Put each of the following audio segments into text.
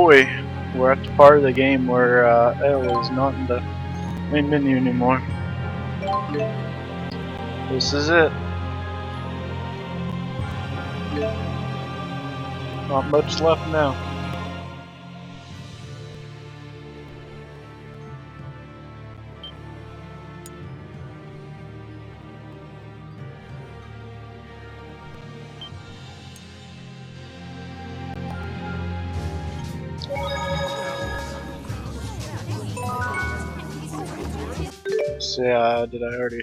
boy, we're at the part of the game where L is not in the main menu anymore. This is it. Not much left now. So yeah, did I already?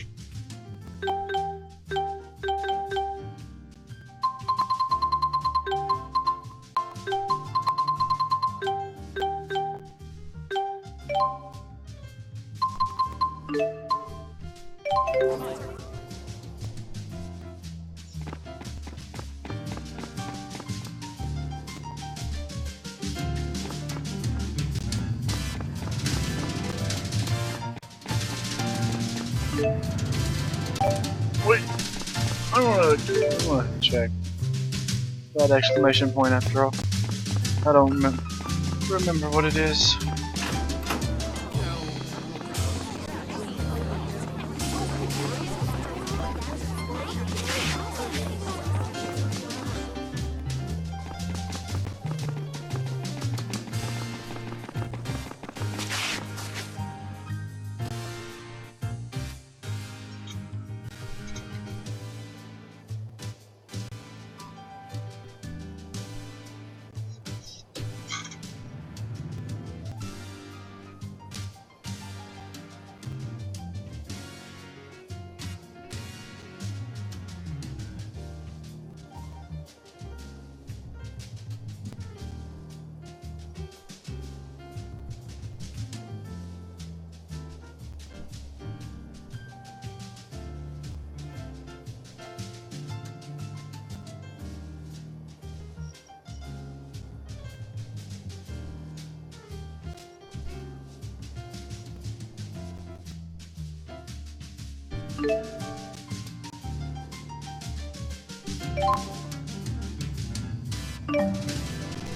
Wait, I want to check. That exclamation point after all. I don't remember what it is.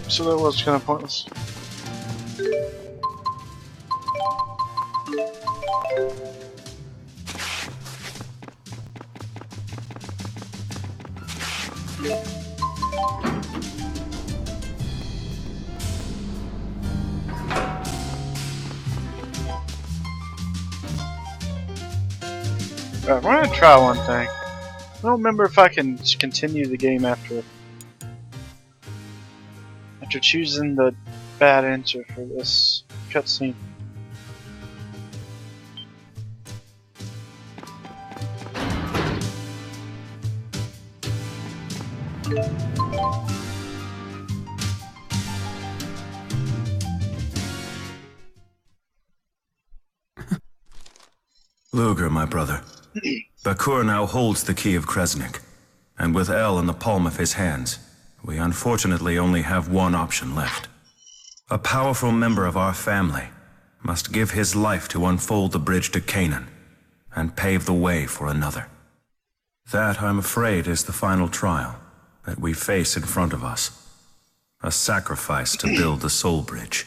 So that was kind of pointless. Alright, we're gonna try one thing. I don't remember if I can continue the game after choosing the bad answer for this cutscene. Luger, my brother. Bakur now holds the key of Kresnik, and with El in the palm of his hands, we unfortunately only have one option left. A powerful member of our family must give his life to unfold the bridge to Canaan and pave the way for another. That, I'm afraid, is the final trial that we face in front of us. A sacrifice to build the Soul Bridge.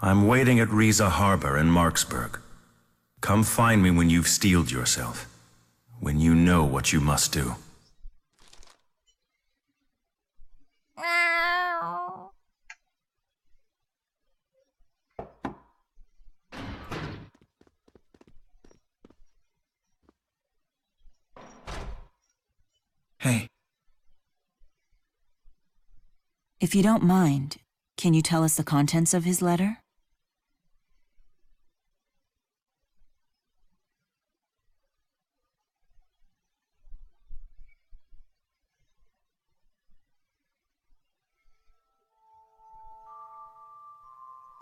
I'm waiting at Riza Harbor in Marksburg. Come find me when you've steeled yourself, when you know what you must do. Hey. If you don't mind, can you tell us the contents of his letter?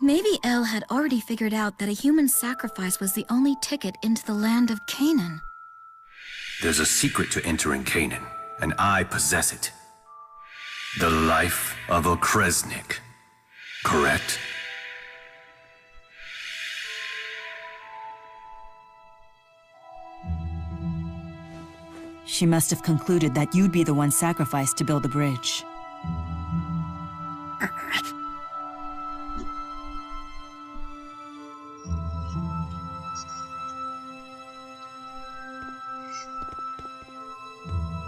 Maybe El had already figured out that a human sacrifice was the only ticket into the land of Canaan. There's a secret to entering Canaan, and I possess it. The life of a Kresnik, correct? She must have concluded that you'd be the one sacrificed to build the bridge.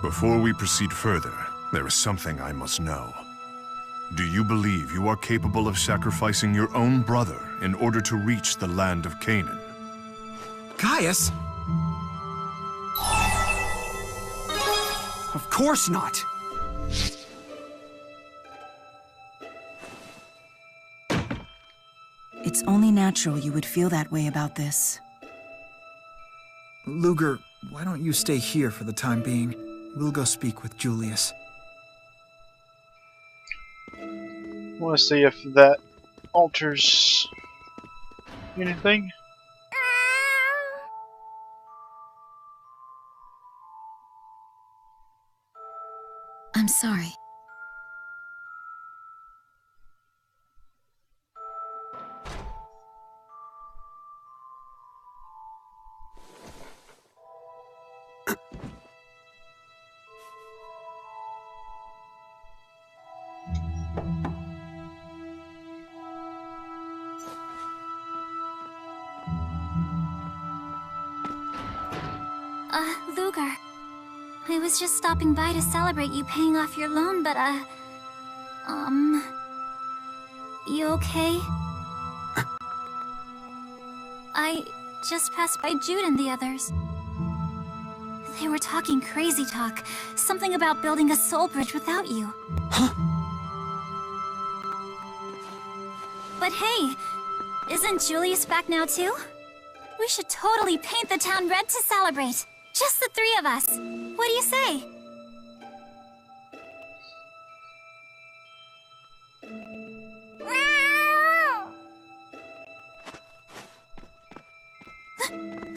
Before we proceed further, there is something I must know. Do you believe you are capable of sacrificing your own brother in order to reach the land of Canaan? Caius? Of course not! It's only natural you would feel that way about this. Luger, why don't you stay here for the time being? We'll go speak with Julius. I want to see if that alters anything. I'm sorry. Luger. I was just stopping by to celebrate you paying off your loan, but, you okay? I just passed by Jude and the others. They were talking crazy talk. Something about building a soul bridge without you. Huh? But hey, isn't Julius back now too? We should totally paint the town red to celebrate. Just the three of us. What do you say?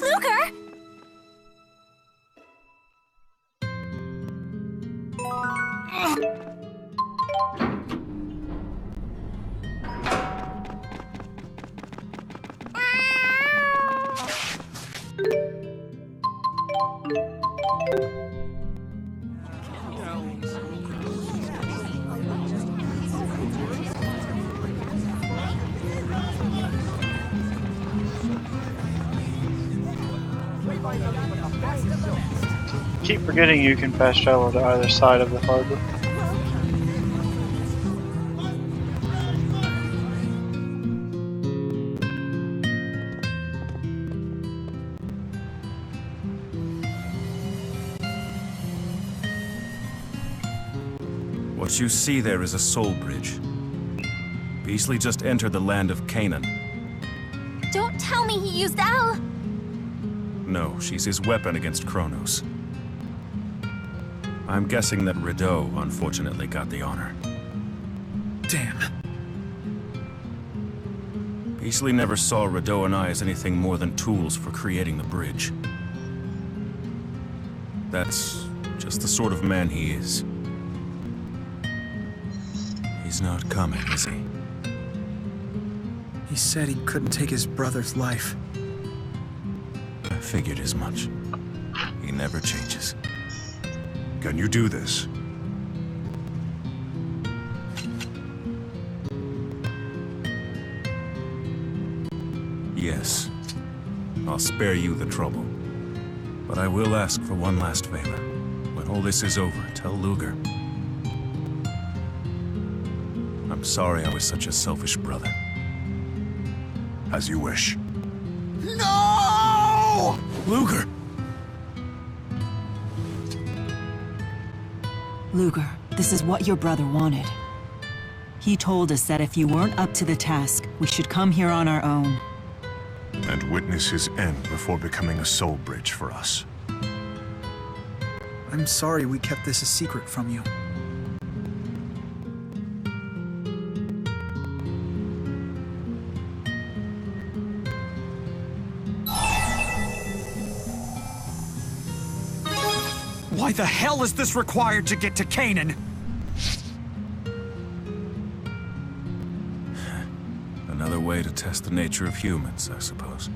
Luger! Keep forgetting you can fast travel to either side of the harbor. What you see there is a soul bridge. Beasley just entered the land of Canaan. Don't tell me he used Al! No, she's his weapon against Kronos. I'm guessing that Rideau, unfortunately, got the honor. Damn. Beasley never saw Rideau and I as anything more than tools for creating the bridge. That's just the sort of man he is. He's not coming, is he? He said he couldn't take his brother's life. I figured as much. He never changes. Can you do this? Yes. I'll spare you the trouble. But I will ask for one last favor. When all this is over, tell Luger. I'm sorry I was such a selfish brother. As you wish. No! Luger! Luger, this is what your brother wanted. He told us that if you weren't up to the task, we should come here on our own. And witness his end before becoming a soul bridge for us. I'm sorry we kept this a secret from you. Why the hell is this required to get to Canaan? Another way to test the nature of humans, I suppose.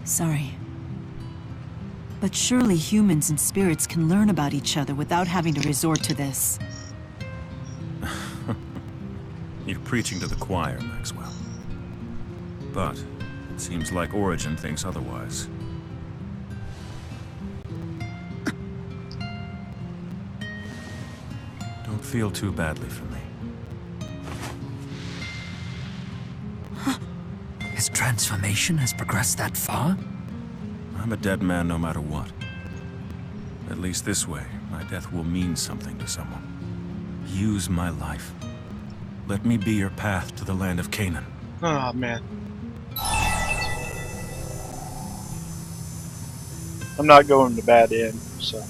Sorry. But surely humans and spirits can learn about each other without having to resort to this. You're preaching to the choir, Maxwell. But it seems like Origin thinks otherwise. feel too badly for me. His transformation has progressed that far? I'm a dead man no matter what. At least this way, my death will mean something to someone. Use my life. Let me be your path to the land of Canaan. Oh man. I'm not going to bad end, so.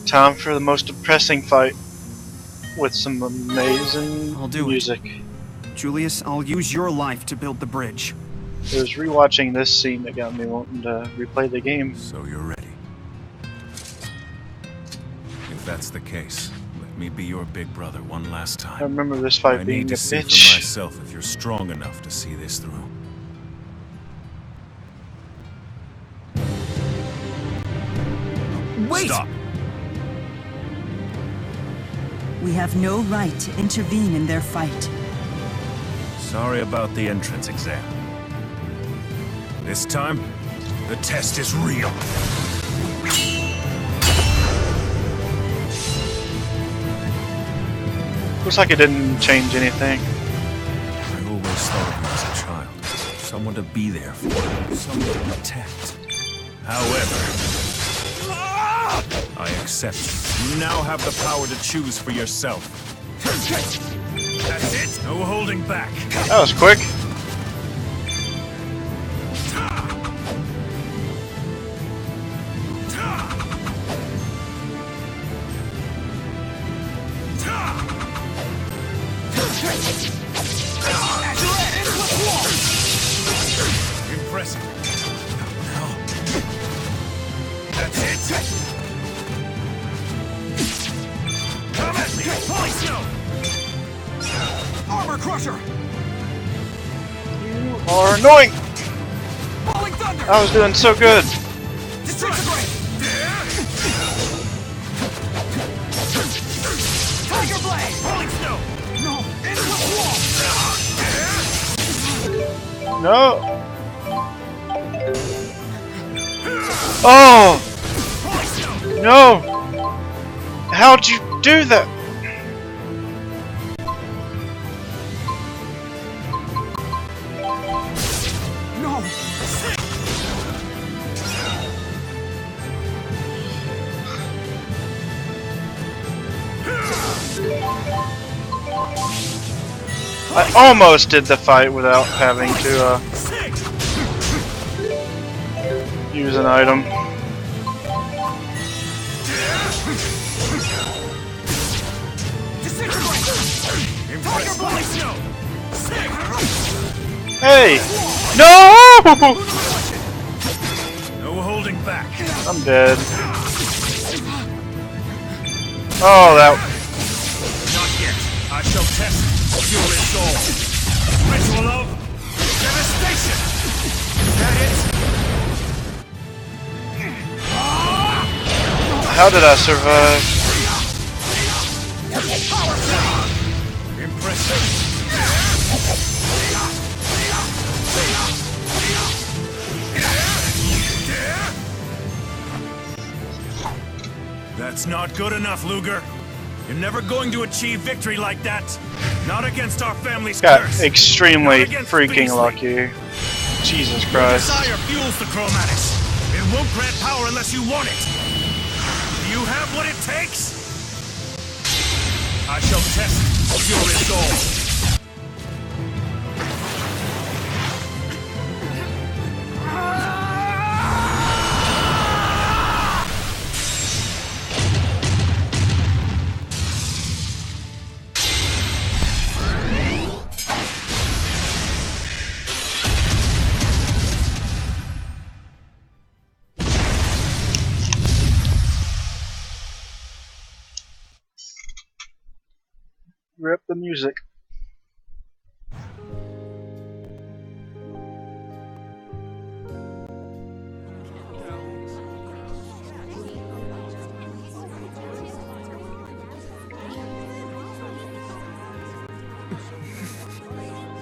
Time for the most depressing fight with some amazing I'll do music. Julius, I'll use your life to build the bridge. It was rewatching this scene that got me wanting to replay the game. So you're ready. If that's the case, let me be your big brother one last I time. remember this I fight being need a to see for bitch. myself if you're strong enough to see this through. Wait! Stop! We have no right to intervene in their fight. Sorry about the entrance exam. This time, the test is real. Looks like it didn't change anything. I always thought of you as a child. Someone to be there for, someone to protect. However, I accept you. You now have the power to choose for yourself. That's it! No holding back. That was quick. Impressive. No. That's it. Come at me! Holy snow! Armor Crusher! You are annoying! Falling Thunder! I was doing so good. Disintegrate! Tiger Blade! Holy snow! No! Endless Wall! No! Oh! Holy snow! No! How'd you do that? No! I almost did the fight without having to use an item. Tiger Blade! Snow! Hey! No! No holding back. I'm dead. Oh, that. Not yet. I shall test your resolve. Ritual of devastation. Is that it? How did I survive? Impressive. That's not good enough, Luger. You're never going to achieve victory like that. Not against our family's Got curse. extremely Not against freaking Beasley. lucky. Jesus Your Christ. desire fuels the chromatics. It won't grant power unless you want it. Do you have what it takes? I shall test your resolve. Rip the music.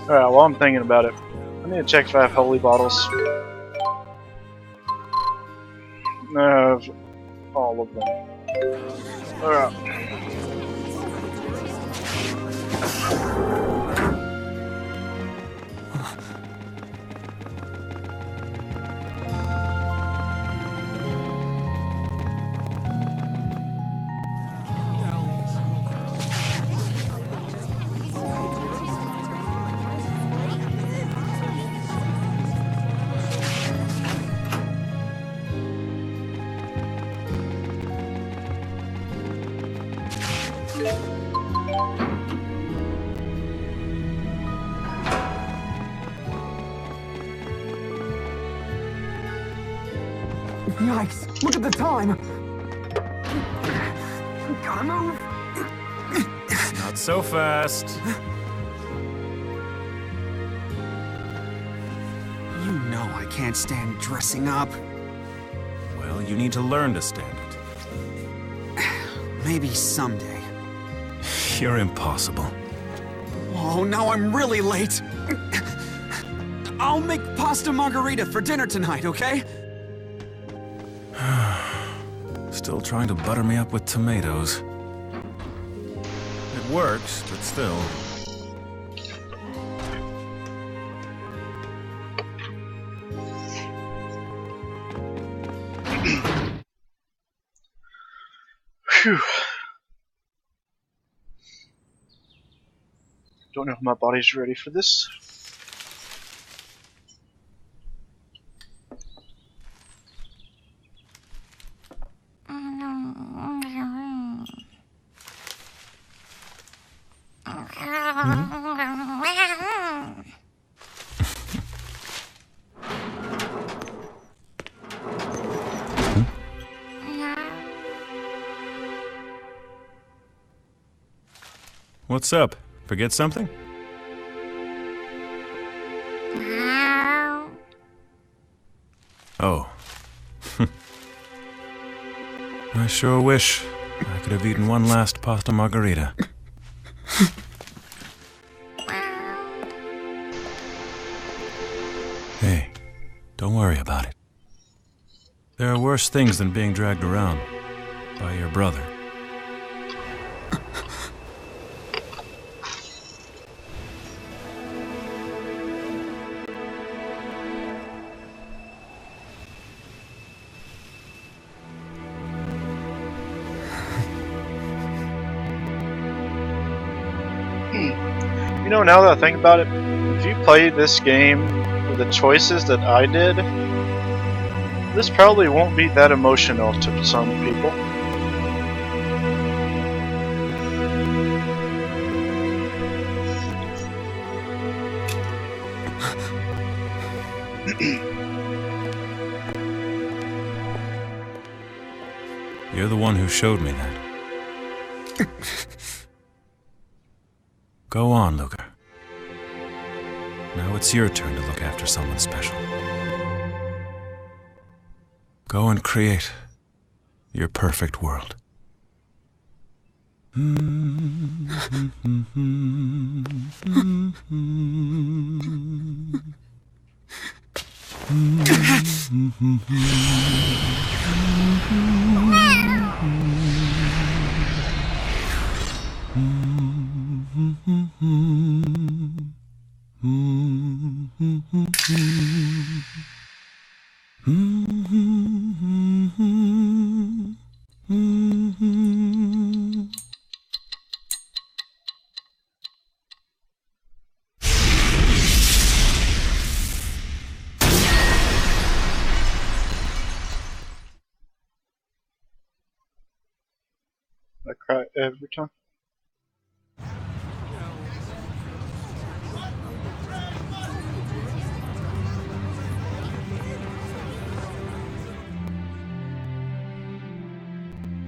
Alright, while I'm thinking about it, I need to check if I have holy bottles. I have all of them. Alright. Yikes! Look at the time! Gotta move! Not so fast. You know I can't stand dressing up. Well, you need to learn to stand it. Maybe someday. You're impossible. Oh, now I'm really late! I'll make pasta margarita for dinner tonight, okay? Still trying to butter me up with tomatoes. It works, but still. Phew. Don't know if my body's ready for this. What's up? Forget something? Oh. I sure wish I could have eaten one last pasta margarita. Hey, don't worry about it. There are worse things than being dragged around by your brother. You know, now that I think about it, if you play this game with the choices that I did, this probably won't be that emotional to some people. You're the one who showed me that. Go on, Luger. Now it's your turn to look after someone special. Go and create your perfect world. I cry every time.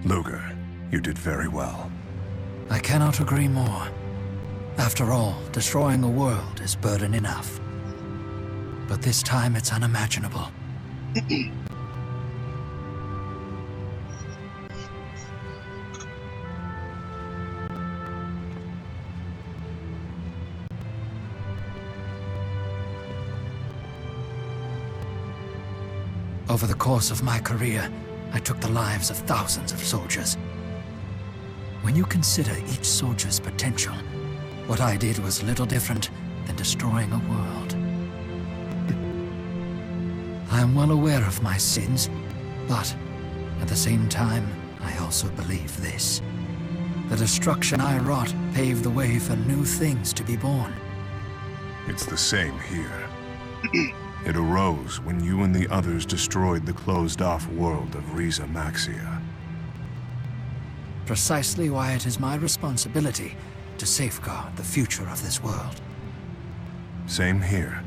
Luger, you did very well. I cannot agree more. After all, destroying a world is burden enough. But this time it's unimaginable. Over the course of my career, I took the lives of thousands of soldiers. When you consider each soldier's potential, What I did was little different than destroying a world. I am well aware of my sins, but at the same time, I also believe this. The destruction I wrought paved the way for new things to be born. It's the same here. It arose when you and the others destroyed the closed-off world of Riza Maxia. Precisely why it is my responsibility to safeguard the future of this world. Same here.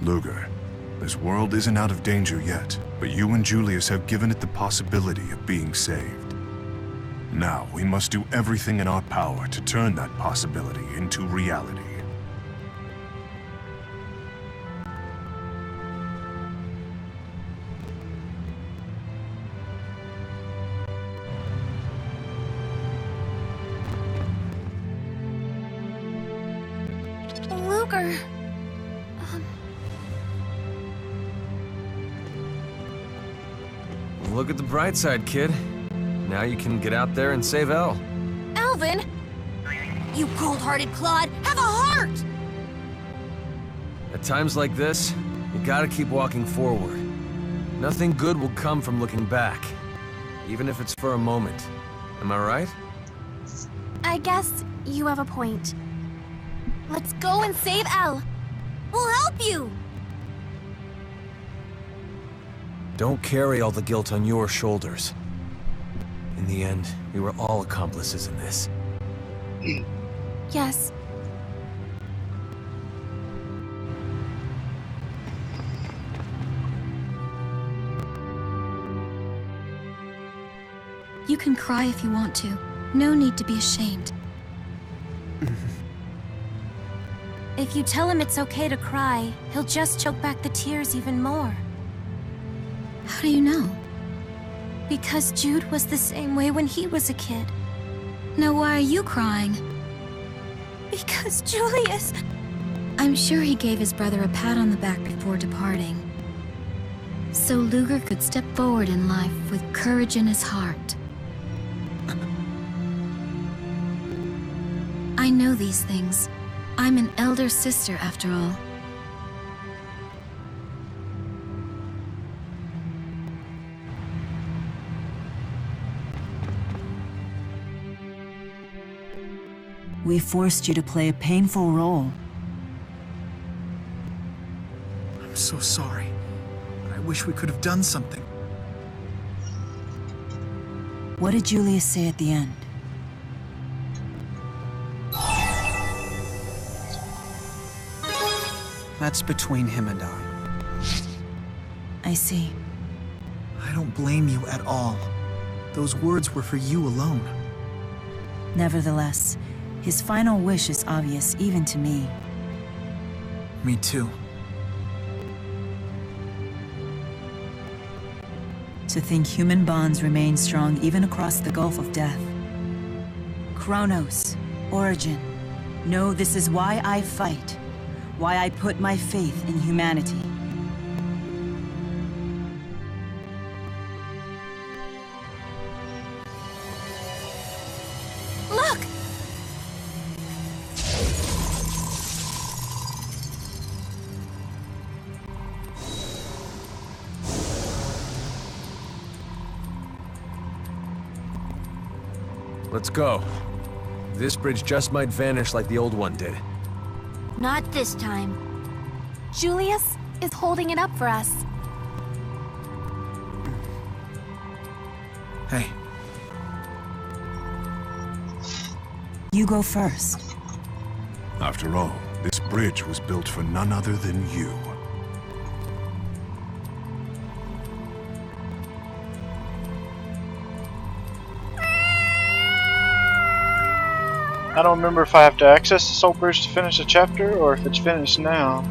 Luger, this world isn't out of danger yet, but you and Julius have given it the possibility of being saved. Now, we must do everything in our power to turn that possibility into reality. Luger... Look at the bright side, kid. Now you can get out there and save Elle. Alvin! You cold-hearted clod, have a heart! At times like this, you gotta keep walking forward. Nothing good will come from looking back, even if it's for a moment. Am I right? I guess you have a point. Let's go and save Elle. We'll help you! Don't carry all the guilt on your shoulders. In the end, we were all accomplices in this. Yes. You can cry if you want to. No need to be ashamed. If you tell him it's okay to cry, he'll just choke back the tears even more. How do you know? Because Jude was the same way when he was a kid. Now why are you crying? Because Julius... I'm sure he gave his brother a pat on the back before departing. So Luger could step forward in life with courage in his heart. I know these things. I'm an elder sister after all. We forced you to play a painful role. I'm so sorry. But I wish we could have done something. What did Julius say at the end? That's between him and I. I see. I don't blame you at all. Those words were for you alone. Nevertheless, his final wish is obvious even to me. Me too. To think human bonds remain strong even across the gulf of death. Kronos, Origin, know this is why I fight. Why I put my faith in humanity. Look! Let's go. This bridge just might vanish like the old one did. Not this time. Julius is holding it up for us. Hey. You go first. After all, this bridge was built for none other than you. I don't remember if I have to access the Soul Bridge to finish the chapter, or if it's finished now.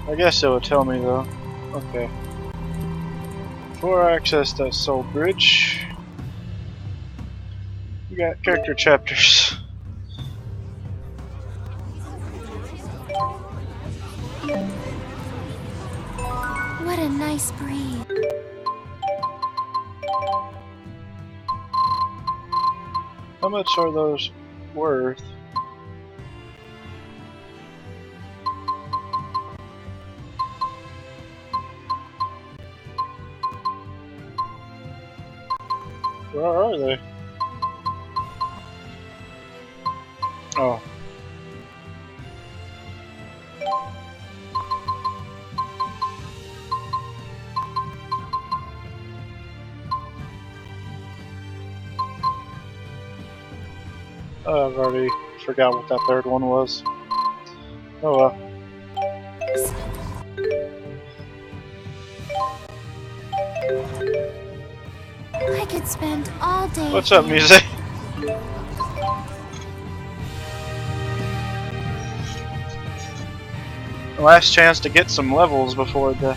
I guess it will tell me though. Okay. Before I access that Soul Bridge, we got character chapters. What a nice breeze. How much are those worth. Where are they? Oh. Oh, I've already forgot what that third one was. Oh well. I could spend all day. What's up, music? Last chance to get some levels before the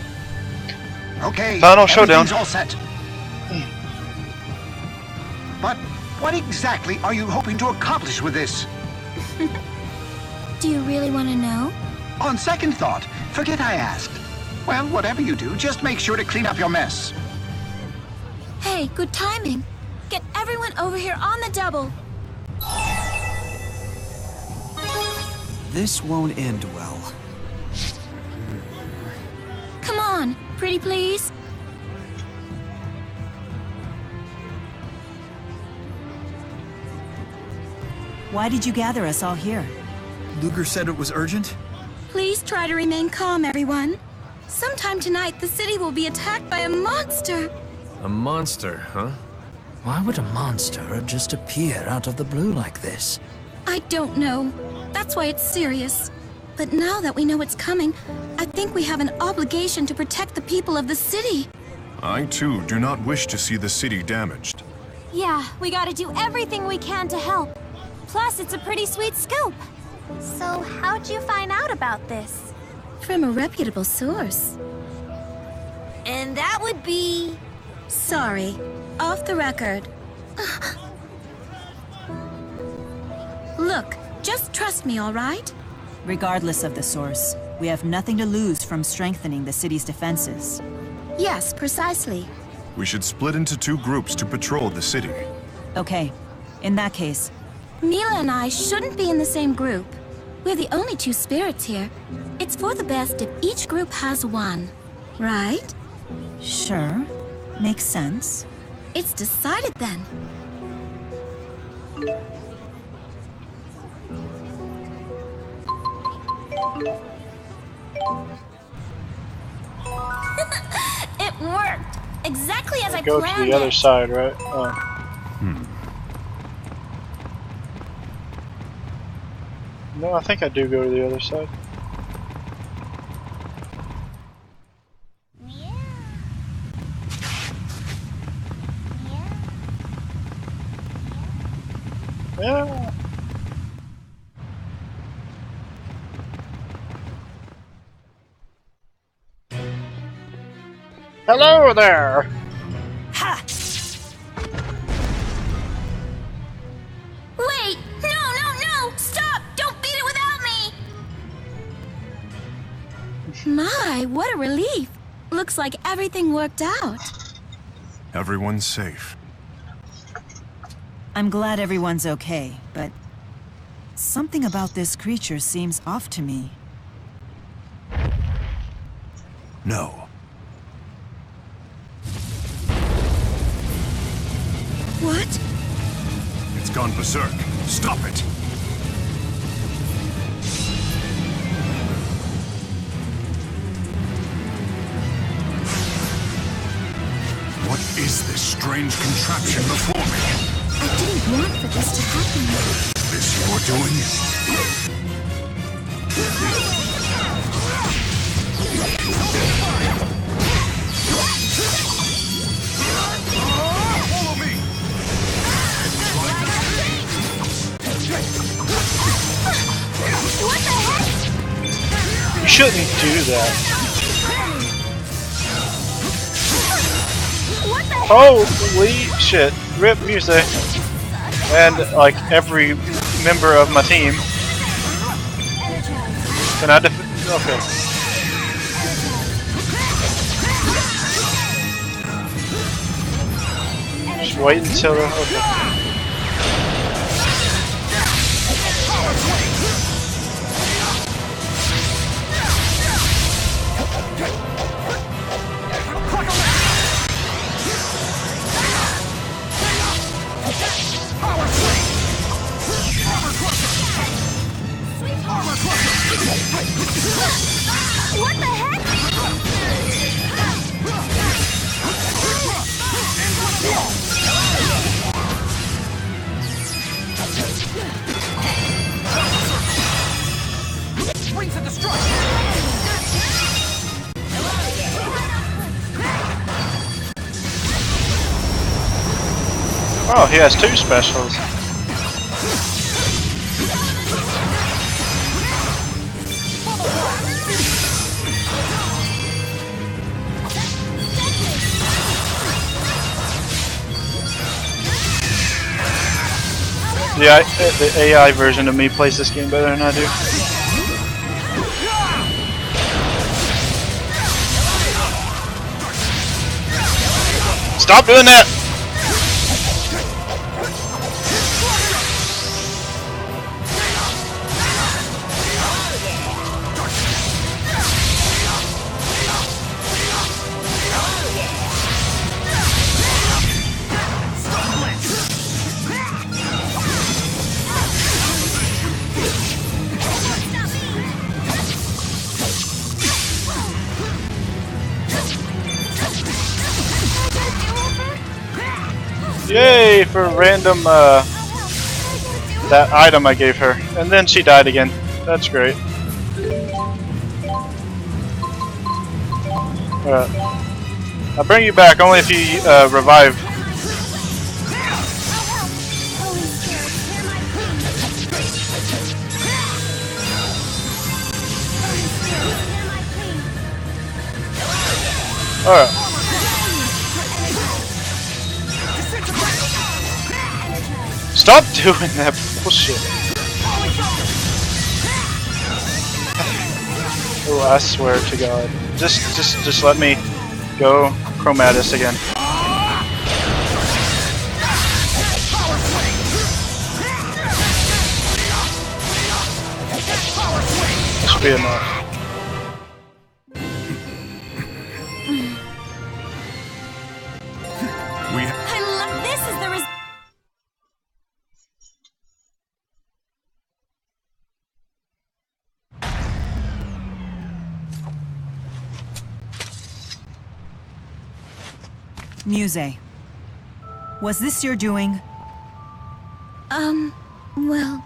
final showdown. All set. But what exactly are you hoping to accomplish with this? Do you really want to know? On second thought, forget I asked. Well, whatever you do, just make sure to clean up your mess. Hey, good timing. Get everyone over here on the double. This won't end well. Come on, pretty please. Why did you gather us all here? Luger said it was urgent? Please try to remain calm, everyone. Sometime tonight, the city will be attacked by a monster. A monster, huh? Why would a monster just appear out of the blue like this? I don't know. That's why it's serious. But now that we know it's coming, I think we have an obligation to protect the people of the city. I too do not wish to see the city damaged. Yeah, we gotta do everything we can to help. Plus, it's a pretty sweet scoop. So, how'd you find out about this? From a reputable source. And that would be... Sorry, off the record. Look, just trust me, all right? Regardless of the source, we have nothing to lose from strengthening the city's defenses. Yes, precisely. We should split into 2 groups to patrol the city. Okay, in that case... Mila and I shouldn't be in the same group. We're the only 2 spirits here. It's for the best if each group has one, right? Sure. Makes sense. It's decided then. It worked! Exactly as I planned it! Go to the other side, right? Oh. No, I think I do go to the other side. Yeah. Hello there. Ha! Wait! No! Stop! Don't beat it without me! My, what a relief! Looks like everything worked out. Everyone's safe. I'm glad everyone's okay, but... something about this creature seems off to me. No. What? It's gone berserk. Stop it! What is this strange contraption before me? I didn't want for this to happen. This you're doing? Follow me! What the heck? You shouldn't do that. What the heck? Holy shit. Rip music. And like every member of my team. Can I okay. Just wait until okay. What the heck? Rings of destruction! Oh, he has two specials. Yeah, the AI version of me plays this game better than I do. Stop doing that! Yay for random that item I gave her, and then she died again. That's great. I'll bring you back only if you revive. Alright. Stop doing that bullshit. Oh, I swear to God. Just let me go Chromatus again. Should be enough. Muse, was this your doing? Well...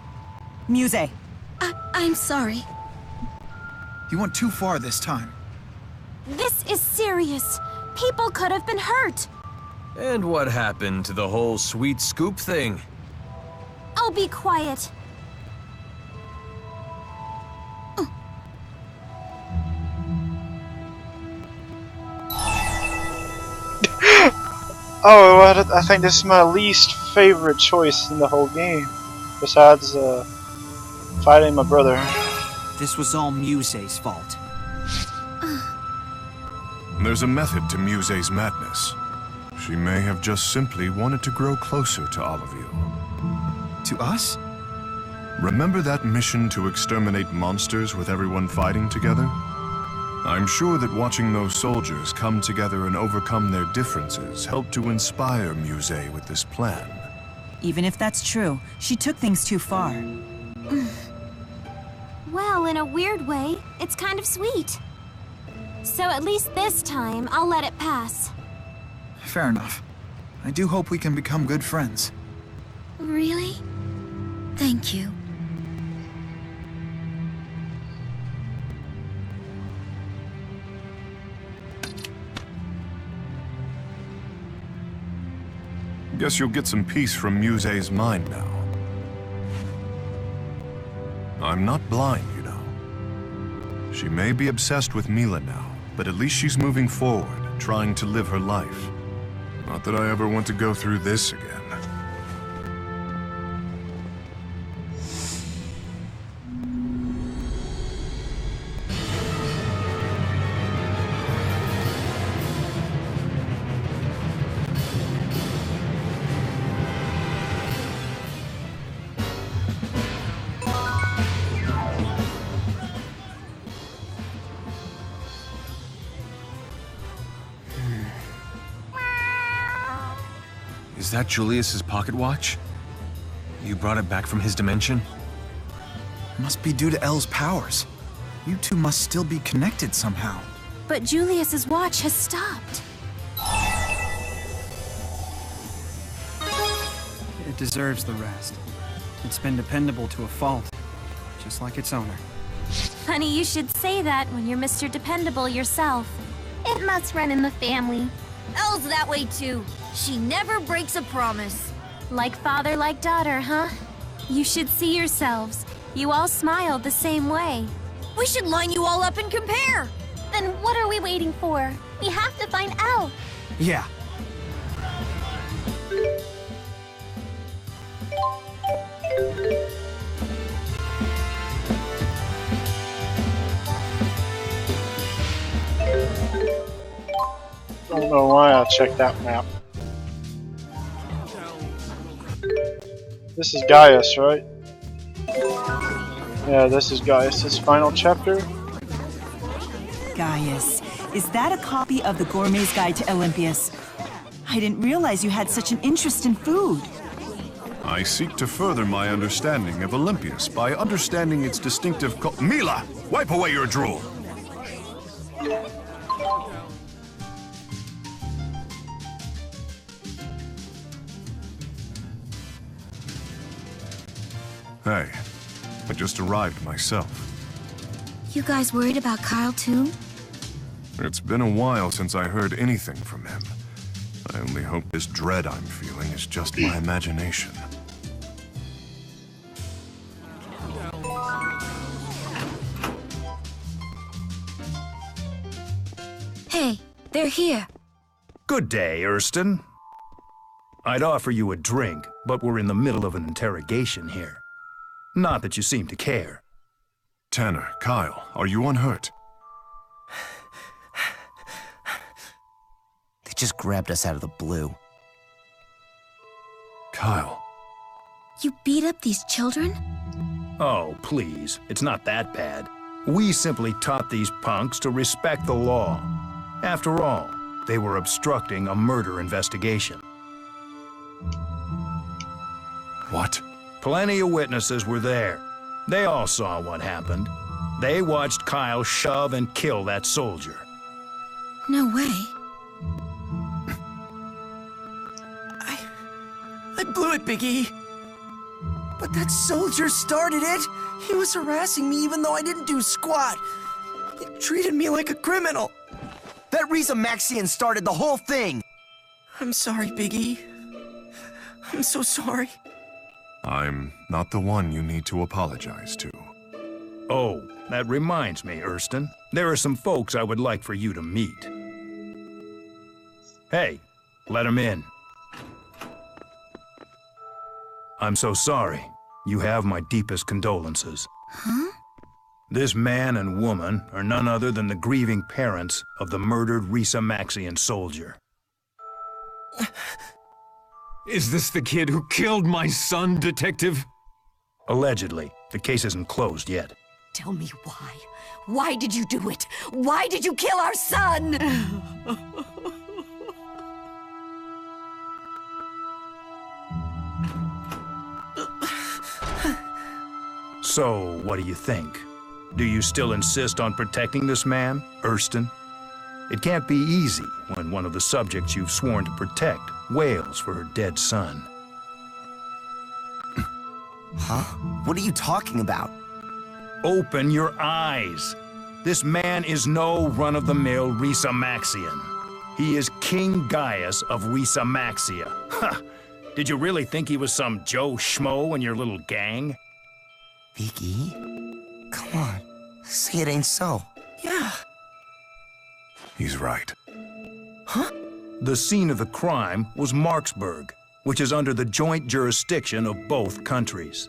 Muse! I'm sorry. You went too far this time. This is serious. People could have been hurt. And what happened to the whole sweet scoop thing? I'll be quiet. Oh, I think this is my least favorite choice in the whole game, besides fighting my brother. This was all Muse's fault. There's a method to Muse's madness. She may have just simply wanted to grow closer to all of you. To us? Remember that mission to exterminate monsters with everyone fighting together? I'm sure that watching those soldiers come together and overcome their differences helped to inspire Muse with this plan. Even if that's true, she took things too far. Well, in a weird way, it's kind of sweet. So at least this time, I'll let it pass. Fair enough. I do hope we can become good friends. Really? Thank you. Guess you'll get some peace from Muse's mind now. I'm not blind, you know. She may be obsessed with Mila now, but at least she's moving forward, trying to live her life. Not that I ever want to go through this again. Is that Julius's pocket watch? You brought it back from his dimension? Must be due to L's powers. You two must still be connected somehow. But Julius's watch has stopped. It deserves the rest. It's been dependable to a fault, just like its owner. Funny you should say that when you're Mr. Dependable yourself. It must run in the family. Elle's that way too. She never breaks a promise. Like father, like daughter, huh? You should see yourselves. You all smiled the same way. We should line you all up and compare. Then what are we waiting for? We have to find Elle. Yeah. Don't know why I checked that map. This is Gaius, right? Yeah, this is Gaius' final chapter. Gaius, is that a copy of the Gourmet's Guide to Olympias? I didn't realize you had such an interest in food. I seek to further my understanding of Olympias by understanding its distinctive Mila! Wipe away your drool! Hey, I just arrived myself. You guys worried about Kyle too? It's been a while since I heard anything from him. I only hope this dread I'm feeling is just my imagination. Hey, they're here. Good day, Erston. I'd offer you a drink, but we're in the middle of an interrogation here. Not that you seem to care. Tanner, Kyle, are you unhurt? They just grabbed us out of the blue. Kyle. You beat up these children? Oh, please. It's not that bad. We simply taught these punks to respect the law. After all, they were obstructing a murder investigation. What? Plenty of witnesses were there. They all saw what happened. They watched Kyle shove and kill that soldier. No way. I blew it, Big E. But that soldier started it. He was harassing me even though I didn't do squat. He treated me like a criminal. That Maxian started the whole thing. I'm sorry, Big E. I'm so sorry. I'm not the one you need to apologize to. Oh, that reminds me, Erston. There are some folks I would like for you to meet. Hey, let them in. I'm so sorry. You have my deepest condolences. Huh? This man and woman are none other than the grieving parents of the murdered Maxian soldier. Is this the kid who killed my son, Detective? Allegedly. The case isn't closed yet. Tell me why. Why did you do it? Why did you kill our son? So, what do you think? Do you still insist on protecting this man, Erston? It can't be easy when one of the subjects you've sworn to protect wails for her dead son. Huh? What are you talking about? Open your eyes. This man is no run-of-the-mill Maxian. He is King Gaius of Maxia. Ha! Did you really think he was some Joe Schmo in your little gang? Big E? Come on. Say it ain't so. Yeah. He's right. Huh? The scene of the crime was Marksburg, which is under the joint jurisdiction of both countries.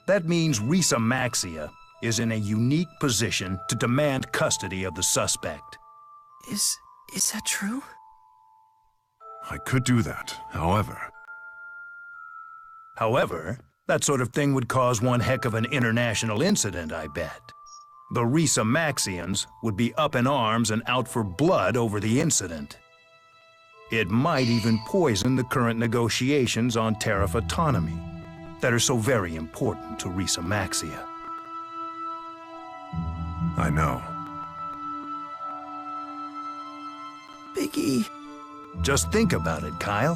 That means Maxia is in a unique position to demand custody of the suspect. Is that true? I could do that, however... However, that sort of thing would cause one heck of an international incident, I bet. The Maxians would be up in arms and out for blood over the incident. It might even poison the current negotiations on tariff autonomy that are so very important to Maxia. I know. Biggie. Just think about it, Kyle.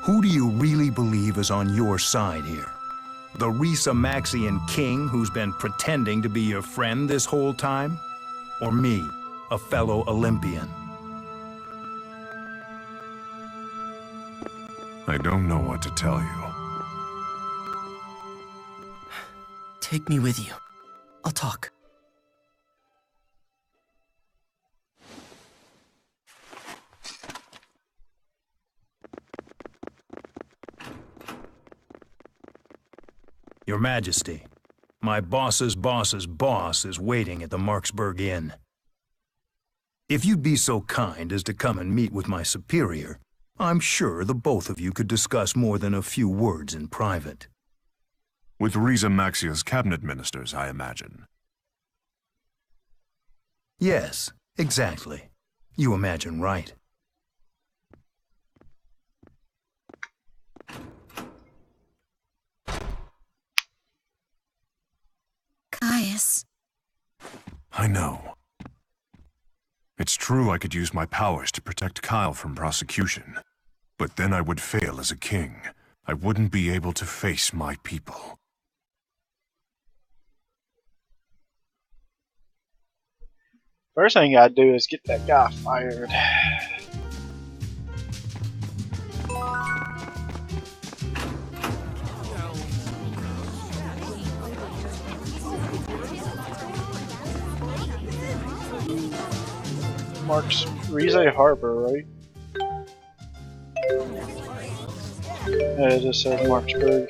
Who do you really believe is on your side here? The Risa-Maxian king who's been pretending to be your friend this whole time? Or me, a fellow Olympian? I don't know what to tell you. Take me with you. I'll talk. Your Majesty, my boss's boss's boss is waiting at the Marksburg Inn. If you'd be so kind as to come and meet with my superior, I'm sure the both of you could discuss more than a few words in private. With Risa-Maxia's cabinet ministers, I imagine. Yes, exactly. You imagine right. Caius. I know. It's true I could use my powers to protect Kyle from prosecution, but then I would fail as a king. I wouldn't be able to face my people. First thing I'd do is get that guy fired. Rize Harbor, right? Yeah, it just said Marksburg.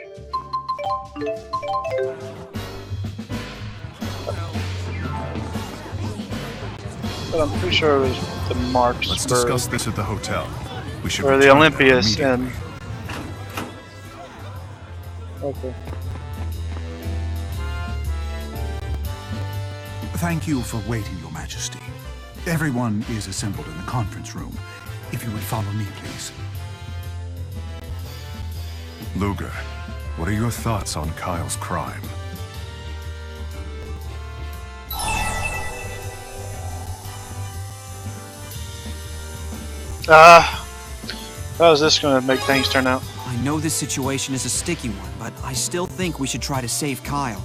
But I'm pretty sure it was the Marksburg. Let's discuss this at the hotel. We should. Or the Olympias and. Okay. Thank you for waiting, Your Majesty. Everyone is assembled in the conference room. If you would follow me, please. Luger, what are your thoughts on Kyle's crime? How is this going to make things turn out? I know this situation is a sticky one, but I still think we should try to save Kyle.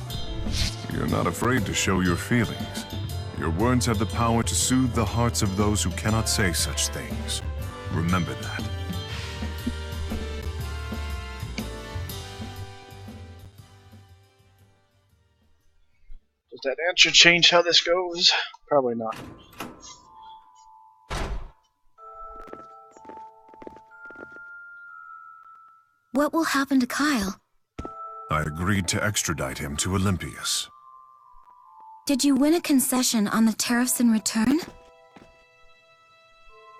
You're not afraid to show your feelings. Your words have the power to soothe the hearts of those who cannot say such things. Remember that. Does that answer change how this goes? Probably not. What will happen to Kyle? I agreed to extradite him to Olympias. Did you win a concession on the tariffs in return?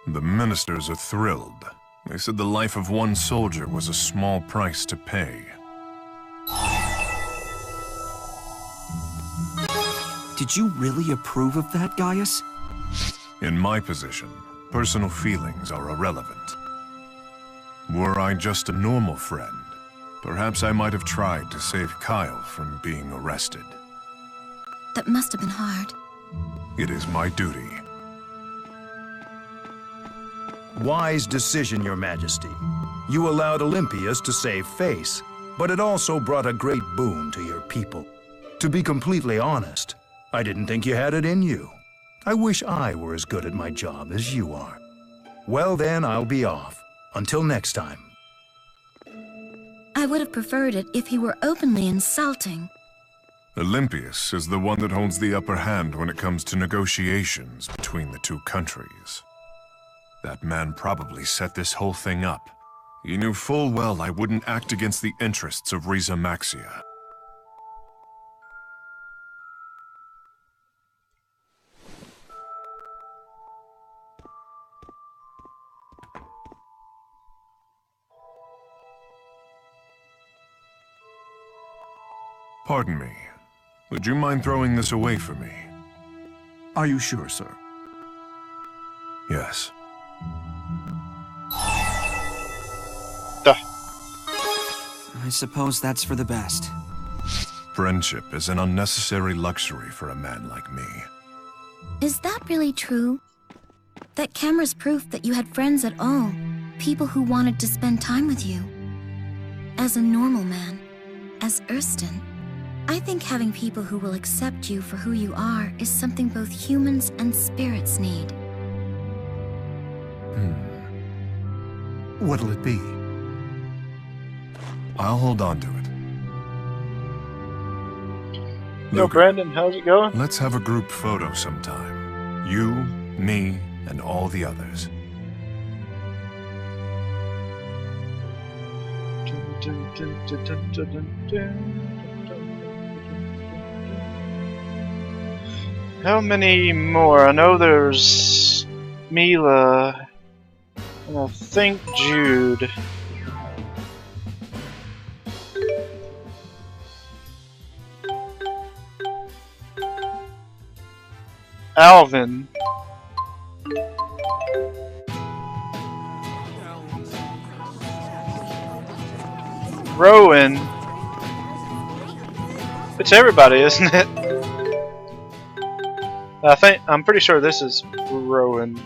The ministers are thrilled. They said the life of one soldier was a small price to pay. Did you really approve of that, Gaius? In my position, personal feelings are irrelevant. Were I just a normal friend, perhaps I might have tried to save Kyle from being arrested. That must have been hard. It is my duty. Wise decision, Your Majesty. You allowed Olympias to save face, but it also brought a great boon to your people. To be completely honest, I didn't think you had it in you. I wish I were as good at my job as you are. Well then, I'll be off. Until next time. I would have preferred it if he were openly insulting. Olympias is the one that holds the upper hand when it comes to negotiations between the two countries. That man probably set this whole thing up. He knew full well I wouldn't act against the interests of Risa-Maxia. Pardon me. Would you mind throwing this away for me? Are you sure, sir? Yes. I suppose that's for the best. Friendship is an unnecessary luxury for a man like me. Is that really true? That camera's proof that you had friends at all. People who wanted to spend time with you. As a normal man, as Erston, I think having people who will accept you for who you are is something both humans and spirits need. What'll it be? I'll hold on to it. Yo, Brandon, how's it going? Let's have a group photo sometime. You, me, and all the others. How many more? I know there's Mila, and I think Jude. Alvin. Rowan. It's everybody, isn't it? I'm pretty sure this is Rowan.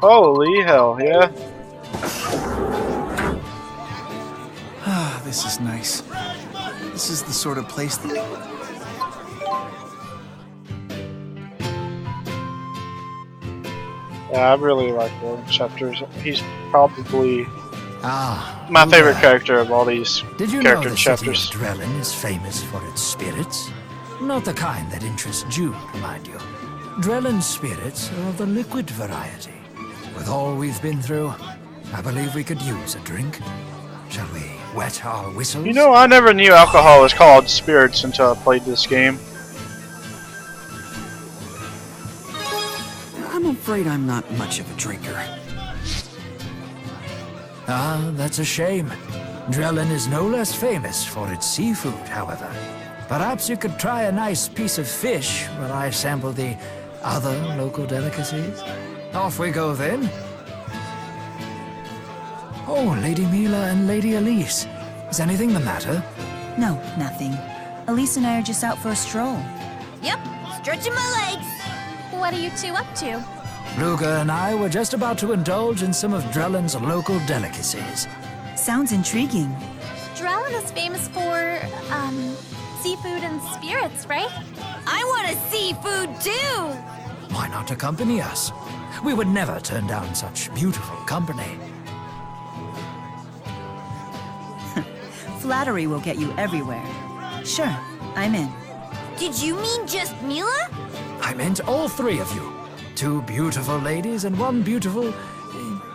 Holy hell, yeah. Ah, this is nice. This is the sort of place that... Yeah, I really like Rowan Chapters. He's probably my favorite character of all these Did you character know the chapters. city of Drellin is famous for its spirits? Not the kind that interest Jude, mind you. Drellin's spirits are of the liquid variety. With all we've been through, I believe we could use a drink. Shall we wet our whistles? You know, I never knew alcohol was called spirits until I played this game. I'm afraid I'm not much of a drinker. Ah, that's a shame. Drellin is no less famous for its seafood, however. Perhaps you could try a nice piece of fish while I sample the other local delicacies? Off we go then. Oh, Lady Mila and Lady Elise. Is anything the matter? No, nothing. Elise and I are just out for a stroll. Yep, stretching my legs. What are you two up to? Luga and I were just about to indulge in some of Drellin's local delicacies. Sounds intriguing. Drellin is famous for, seafood and spirits, right? I want to see food too! Why not accompany us? We would never turn down such beautiful company. Flattery will get you everywhere. Sure, I'm in. Did you mean just Mila? I meant all three of you. Two beautiful ladies and one beautiful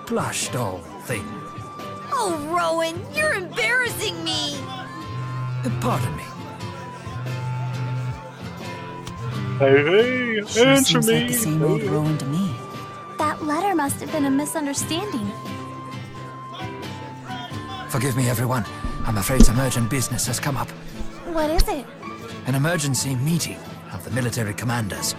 plush doll thing. Oh, Rowan, you're embarrassing me! Pardon me. Hey, Sure answer seems me. like the same old Rowan to me. That letter must have been a misunderstanding. Forgive me, everyone. I'm afraid some urgent business has come up. What is it? An emergency meeting of the military commanders.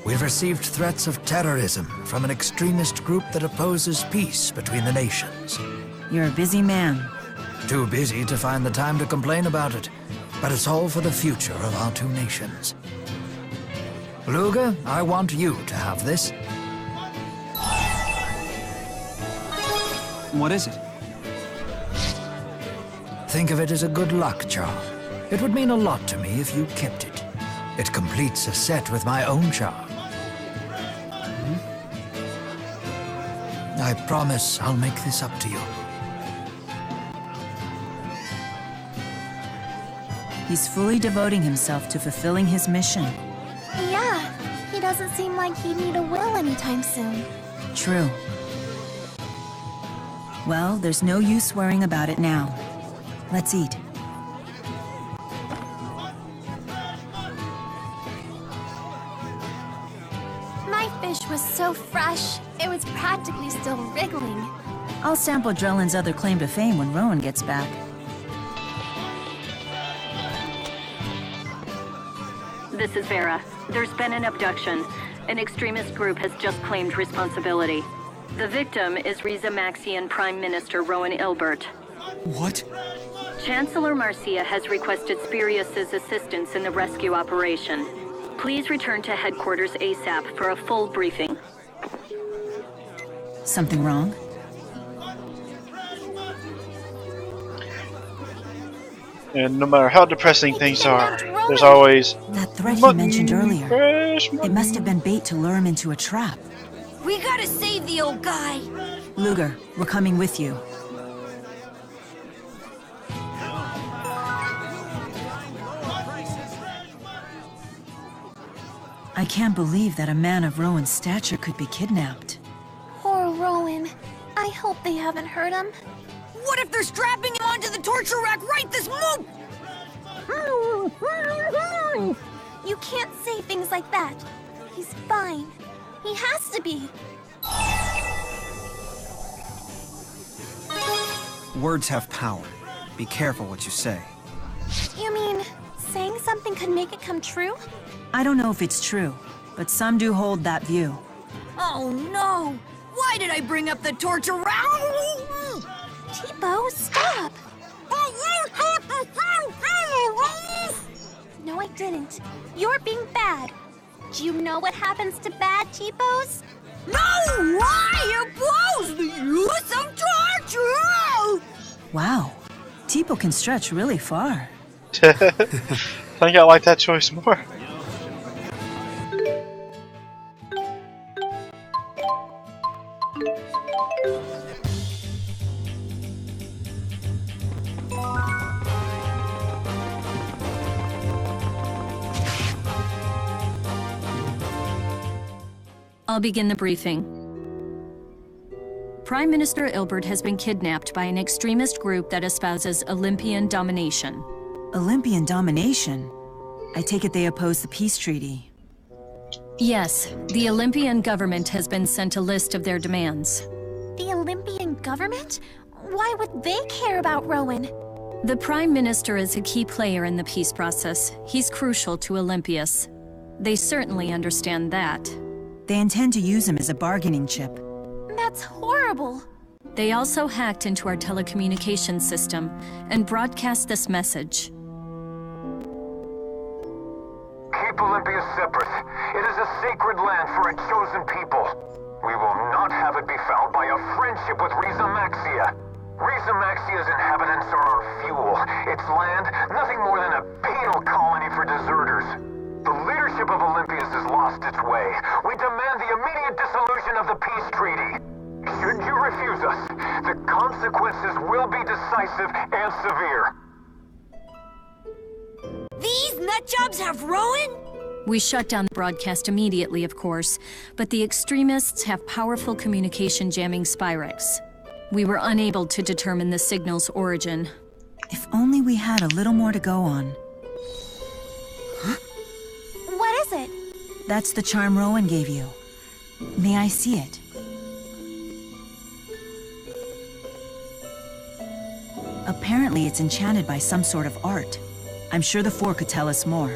We've received threats of terrorism from an extremist group that opposes peace between the nations. You're a busy man. Too busy to find the time to complain about it, but it's all for the future of our two nations. Luga, I want you to have this. What is it? Think of it as a good luck charm. It would mean a lot to me if you kept it. It completes a set with my own charm. I promise I'll make this up to you. He's fully devoting himself to fulfilling his mission. Yeah, he doesn't seem like he'd need a will anytime soon. True. Well, there's no use worrying about it now. Let's eat. My fish was so fresh, it was practically still wriggling. I'll sample Drellin's other claim to fame when Rowan gets back. This is Vera. There's been an abduction. An extremist group has just claimed responsibility. The victim is Riza Maxian Prime Minister Rowan Ilbert. What? Chancellor Marcia has requested Spirius's assistance in the rescue operation. Please return to headquarters ASAP for a full briefing. Something wrong? And no matter how depressing things are, there's always that threat he mentioned earlier. It must have been bait to lure him into a trap. We gotta save the old guy! Luger, we're coming with you. I can't believe that a man of Rowan's stature could be kidnapped. Poor Rowan. I hope they haven't hurt him. What if they're strapping him onto the torture rack right this moment? You can't say things like that. He's fine. He has to be. Words have power. Be careful what you say. You mean, saying something could make it come true? I don't know if it's true, but some do hold that view. Oh no! Why did I bring up the torture rack? Tipo, stop! No, I didn't. You're being bad. Do you know what happens to bad Tipos? No! I oppose the use of torture! Wow, Tipo can stretch really far. I think I like that choice more. I'll begin the briefing. Prime Minister Ilbert has been kidnapped by an extremist group that espouses Olympian domination. Olympian domination? I take it they oppose the peace treaty. Yes, the Olympian government has been sent a list of their demands. The Olympian government? Why would they care about Rowan? The Prime Minister is a key player in the peace process. He's crucial to Olympius. They certainly understand that. They intend to use him as a bargaining chip. That's horrible. They also hacked into our telecommunications system and broadcast this message. Keep Olympia separate. It is a sacred land for a chosen people. We will not have it be fouled by a friendship with Riza Maxia. Riza Maxia's inhabitants are our fuel. Its land, nothing more than a penal colony for deserters. The leadership of Olympias has lost its way. We demand the immediate dissolution of the peace treaty. Should you refuse us, the consequences will be decisive and severe. These nutjobs have Rowan? We shut down the broadcast immediately, of course, but the extremists have powerful communication jamming Spyrex. We were unable to determine the signal's origin. If only we had a little more to go on. What is it? That's the charm Rowan gave you. May I see it? Apparently it's enchanted by some sort of art. I'm sure the Four could tell us more.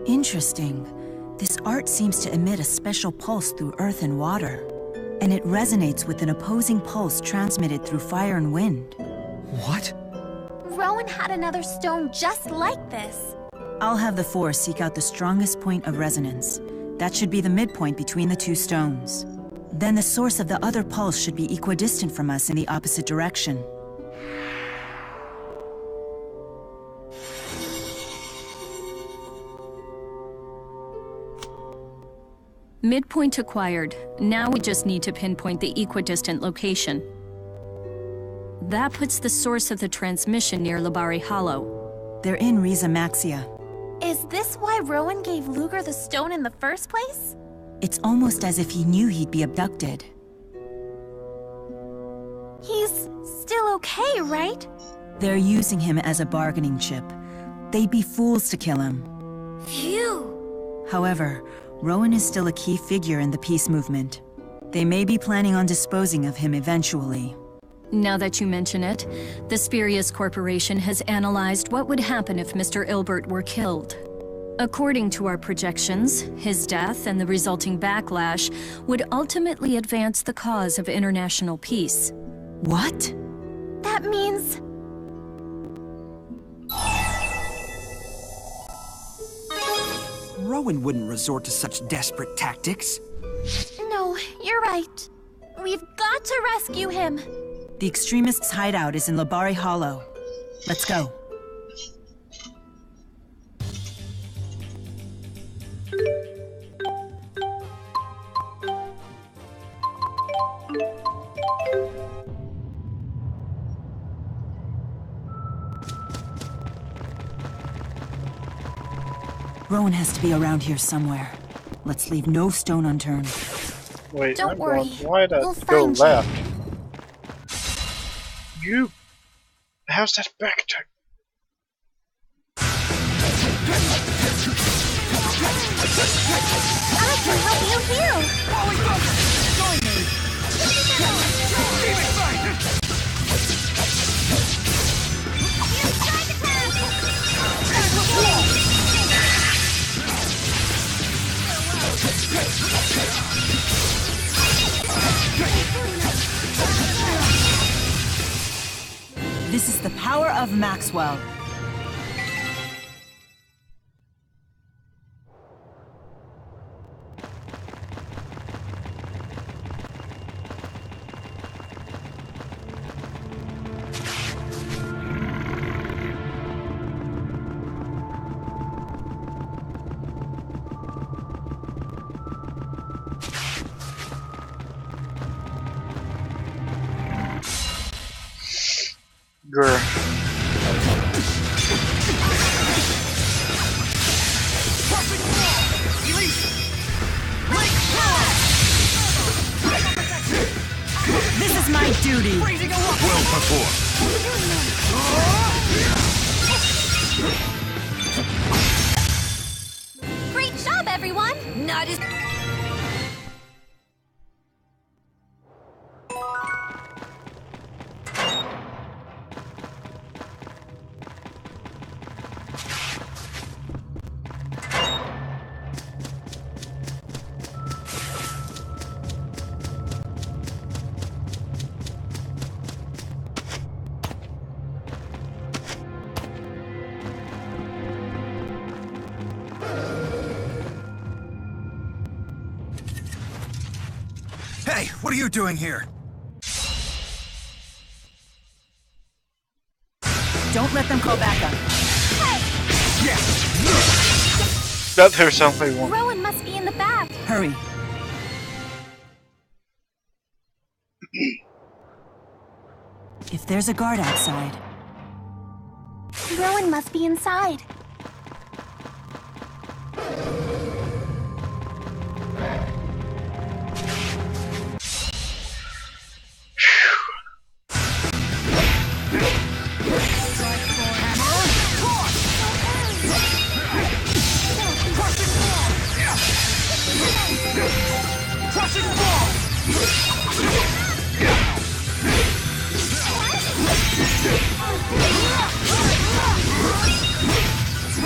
Interesting. This art seems to emit a special pulse through earth and water. And it resonates with an opposing pulse transmitted through fire and wind. What? Rowan had another stone just like this. I'll have the Four seek out the strongest point of resonance. That should be the midpoint between the two stones. Then the source of the other pulse should be equidistant from us in the opposite direction. Midpoint acquired. Now we just need to pinpoint the equidistant location. That puts the source of the transmission near Labari Hollow. They're in Riza Maxia. Is this why Rowan gave Luger the stone in the first place? It's almost as if he knew he'd be abducted. He's still okay, right? They're using him as a bargaining chip. They'd be fools to kill him. Phew! However, Rowan is still a key figure in the peace movement. They may be planning on disposing of him eventually. Now that you mention it, the Spurious Corporation has analyzed what would happen if Mr. Ilbert were killed. According to our projections, his death and the resulting backlash would ultimately advance the cause of international peace. What? That means... Rowan wouldn't resort to such desperate tactics. No, you're right. We've got to rescue him. The extremists' hideout is in Labari Hollow. Let's go. Rowan has to be around here somewhere. Let's leave no stone unturned. Wait, Don't worry. Why did We'll I go find left? You... How's that backtrack? I can help you heal. Join me! This is the power of Maxwell. Grr. This is my duty. Well performed. Great job, everyone. Not as... Hey, what are you doing here? Don't let them call back up. That there's something one. Rowan must be in the back. Hurry. If there's a guard outside. Rowan must be inside.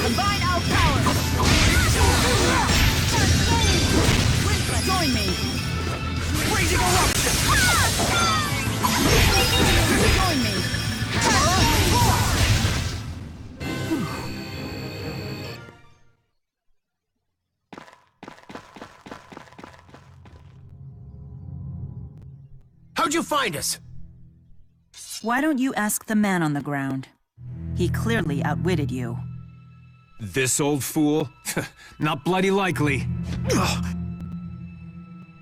Combine our powers! Join me! Freezing eruption! Join me! How'd you find us? Why don't you ask the man on the ground? He clearly outwitted you. This old fool? Not bloody likely.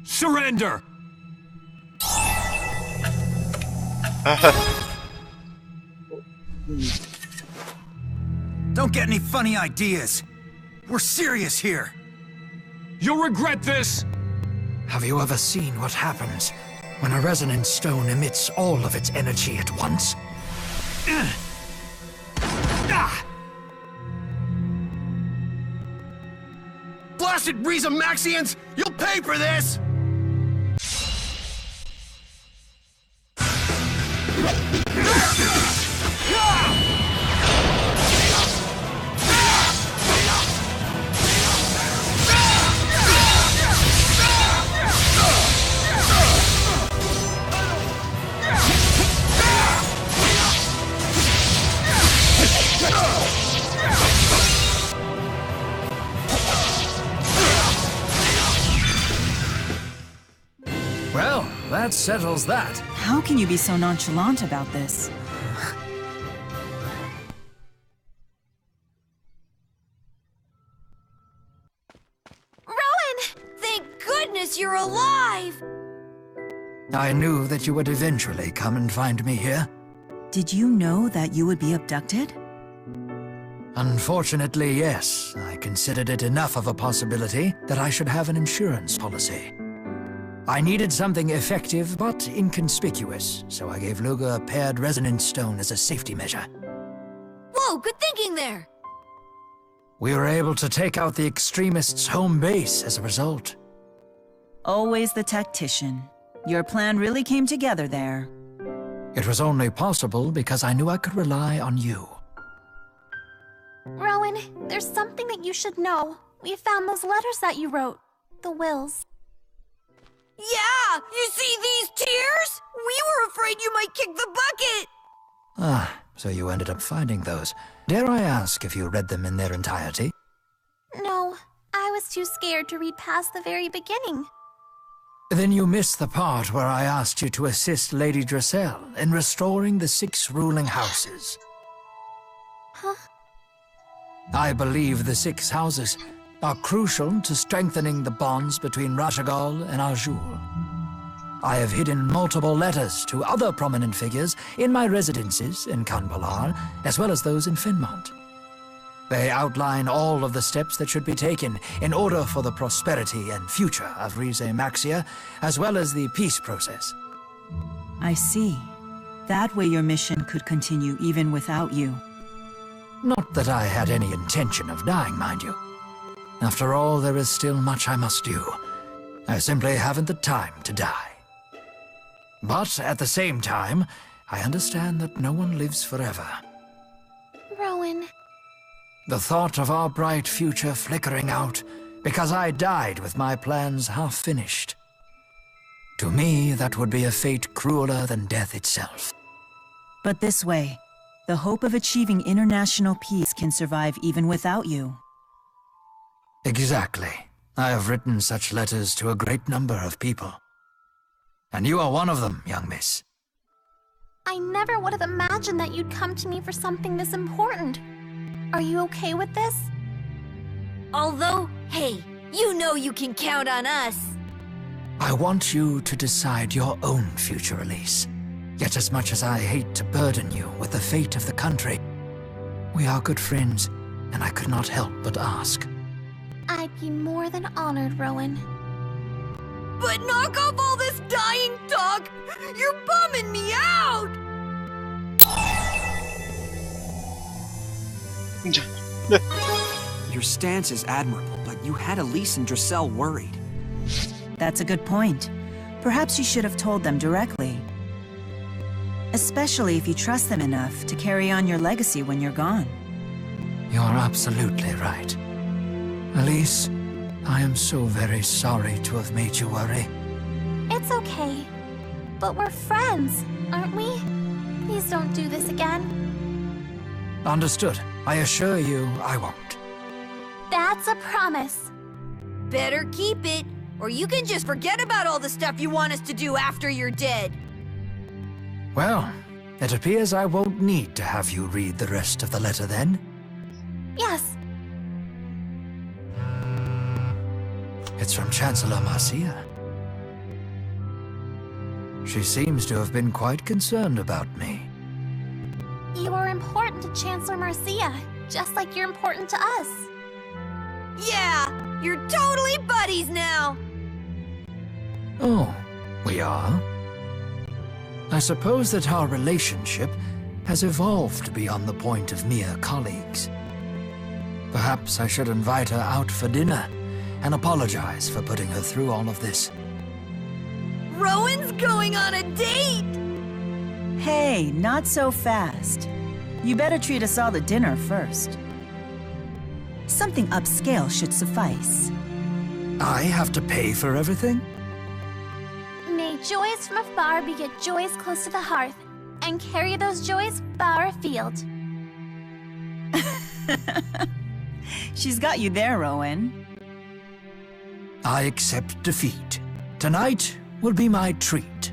Surrender! Don't get any funny ideas. We're serious here. You'll regret this! Have you ever seen what happens when a resonant stone emits all of its energy at once? Blasted Rhizamaxians! You'll pay for this! that settles that. How can you be so nonchalant about this? Rowan! Thank goodness you're alive! I knew that you would eventually come and find me here. Did you know that you would be abducted? Unfortunately, yes. I considered it enough of a possibility that I should have an insurance policy. I needed something effective but inconspicuous, so I gave Luga a paired resonance stone as a safety measure. Whoa, good thinking there! We were able to take out the extremists' home base as a result. Always the tactician. Your plan really came together there. It was only possible because I knew I could rely on you. Rowan, there's something that you should know. We found those letters that you wrote. The wills. Yeah! You see these tears? We were afraid you might kick the bucket! Ah, so you ended up finding those. Dare I ask if you read them in their entirety? No, I was too scared to read past the very beginning. Then you missed the part where I asked you to assist Lady Dressel in restoring the 6 ruling houses. Huh? I believe the 6 houses are crucial to strengthening the bonds between Rashagal and Azure. I have hidden multiple letters to other prominent figures in my residences in Kanbalar, as well as those in Finmont. They outline all of the steps that should be taken in order for the prosperity and future of Rize Maxia, as well as the peace process. I see. That way your mission could continue even without you. Not that I had any intention of dying, mind you. After all, there is still much I must do. I simply haven't the time to die. But at the same time, I understand that no one lives forever. Rowan. The thought of our bright future flickering out because I died with my plans half finished. To me, that would be a fate crueler than death itself. But this way, the hope of achieving international peace can survive even without you. Exactly. I have written such letters to a great number of people. And you are one of them, young miss. I never would have imagined that you'd come to me for something this important. Are you okay with this? Although, hey, you know you can count on us. I want you to decide your own future, Elise. Yet as much as I hate to burden you with the fate of the country, we are good friends, and I could not help but ask. I'd be more than honored, Rowan. But knock off all this dying talk! You're bumming me out! Your stance is admirable, but you had Elise and Dressel worried. That's a good point. Perhaps you should have told them directly. Especially if you trust them enough to carry on your legacy when you're gone. You're absolutely right. Elise, I am so very sorry to have made you worry. It's okay. But we're friends, aren't we? Please don't do this again. Understood. I assure you, I won't. That's a promise. Better keep it, or you can just forget about all the stuff you want us to do after you're dead. Well, it appears I won't need to have you read the rest of the letter then. Yes. It's from Chancellor Marcia. She seems to have been quite concerned about me. You are important to Chancellor Marcia, just like you're important to us. Yeah, you're totally buddies now! Oh, we are? I suppose that our relationship has evolved beyond the point of mere colleagues. Perhaps I should invite her out for dinner and apologize for putting her through all of this. Rowan's going on a date! Hey, not so fast. You better treat us all to dinner first. Something upscale should suffice. I have to pay for everything? May joys from afar beget joys close to the hearth, and carry those joys far afield. She's got you there, Rowan. I accept defeat. Tonight, will be my treat.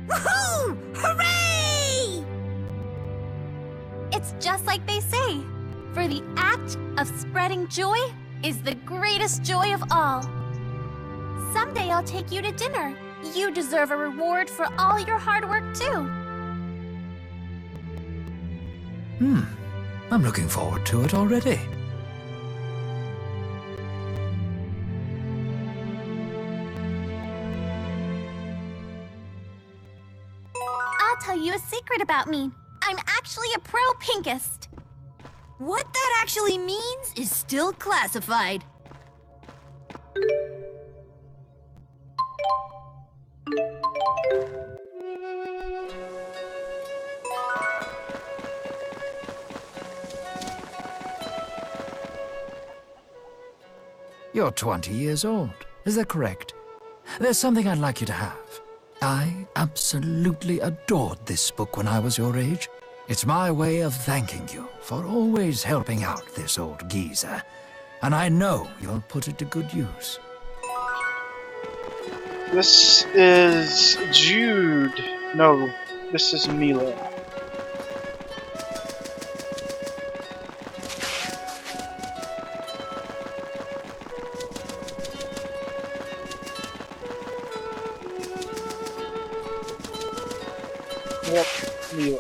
Woohoo! Hooray! It's just like they say. For the act of spreading joy is the greatest joy of all. Someday I'll take you to dinner. You deserve a reward for all your hard work, too. I'm looking forward to it already. I'll tell you a secret about me. I'm actually a pro-pinkist. What that actually means is still classified. You're 20 years old, is that correct? There's something I'd like you to have. I absolutely adored this book when I was your age. It's my way of thanking you for always helping out this old geezer. And I know you'll put it to good use. This is Jude. No, this is Mila. Yep, Mila.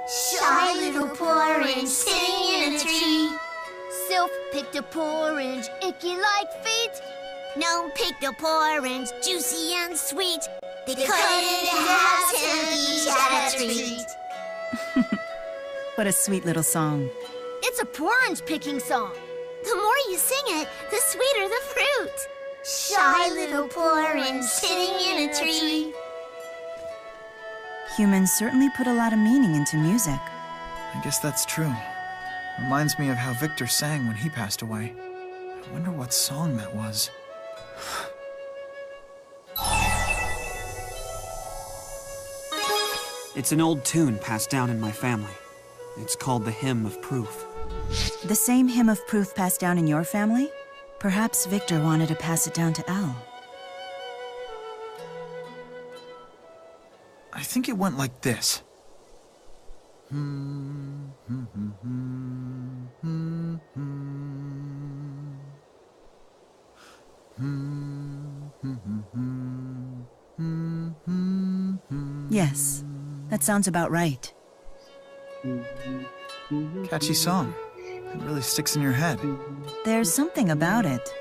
Shy little porridge sitting in a tree. Sylph picked a porridge, icky like feet. Gnome picked a porridge, juicy and sweet. They cut it in half and each had a treat. What a sweet little song. It's a porridge picking song. The more you sing it, the sweeter the fruit. Shy little porridge sitting in a tree. Humans certainly put a lot of meaning into music. I guess that's true. Reminds me of how Victor sang when he passed away. I wonder what song that was. It's an old tune passed down in my family. It's called the Hymn of Proof. The same hymn of proof passed down in your family? Perhaps Victor wanted to pass it down to Elle. I think it went like this. Yes, that sounds about right. Catchy song. It really sticks in your head. There's something about it.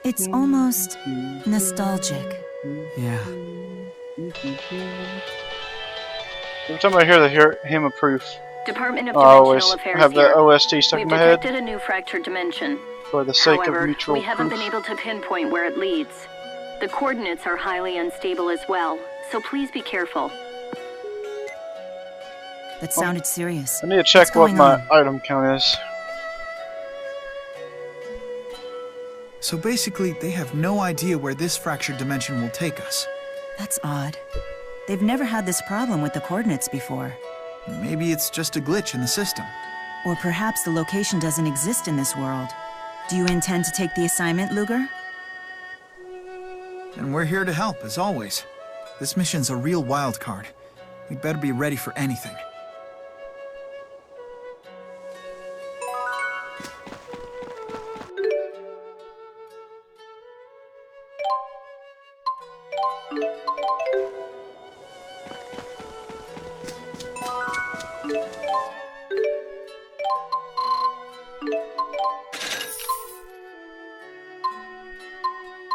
It's almost nostalgic. Yeah. Every time I hear the hymn of proof, Department of I always Dimensional Affairs have the here. OST stuck in my head. We've detected a new fractured dimension. For the sake However, of mutual we haven't proof. been able to pinpoint where it leads. The coordinates are highly unstable as well, so please be careful. That sounded serious. I need to check what going my on? item count is. So basically, they have no idea where this fractured dimension will take us. That's odd. They've never had this problem with the coordinates before. Maybe it's just a glitch in the system. Or perhaps the location doesn't exist in this world. Do you intend to take the assignment, Luger? And we're here to help, as always. This mission's a real wild card. We'd better be ready for anything.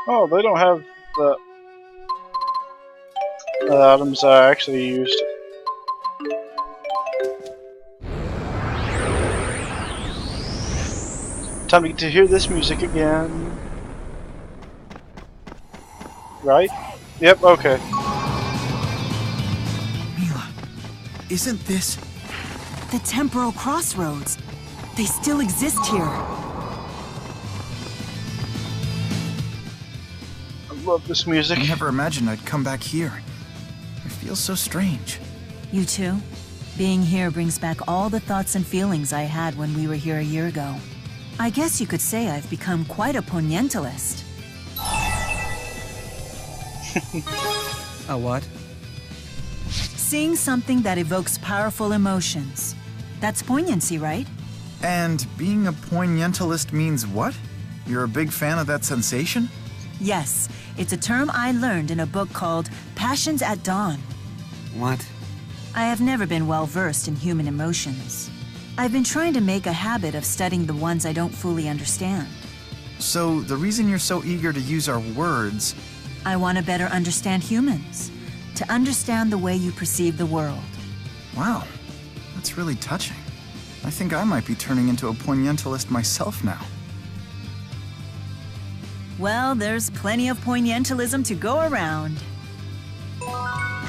Oh, they don't have the items I actually used. Time to hear this music again. Right? Yep, okay. Mila, isn't this... The temporal crossroads. They still exist here. I love this music. I never imagined I'd come back here. It feels so strange. You too? Being here brings back all the thoughts and feelings I had when we were here a year ago. I guess you could say I've become quite a ponientalist. A what? Seeing something that evokes powerful emotions. That's poignancy, right? And being a poignantalist means what? You're a big fan of that sensation? Yes, it's a term I learned in a book called Passions at Dawn. What? I have never been well versed in human emotions. I've been trying to make a habit of studying the ones I don't fully understand. So, the reason you're so eager to use our words... I want to better understand humans. To understand the way you perceive the world. Wow, that's really touching. I think I might be turning into a poignantalist myself now. Well, there's plenty of poignantalism to go around.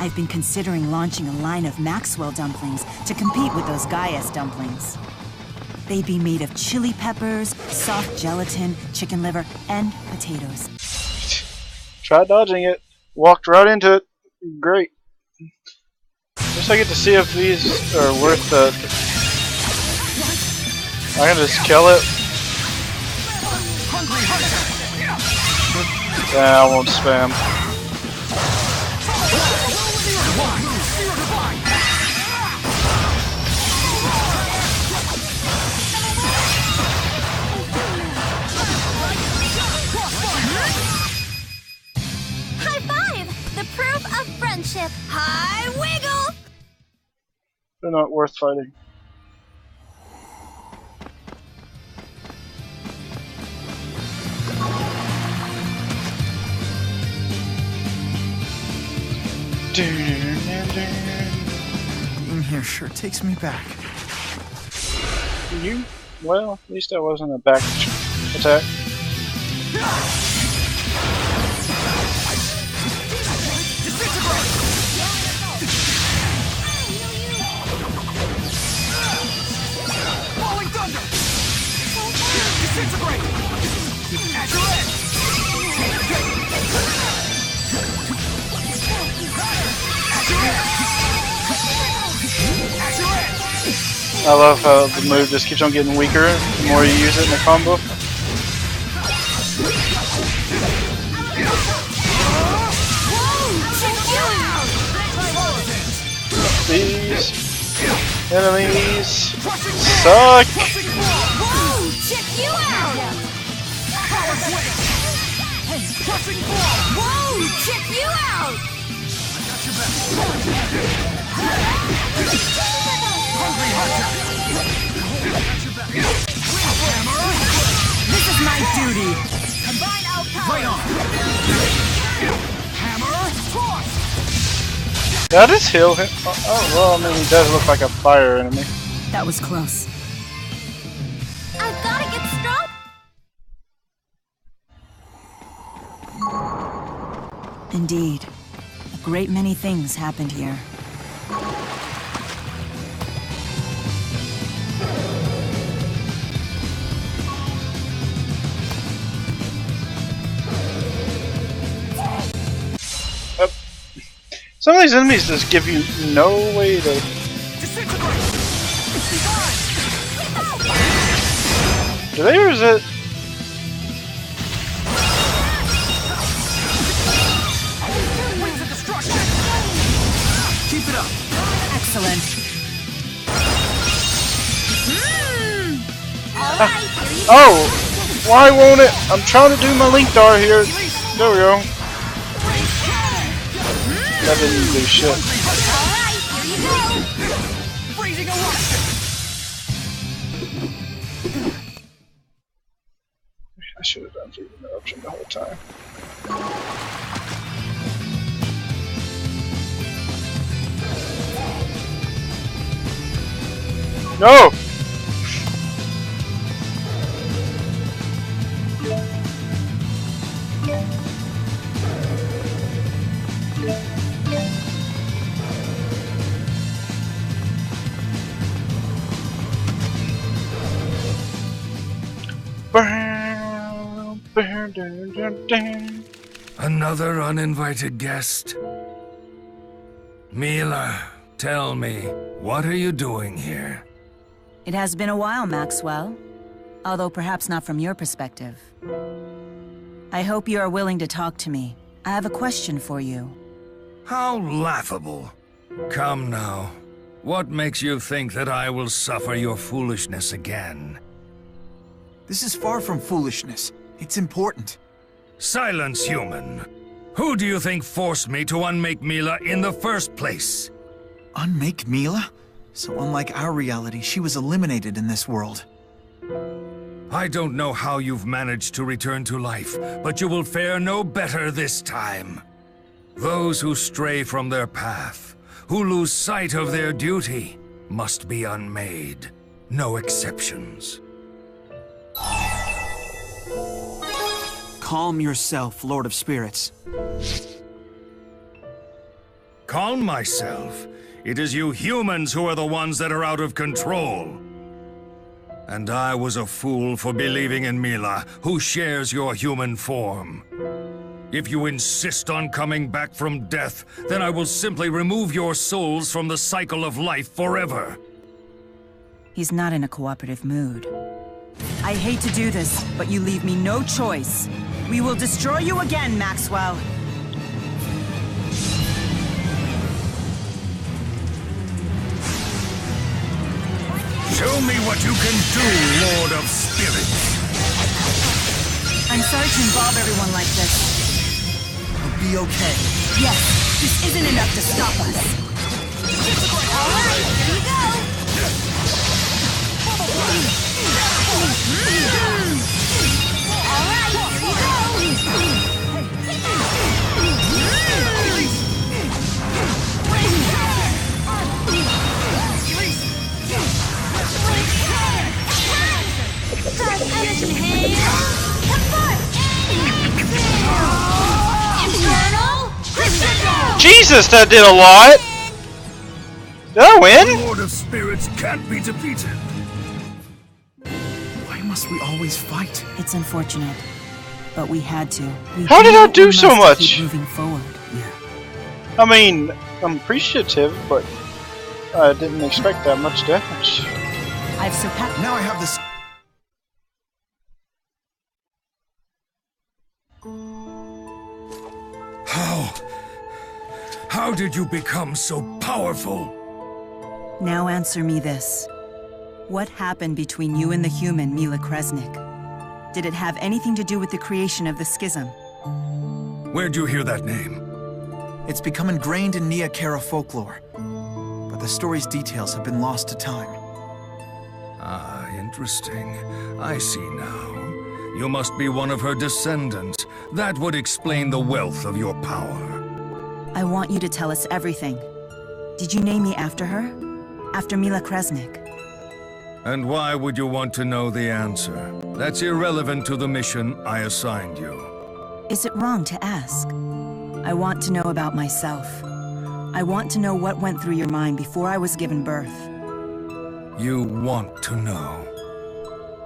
I've been considering launching a line of Maxwell dumplings to compete with those Gaia's dumplings. They'd be made of chili peppers, soft gelatin, chicken liver, and potatoes. Tried dodging it. Walked right into it. Great. Just I get to see if these are worth the... I can just kill it. Yeah, I won't spam. High five! The proof of friendship. High wiggle! They're not worth fighting. Being here sure takes me back. You? Well, at least that wasn't a back attack. Falling thunder! Disintegrate! At your edge! I love how the move just keeps on getting weaker the more you use it in the combo. These enemies suck! Whoa! Check you out! Whoa! Check you out! This is my duty. Combine our power. Right on. Hammer, toss. That is heal him. Oh well, I mean he does look like a fire enemy. That was close. I've gotta get strong. Indeed. A great many things happened here. Some of these enemies just give you no way to... Do they or is it... Keep it up. Excellent. Oh! Why won't it? I'm trying to do my link dar here. There we go. That didn't do shit. Alright, here you go. Freezing eruption. I should have done freezing eruption the whole time. No! Another uninvited guest. Mila, tell me, What are you doing here? It has been a while, Maxwell. Although perhaps not from your perspective. I hope you are willing to talk to me. I have a question for you. How laughable. Come now. What makes you think that I will suffer your foolishness again? This is far from foolishness. It's important. Silence, human. Who do you think forced me to unmake Mila in the first place? Unmake Mila? So unlike our reality, she was eliminated in this world. I don't know how you've managed to return to life, but you will fare no better this time. Those who stray from their path, who lose sight of their duty, must be unmade. No exceptions. Calm yourself, Lord of Spirits. Calm myself? It is you humans who are the ones that are out of control. And I was a fool for believing in Mila, who shares your human form. If you insist on coming back from death, then I will simply remove your souls from the cycle of life forever. He's not in a cooperative mood. I hate to do this, but you leave me no choice. We will destroy you again, Maxwell. Show me what you can do, Lord of Spirits. I'm sorry to involve everyone like this. We'll be okay. Yes, this isn't enough to stop us. Alright, here we go! Alright, Jesus, that did a lot! Did I win? The Lord of Spirits can't be defeated. Why must we always fight? It's unfortunate, but we had to. How did I do so much? Keep moving forward. I mean, I'm appreciative, but I didn't expect that much damage. I've surpassed. Now I have this. How did you become so powerful? Now answer me this. What happened between you and the human, Mila Kresnik? Did it have anything to do with the creation of the schism? Where'd you hear that name? It's become ingrained in Nia Kara folklore. But the story's details have been lost to time. Ah, interesting. I see now. You must be one of her descendants. That would explain the wealth of your power. I want you to tell us everything. Did you name me after her? After Mila Kresnik? And why would you want to know the answer? That's irrelevant to the mission I assigned you. Is it wrong to ask? I want to know about myself. I want to know what went through your mind before I was given birth. You want to know.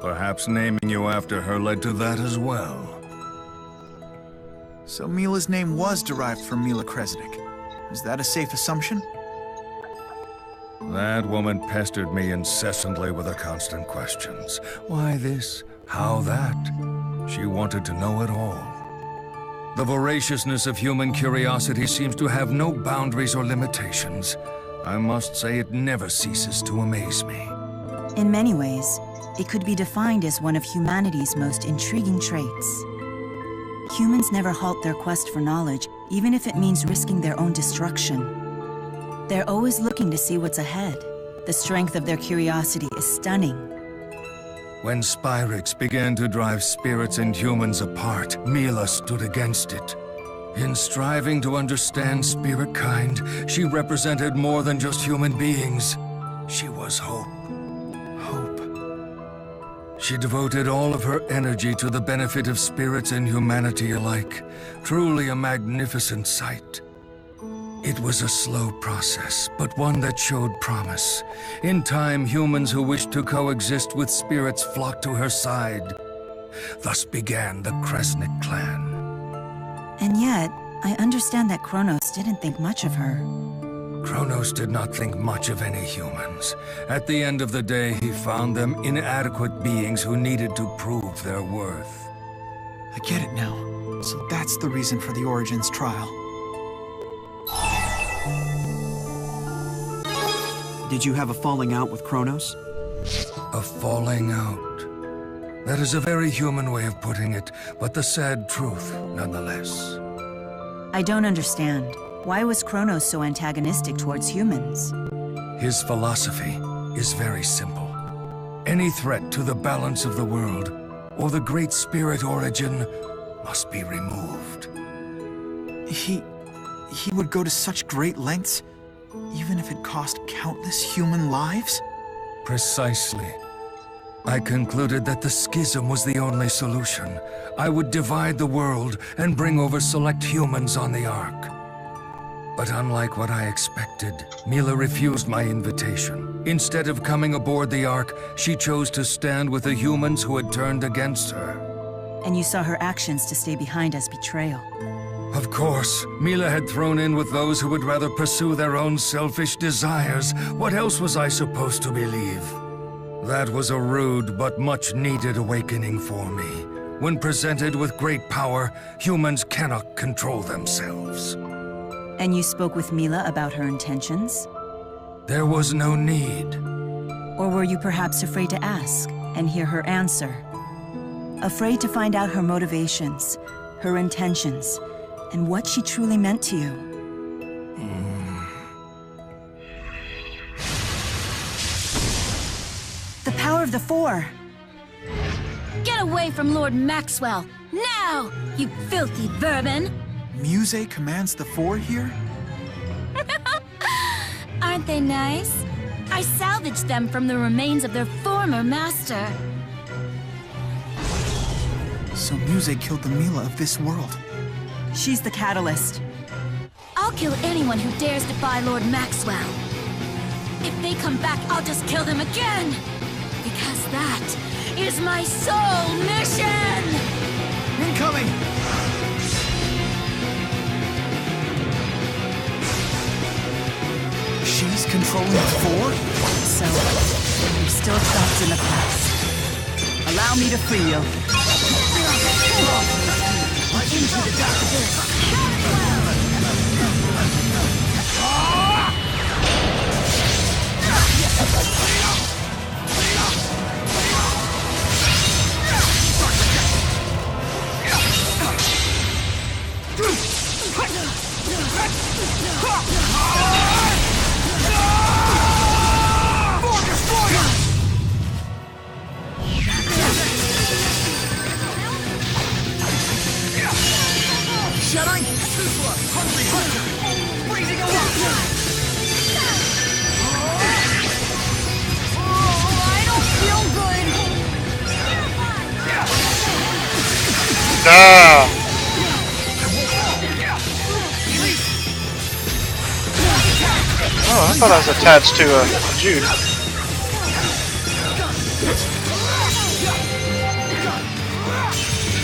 Perhaps naming you after her led to that as well. So Mila's name was derived from Mila Kresnik. Is that a safe assumption? That woman pestered me incessantly with her constant questions. Why this? How that? She wanted to know it all. The voraciousness of human curiosity seems to have no boundaries or limitations. I must say it never ceases to amaze me. In many ways, it could be defined as one of humanity's most intriguing traits. Humans never halt their quest for knowledge, even if it means risking their own destruction. They're always looking to see what's ahead. The strength of their curiosity is stunning. When Spyrix began to drive spirits and humans apart, Mila stood against it. In striving to understand spirit kind, she represented more than just human beings. She was hope. She devoted all of her energy to the benefit of spirits and humanity alike. Truly a magnificent sight. It was a slow process, but one that showed promise. In time, humans who wished to coexist with spirits flocked to her side. Thus began the Kresnik clan. And yet, I understand that Kronos didn't think much of her. Kronos did not think much of any humans. At the end of the day, he found them inadequate beings who needed to prove their worth. I get it now. So that's the reason for the Origins trial. Did you have a falling out with Kronos? A falling out. That is a very human way of putting it, but the sad truth, nonetheless. I don't understand. Why was Kronos so antagonistic towards humans? His philosophy is very simple. Any threat to the balance of the world, or the Great Spirit origin, must be removed. He would go to such great lengths, even if it cost countless human lives? Precisely. I concluded that the schism was the only solution. I would divide the world and bring over select humans on the Ark. But unlike what I expected, Mila refused my invitation. Instead of coming aboard the Ark, she chose to stand with the humans who had turned against her. And you saw her actions to stay behind as betrayal. Of course, Mila had thrown in with those who would rather pursue their own selfish desires. What else was I supposed to believe? That was a rude but much-needed awakening for me. When presented with great power, humans cannot control themselves. And you spoke with Mila about her intentions? There was no need. Or were you perhaps afraid to ask and hear her answer? Afraid to find out her motivations, her intentions, and what she truly meant to you? The power of the Four! Get away from Lord Maxwell! Now, you filthy vermin! Muse commands the Four here? Aren't they nice? I salvaged them from the remains of their former master. So Muse killed the Mila of this world. She's the catalyst. I'll kill anyone who dares defy Lord Maxwell. If they come back, I'll just kill them again! Because that is my sole mission! Incoming! She's controlling the Four? So, you're still trapped in the past. Allow me to free you. Into the dark abyss. Shuddering, Susla, Hungry Hunter, Freezing Eruption! I don't feel good! Ah! Oh, I thought I was attached to Jude.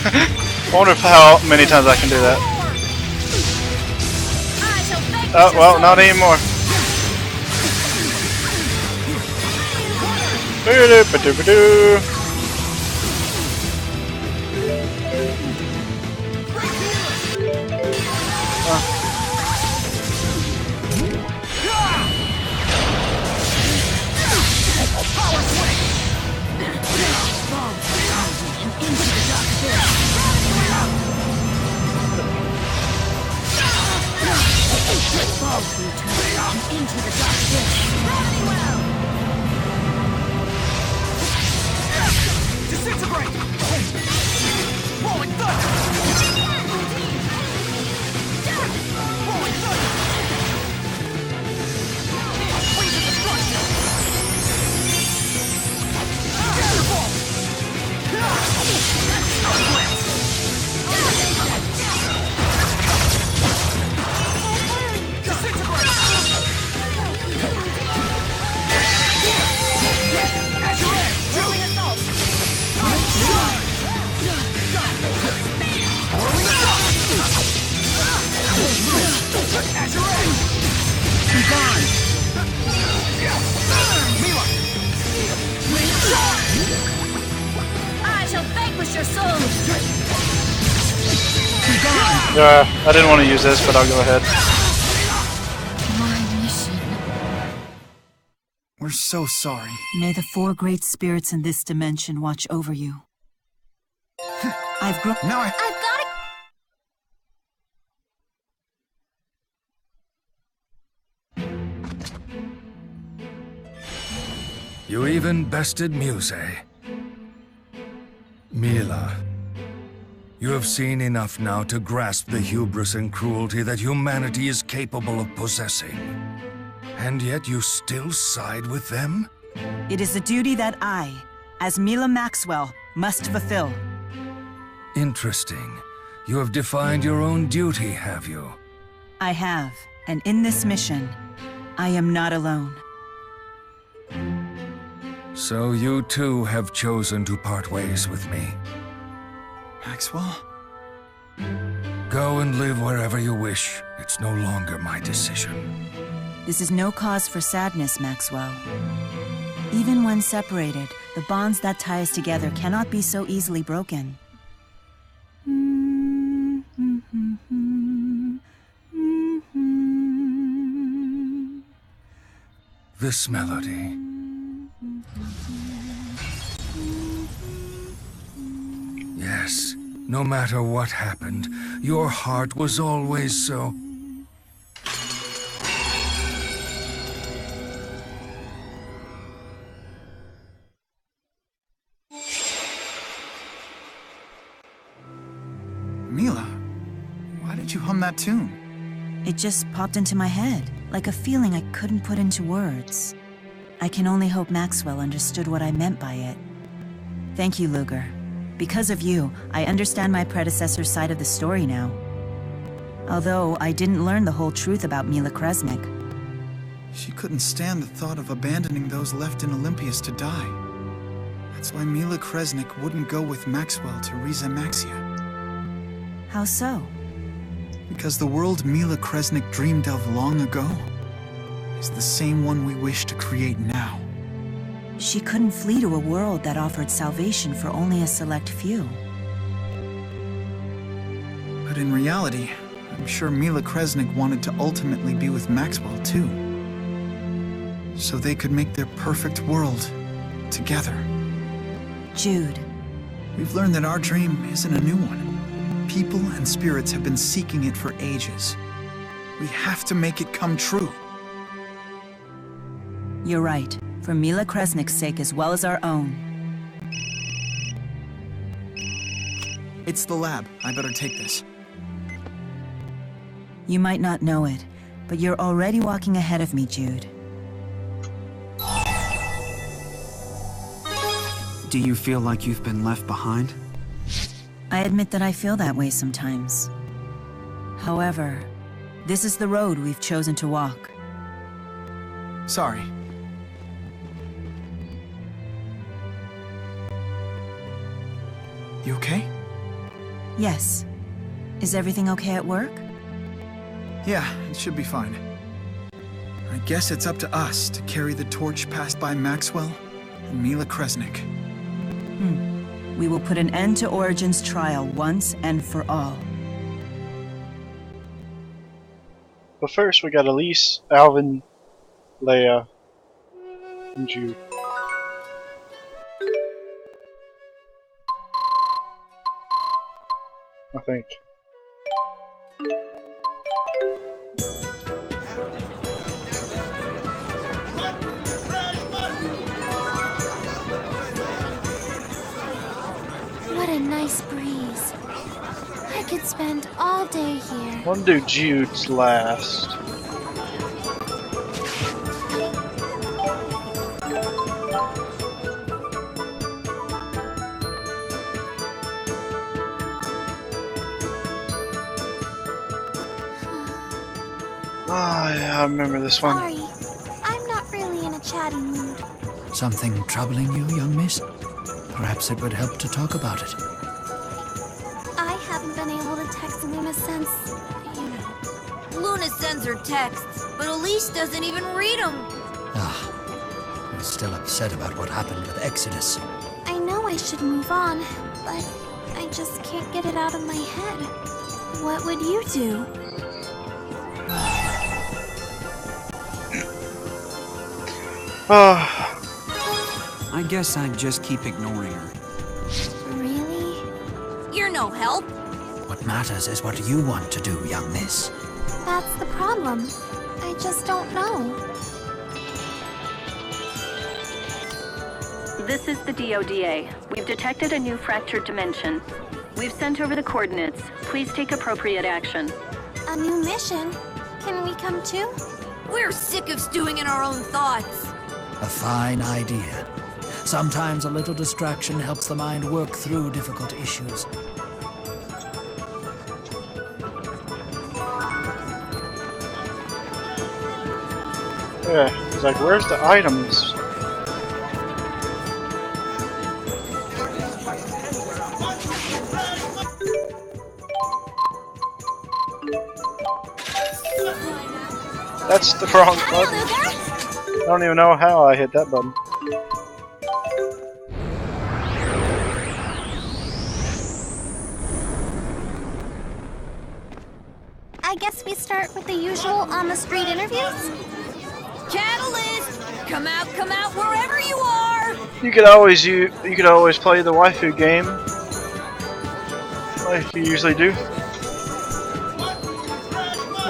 I wonder how many times I can do that. Oh, well, not anymore. Ba-do-ba-do-ba-do. Into the dark abyss. Gravity well! Disintegrate! Rolling thunder! Rolling thunder! Freeze of destruction! Fireball! I didn't want to use this, but I'll go ahead. My mission. We're so sorry. May the four great spirits in this dimension watch over you. I've grown. Now I've got it. You even bested Muse. Mila, you have seen enough now to grasp the hubris and cruelty that humanity is capable of possessing. And yet you still side with them? It is a duty that I, as Mila Maxwell, must fulfill. Interesting. You have defined your own duty, have you? I have, and in this mission, I am not alone. So you too have chosen to part ways with me. Maxwell? Go and live wherever you wish. It's no longer my decision. This is no cause for sadness, Maxwell. Even when separated, the bonds that tie us together cannot be so easily broken. This melody. Yes, no matter what happened, your heart was always so... Mila, why did you hum that tune? It just popped into my head, like a feeling I couldn't put into words. I can only hope Maxwell understood what I meant by it. Thank you, Luger. Because of you, I understand my predecessor's side of the story now. Although I didn't learn the whole truth about Mila Kresnik. She couldn't stand the thought of abandoning those left in Olympias to die. That's why Mila Kresnik wouldn't go with Maxwell to Rizamaxia. How so? Because the world Mila Kresnik dreamed of long ago is the same one we wish to create now. She couldn't flee to a world that offered salvation for only a select few. But in reality, I'm sure Mila Kresnik wanted to ultimately be with Maxwell too. So they could make their perfect world together. Jude. We've learned that our dream isn't a new one. People and spirits have been seeking it for ages. We have to make it come true. You're right. For Mila Kresnik's sake as well as our own. It's the lab. I better take this. You might not know it, but you're already walking ahead of me, Jude. Do you feel like you've been left behind? I admit that I feel that way sometimes. However, this is the road we've chosen to walk. Sorry. You okay? Yes. Is everything okay at work? Yeah, it should be fine. I guess it's up to us to carry the torch passed by Maxwell and Mila Kresnik. We will put an end to Origin's trial once and for all. But first, we got Elise, Alvin, Leia, and Jude. I think. What a nice breeze. I could spend all day here. We'll do Jude's last. Oh yeah, I remember this one. Sorry, I'm not really in a chatty mood. Something troubling you, young miss? Perhaps it would help to talk about it. I haven't been able to text Luna since, you know. Luna sends her texts, but Elise doesn't even read them. I'm still upset about what happened with Exodus. I know I should move on, but I just can't get it out of my head. What would you do? I guess I'd just keep ignoring her. Really? You're no help. What matters is what you want to do, young miss. That's the problem. I just don't know. This is the DODA. We've detected a new fractured dimension. We've sent over the coordinates. Please take appropriate action. A new mission? Can we come too? We're sick of stewing in our own thoughts. A fine idea. Sometimes a little distraction helps the mind work through difficult issues. Yeah, it's like, where's the items? That's the wrong button. I don't even know how I hit that button. I guess we start with the usual on-the-street interviews? Catalyst! Come out, wherever you are! You could always play the waifu game, like you usually do.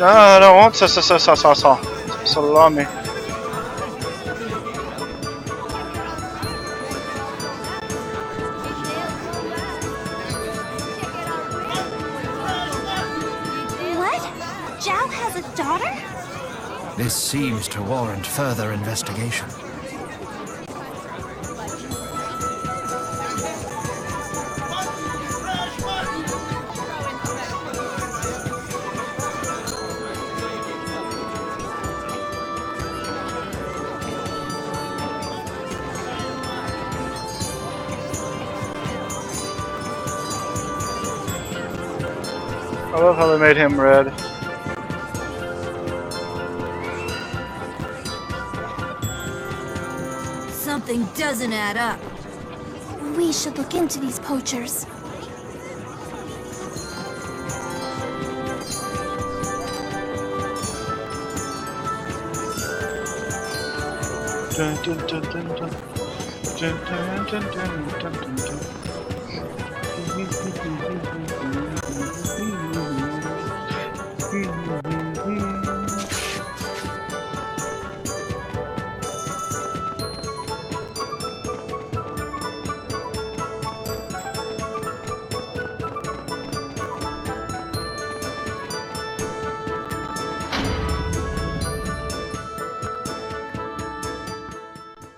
No, I don't want salami. What? Zhao has a daughter? This seems to warrant further investigation. I love how they made him red. Something doesn't add up. We should look into these poachers. Dun, dun, dun, dun, dun. Dun, dun, dun, dun, dun, dun, dun.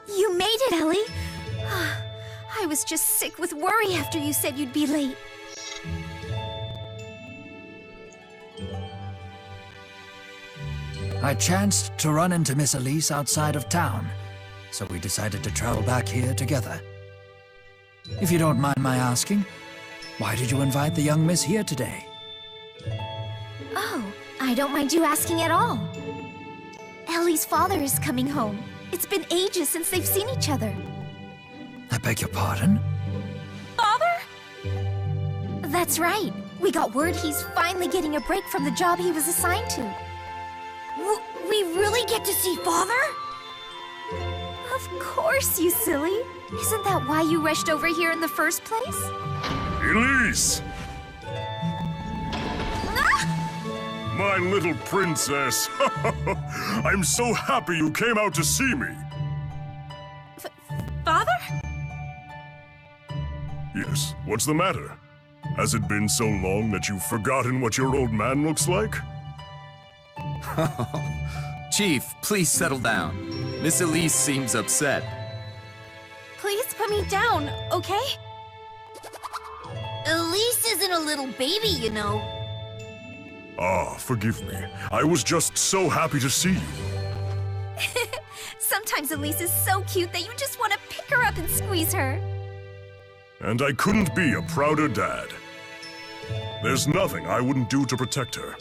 You made it, Ellie! I was just sick with worry after you said you'd be late. I chanced to run into Miss Elise outside of town, so we decided to travel back here together. If you don't mind my asking, why did you invite the young miss here today? Oh, I don't mind you asking at all. Ellie's father is coming home. It's been ages since they've seen each other. I beg your pardon? Father? That's right. We got word he's finally getting a break from the job he was assigned to. We really get to see Father? Of course, you silly. Isn't that why you rushed over here in the first place? Elise! My little princess! I'm so happy you came out to see me! Father? Yes, what's the matter? Has it been so long that you've forgotten what your old man looks like? Chief, please settle down. Miss Elise seems upset. Please put me down, okay? Elise isn't a little baby, you know. Ah, forgive me. I was just so happy to see you. Sometimes Elise is so cute that you just want to pick her up and squeeze her. And I couldn't be a prouder dad. There's nothing I wouldn't do to protect her.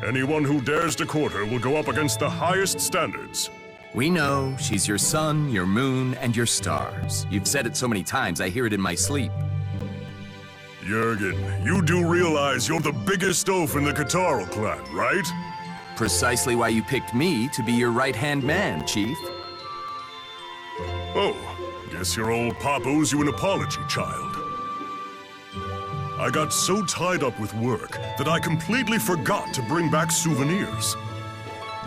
Anyone who dares to court her will go up against the highest standards. We know she's your sun, your moon, and your stars. You've said it so many times, I hear it in my sleep. Jurgen, you do realize you're the biggest oaf in the Kataro clan, right? Precisely why you picked me to be your right-hand man, Chief. Oh, guess your old pop owes you an apology, child. I got so tied up with work that I completely forgot to bring back souvenirs.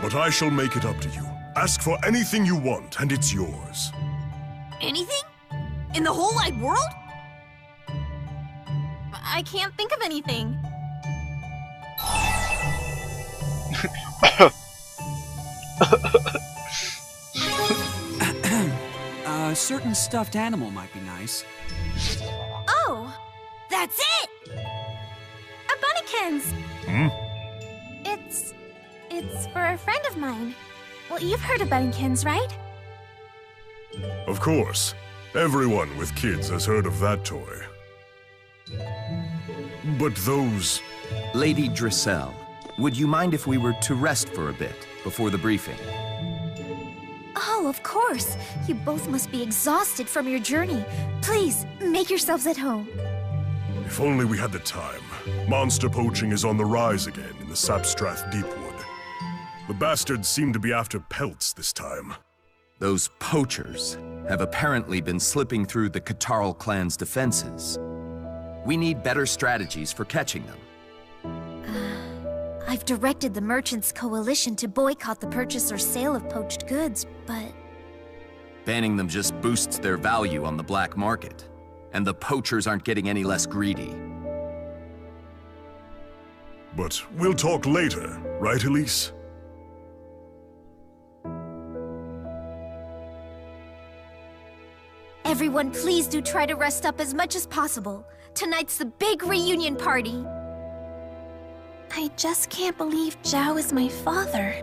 But I shall make it up to you. Ask for anything you want, and it's yours. Anything? In the whole wide world? I can't think of anything. A certain stuffed animal might be nice. Oh, that's it! A Bunnykins! Hmm? It's for a friend of mine. Well, you've heard of Bunnykins, right? Of course. Everyone with kids has heard of that toy. But those... Lady Drissel, would you mind if we were to rest for a bit before the briefing? Oh, of course. You both must be exhausted from your journey. Please, make yourselves at home. If only we had the time. Monster poaching is on the rise again in the Sapstrath Deepwood. The bastards seem to be after pelts this time. Those poachers have apparently been slipping through the Katarl clan's defenses. We need better strategies for catching them. I've directed the Merchants Coalition to boycott the purchase or sale of poached goods, but... Banning them just boosts their value on the black market, and the poachers aren't getting any less greedy. But we'll talk later, right, Elise? Everyone, please do try to rest up as much as possible. Tonight's the big reunion party. I just can't believe Zhao is my father.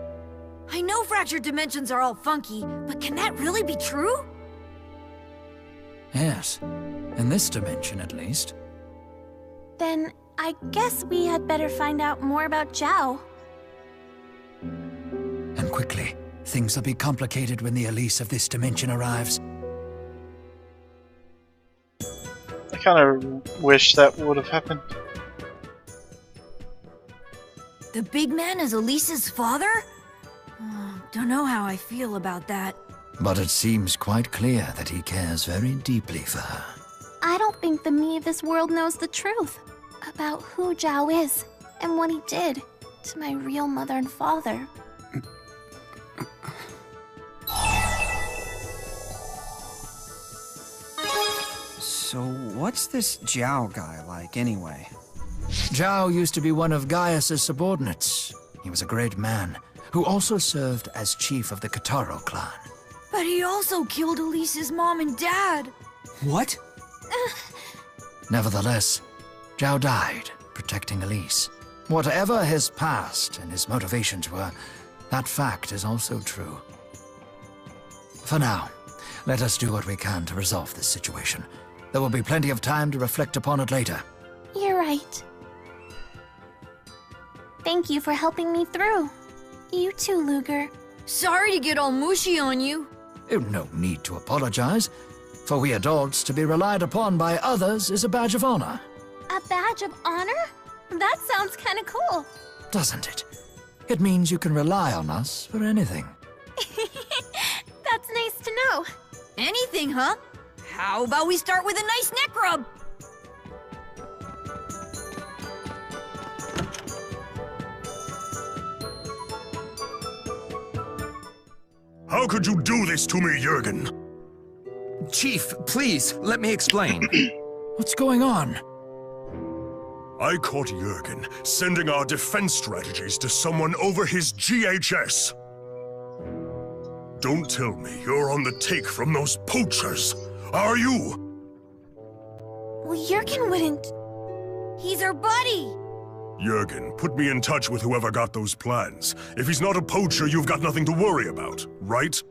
I know fractured dimensions are all funky, but can that really be true? Yes. In this dimension, at least. Then I guess we had better find out more about Zhao. And quickly. Things will be complicated when the Elise of this dimension arrives. I kind of wish that would have happened. The big man is Elise's father? Don't know how I feel about that. But it seems quite clear that he cares very deeply for her. I don't think the me of this world knows the truth about who Zhao is and what he did to my real mother and father. So what's this Zhao guy like, anyway? Zhao used to be one of Gaius's subordinates. He was a great man, who also served as chief of the Kataro clan. But he also killed Elise's mom and dad. What? Nevertheless, Zhao died, protecting Elise. Whatever his past and his motivations were, that fact is also true. For now, let us do what we can to resolve this situation. There will be plenty of time to reflect upon it later. You're right. Thank you for helping me through. You too, Luger. Sorry to get all mushy on you. No need to apologize. For we adults, to be relied upon by others is a badge of honor. A badge of honor? That sounds kind of cool. Doesn't it? It means you can rely on us for anything. That's nice to know. Anything, huh? How about we start with a nice neck rub? How could you do this to me, Jurgen? Chief, please, let me explain. What's going on? I caught Jurgen sending our defense strategies to someone over his GHS. Don't tell me you're on the take from those poachers, are you? Well, Jurgen wouldn't... He's our buddy! Jurgen, put me in touch with whoever got those plans. If he's not a poacher, you've got nothing to worry about, right?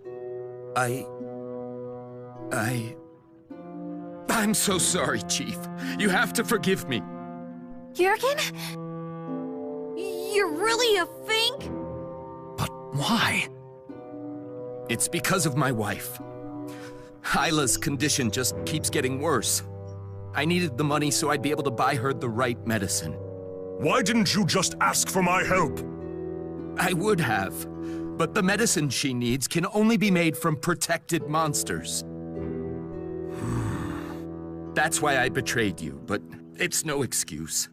I'm so sorry, Chief. You have to forgive me. Jurgen? You're really a fink? But why? It's because of my wife. Hyla's condition just keeps getting worse. I needed the money so I'd be able to buy her the right medicine. Why didn't you just ask for my help? I would have, but the medicine she needs can only be made from protected monsters. That's why I betrayed you, but it's no excuse.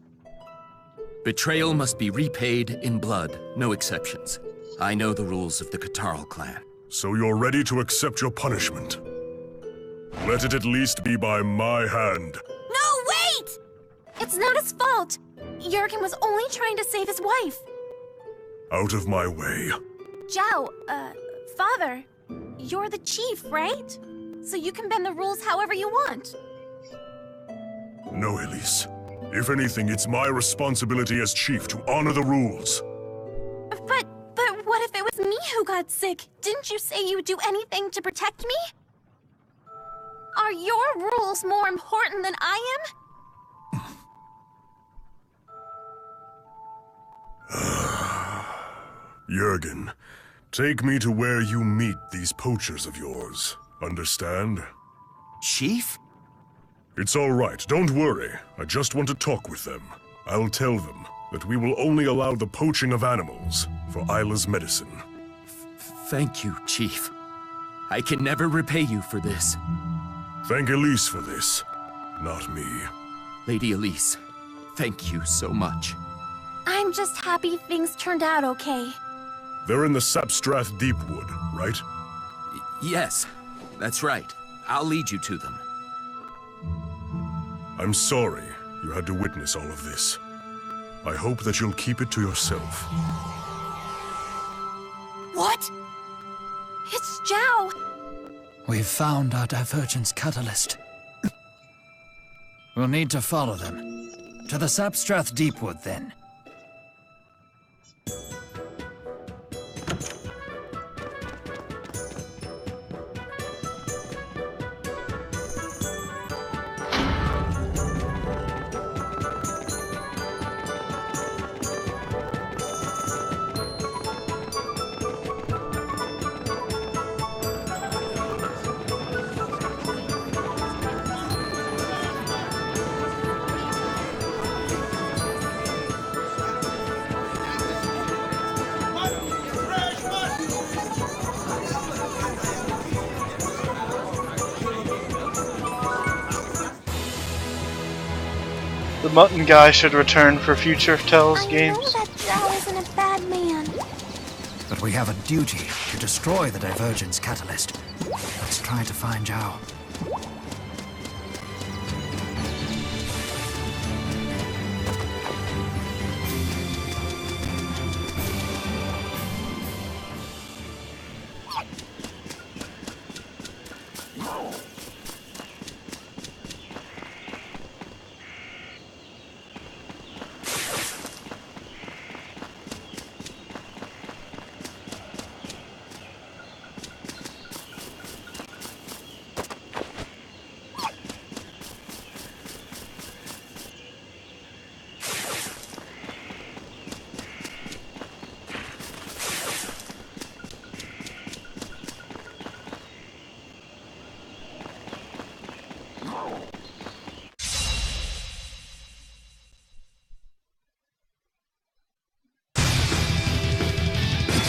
Betrayal must be repaid in blood, no exceptions. I know the rules of the Catarl clan. So you're ready to accept your punishment? Let it at least be by my hand. No, wait! It's not his fault. Jurgen was only trying to save his wife. Out of my way. Zhao, Father, you're the chief, right? So you can bend the rules however you want. No, Elise. If anything, it's my responsibility as chief to honor the rules. But what if it was me who got sick? Didn't you say you would do anything to protect me? Are your rules more important than I am? Jurgen, take me to where you meet these poachers of yours. Understand? Chief? It's all right, don't worry. I just want to talk with them. I'll tell them that we will only allow the poaching of animals for Isla's medicine. Thank you, Chief. I can never repay you for this. Thank Elise for this, not me. Lady Elise, thank you so much. I'm just happy things turned out okay. They're in the Sapstrath Deepwood, right? Yes, that's right. I'll lead you to them. I'm sorry you had to witness all of this. I hope that you'll keep it to yourself. What? It's Zhao! We've found our divergence catalyst. We'll need to follow them. To the Sapstrath Deepwood, then. The mutton guy should return for future Tell's games. I know that Zhao isn't a bad man. But we have a duty to destroy the divergence catalyst. Let's try to find Zhao.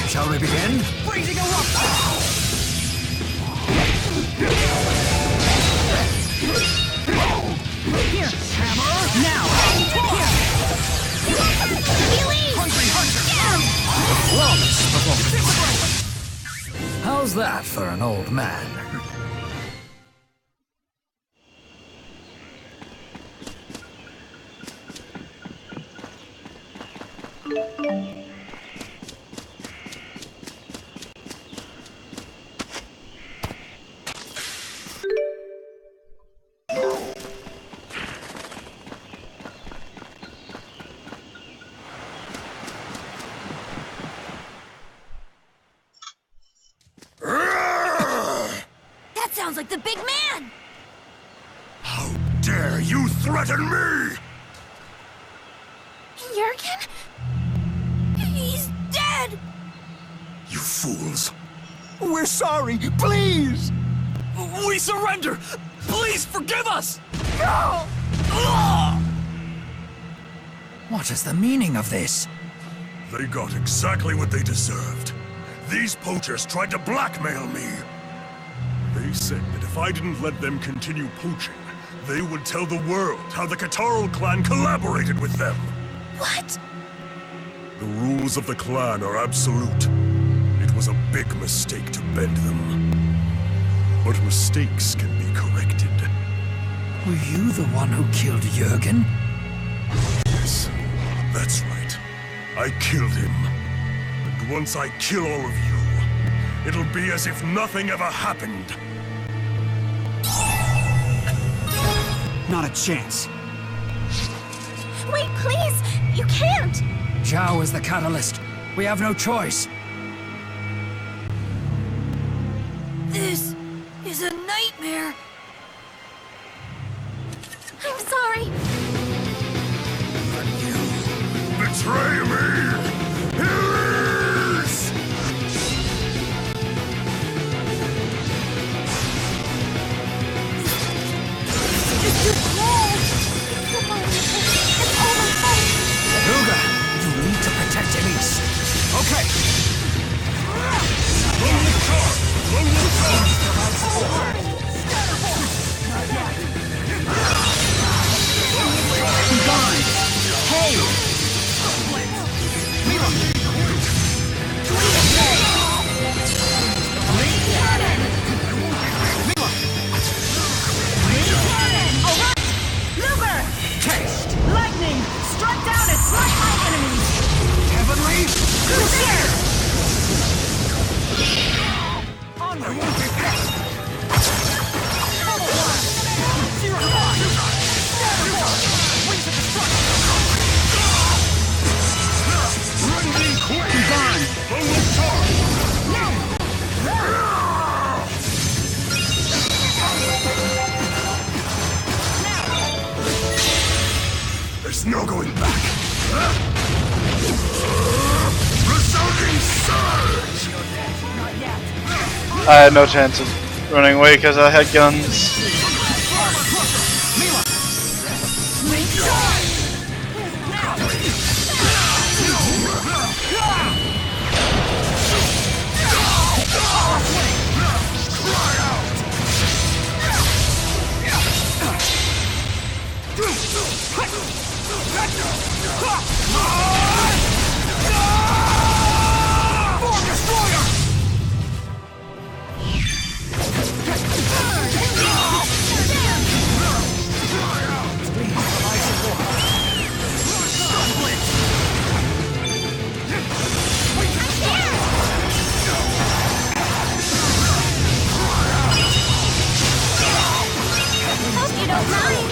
Shall we begin? Freezing eruption! Here, hammer! Now! Here! Hungry hunter! A flawless performance. How's that for an old man? Sounds like the big man! How dare you threaten me! Jurgen? He's dead! You fools! We're sorry, please! We surrender! Please forgive us! No! What is the meaning of this? They got exactly what they deserved. These poachers tried to blackmail me. They said that if I didn't let them continue poaching, they would tell the world how the Catarl clan collaborated with them. What? The rules of the clan are absolute. It was a big mistake to bend them. But mistakes can be corrected. Were you the one who killed Jürgen? Yes, that's right. I killed him. And once I kill all of you, it'll be as if nothing ever happened. Not a chance. Wait, please! You can't! Zhao is the catalyst. We have no choice. This is a nightmare. I'm sorry. Betray me! Please! It's too cold. Come on, it's over. Luga, you need to protect Elise. Okay. Be gone. Hey! Taste! Lightning! Strike down and smite my enemies! Heavenly! Crusader! Onward! Won't be passed! Be gone. There's no going back. Resounding surge! I had no chance of running away because I had guns. Hope you don't mind.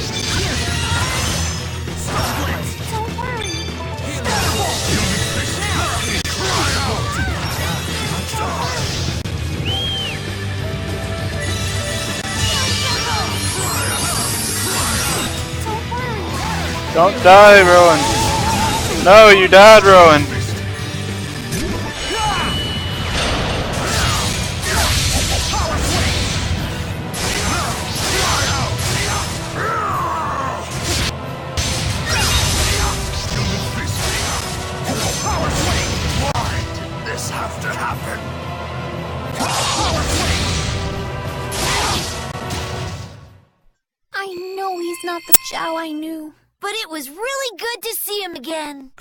Don't worry. Don't die, Rowan. No, you died, Rowan. This have to happen. I know he's not the Zhao I knew, but it was really good to see him again.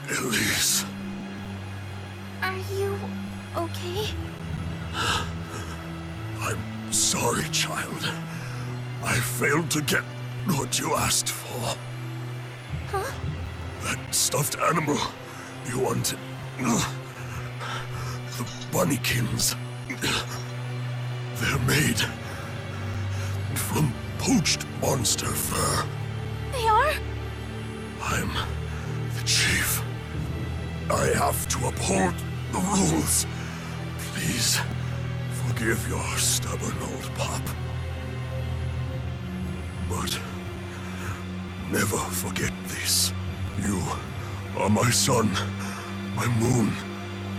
Elise. Are you okay? I'm sorry, child. I failed to get what you asked for. Huh? That stuffed animal you wanted. The bunnykins. They're made from poached monster fur. They are? I'm the chief. I have to uphold the rules. Please, forgive your stubborn old pop. But never forget this. You are my sun, my moon,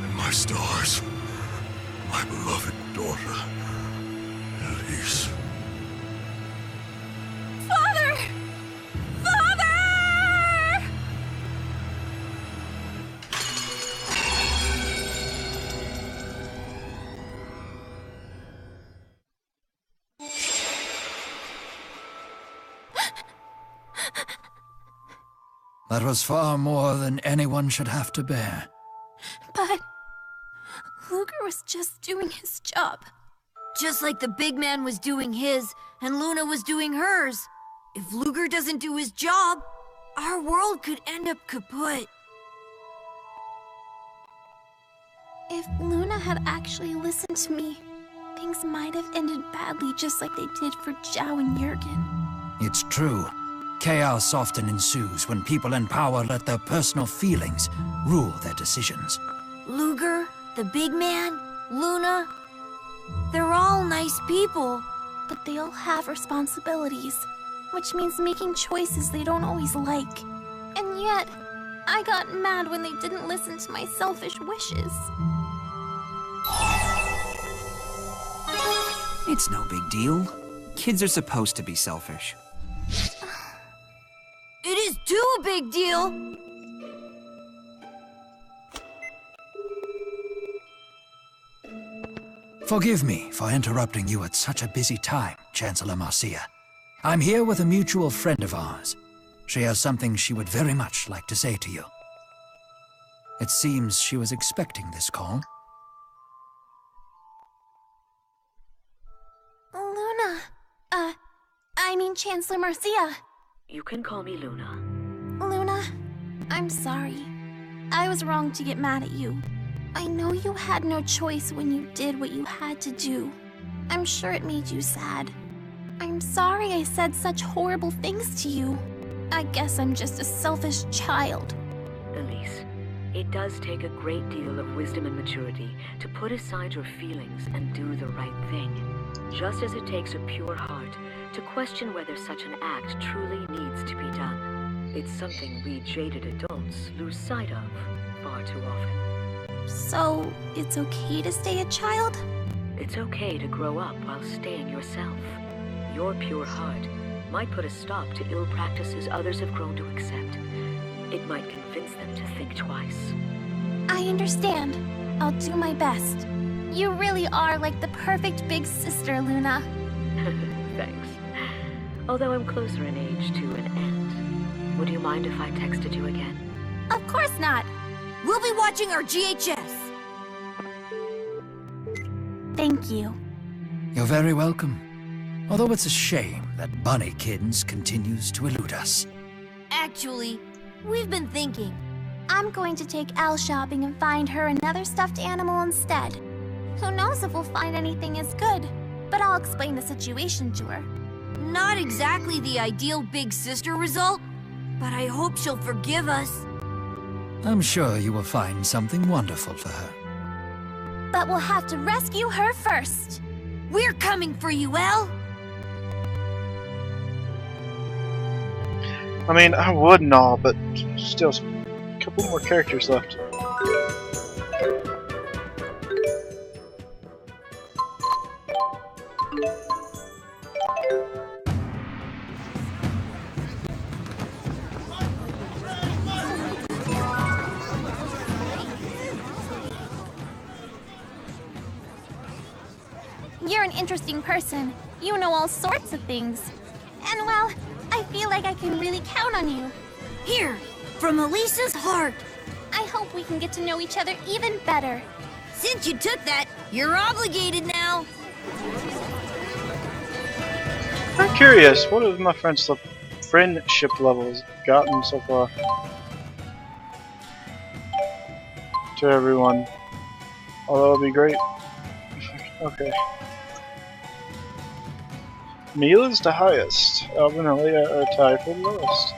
and my stars. My beloved daughter, Elise. Father! Father! That was far more than anyone should have to bear. But Luger was just doing his job. Just like the big man was doing his, and Luna was doing hers. If Luger doesn't do his job, our world could end up kaput. If Luna had actually listened to me, things might have ended badly just like they did for Zhao and Jurgen. It's true. Chaos often ensues when people in power let their personal feelings rule their decisions. Luger, the big man, Luna, they're all nice people. But they all have responsibilities, which means making choices they don't always like. And yet, I got mad when they didn't listen to my selfish wishes. It's no big deal. Kids are supposed to be selfish. It is too a big deal! Forgive me for interrupting you at such a busy time, Chancellor Marcia. I'm here with a mutual friend of ours. She has something she would very much like to say to you. It seems she was expecting this call. Luna. I mean Chancellor Marcia. You can call me Luna. Luna, I'm sorry. I was wrong to get mad at you. I know you had no choice when you did what you had to do. I'm sure it made you sad. I'm sorry I said such horrible things to you. I guess I'm just a selfish child. Elise, it does take a great deal of wisdom and maturity to put aside your feelings and do the right thing. Just as it takes a pure heart to question whether such an act truly needs to be done. It's something we jaded adults lose sight of far too often. So, it's okay to stay a child? It's okay to grow up while staying yourself. Your pure heart might put a stop to ill practices others have grown to accept. It might convince them to think twice. I understand. I'll do my best. You really are like the perfect big sister, Luna. Thanks. Although I'm closer in age to an end. Would you mind if I texted you again? Of course not. We'll be watching our GHS. Thank you. You're very welcome. Although it's a shame that Bunnykins continues to elude us. Actually, we've been thinking. I'm going to take Elle shopping and find her another stuffed animal instead. Who knows if we'll find anything as good, but I'll explain the situation to her. Not exactly the ideal big sister result, but I hope she'll forgive us. I'm sure you will find something wonderful for her. But we'll have to rescue her first. We're coming for you, Elle! I mean, I would and all, but still, a couple more characters left. You're an interesting person. You know all sorts of things. And well, I feel like I can really count on you. Here, from Elisa's heart. I hope we can get to know each other even better. Since you took that, you're obligated now. I'm curious, what have my friendship levels gotten so far? To everyone. Although it'd be great. Okay. Mila's the highest. Alvin and Leia are tied for the lowest.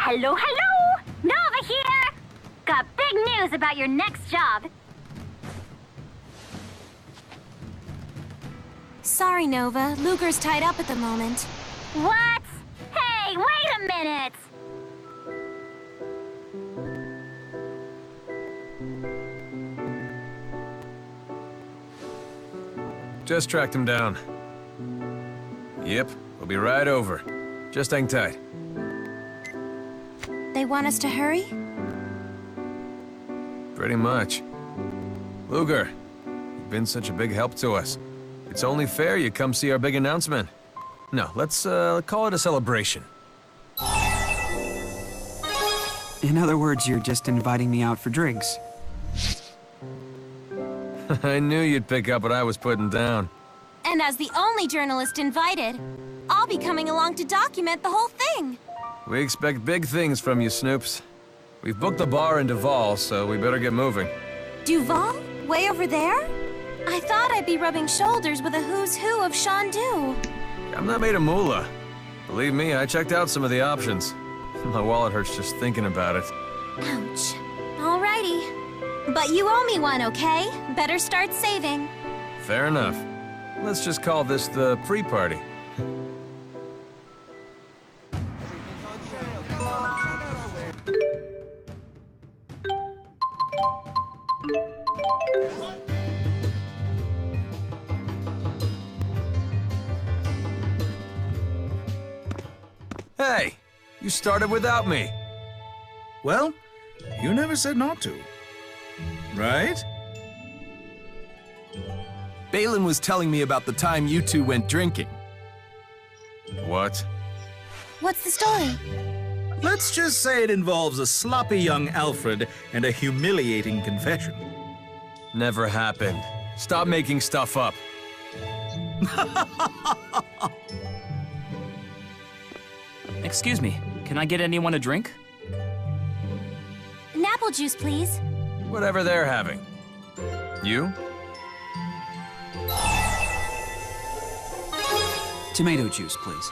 Hello, hello! Nova here! Got big news about your next job. Sorry, Nova. Luger's tied up at the moment. What? Hey, wait a minute! Just tracked him down. Yep, we'll be right over. Just hang tight. They want us to hurry? Pretty much. Luger, you've been such a big help to us. It's only fair you come see our big announcement. No, let's call it a celebration. In other words, you're just inviting me out for drinks. I knew you'd pick up what I was putting down. And as the only journalist invited, I'll be coming along to document the whole thing. We expect big things from you, Snoops. We've booked a bar in Duval, so we better get moving. Duval? Way over there? I thought I'd be rubbing shoulders with a who's who of Shandu. I'm not made of moolah. Believe me, I checked out some of the options. My wallet hurts just thinking about it. Ouch. Alrighty. But you owe me one, okay? Better start saving. Fair enough. Let's just call this the pre-party. Hey, you started without me. Well, you never said not to. Right? Balin was telling me about the time you two went drinking. What? What's the story? Let's just say it involves a sloppy young Alfred and a humiliating confession. Never happened. Stop making stuff up. Excuse me, can I get anyone a drink? An apple juice, please. Whatever they're having. You? Tomato juice, please.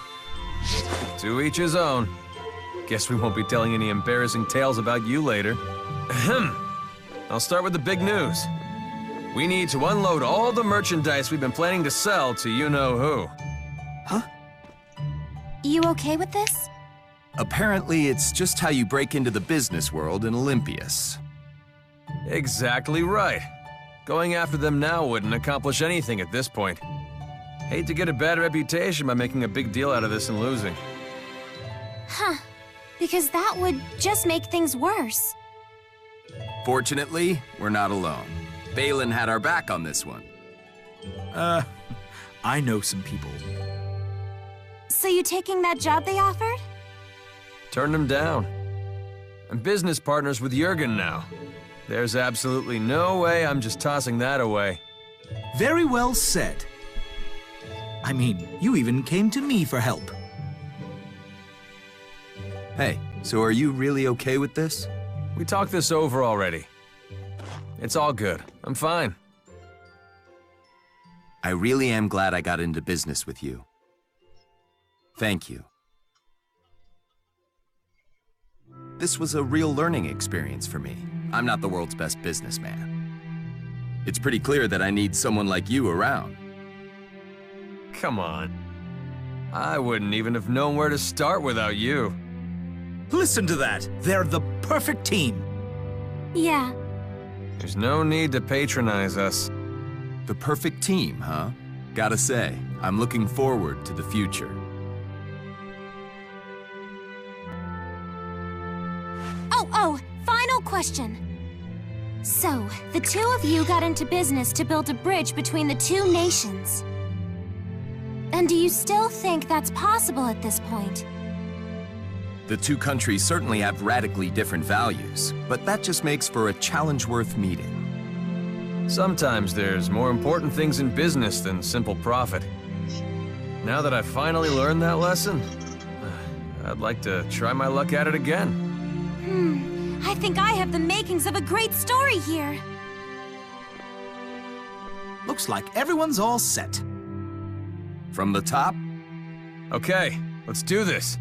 To each his own. Guess we won't be telling any embarrassing tales about you later. Ahem. I'll start with the big news. We need to unload all the merchandise we've been planning to sell to you-know-who. You okay with this? Apparently, it's just how you break into the business world in Olympias. Exactly right. Going after them now wouldn't accomplish anything at this point. Hate to get a bad reputation by making a big deal out of this and losing. Huh. Because that would just make things worse. Fortunately, we're not alone. Balin had our back on this one. I know some people. So you taking that job they offered? Turned him down. I'm business partners with Jurgen now. There's absolutely no way I'm just tossing that away. Very well said. I mean, you even came to me for help. Hey, so are you really okay with this? We talked this over already. It's all good. I'm fine. I really am glad I got into business with you. Thank you. This was a real learning experience for me. I'm not the world's best businessman. It's pretty clear that I need someone like you around. Come on. I wouldn't even have known where to start without you. Listen to that. They're the perfect team. Yeah. There's no need to patronize us. The perfect team, huh? Gotta say, I'm looking forward to the future. Oh, final question. So, the two of you got into business to build a bridge between the two nations. And do you still think that's possible at this point? The two countries certainly have radically different values, but that just makes for a challenge worth meeting. Sometimes there's more important things in business than simple profit. Now that I've finally learned that lesson, I'd like to try my luck at it again. I think I have the makings of a great story here. Looks like everyone's all set. From the top? Okay, let's do this.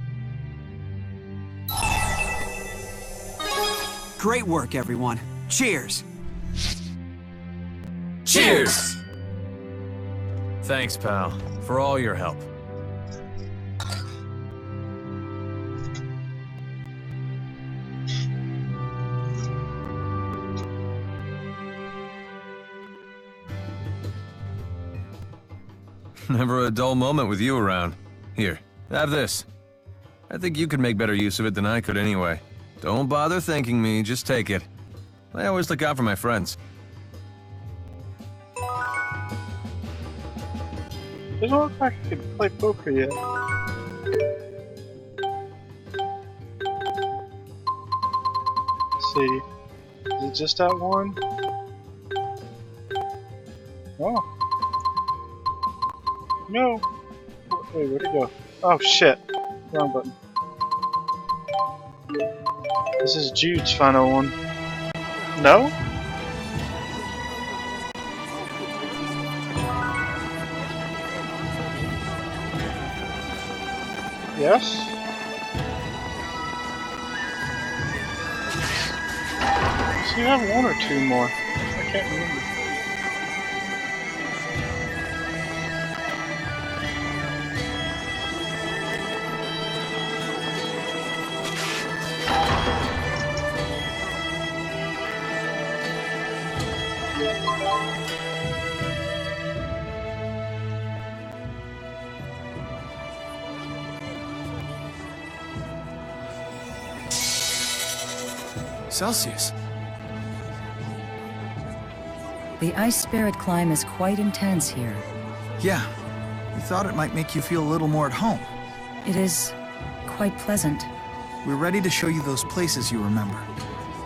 Great work, everyone. Cheers! Cheers! Thanks, pal, for all your help. Never a dull moment with you around. Here, have this. I think you could make better use of it than I could anyway. Don't bother thanking me, just take it. I always look out for my friends. Doesn't look like I can play poker yet. Let's see. Is it just that one? Oh. No! Wait, where'd it go? Oh shit! Wrong button. This is Jude's final one. No? Yes? So you have one or two more. I can't remember. Celsius. The ice spirit climb is quite intense here. Yeah. We thought it might make you feel a little more at home. It is quite pleasant. We're ready to show you those places you remember.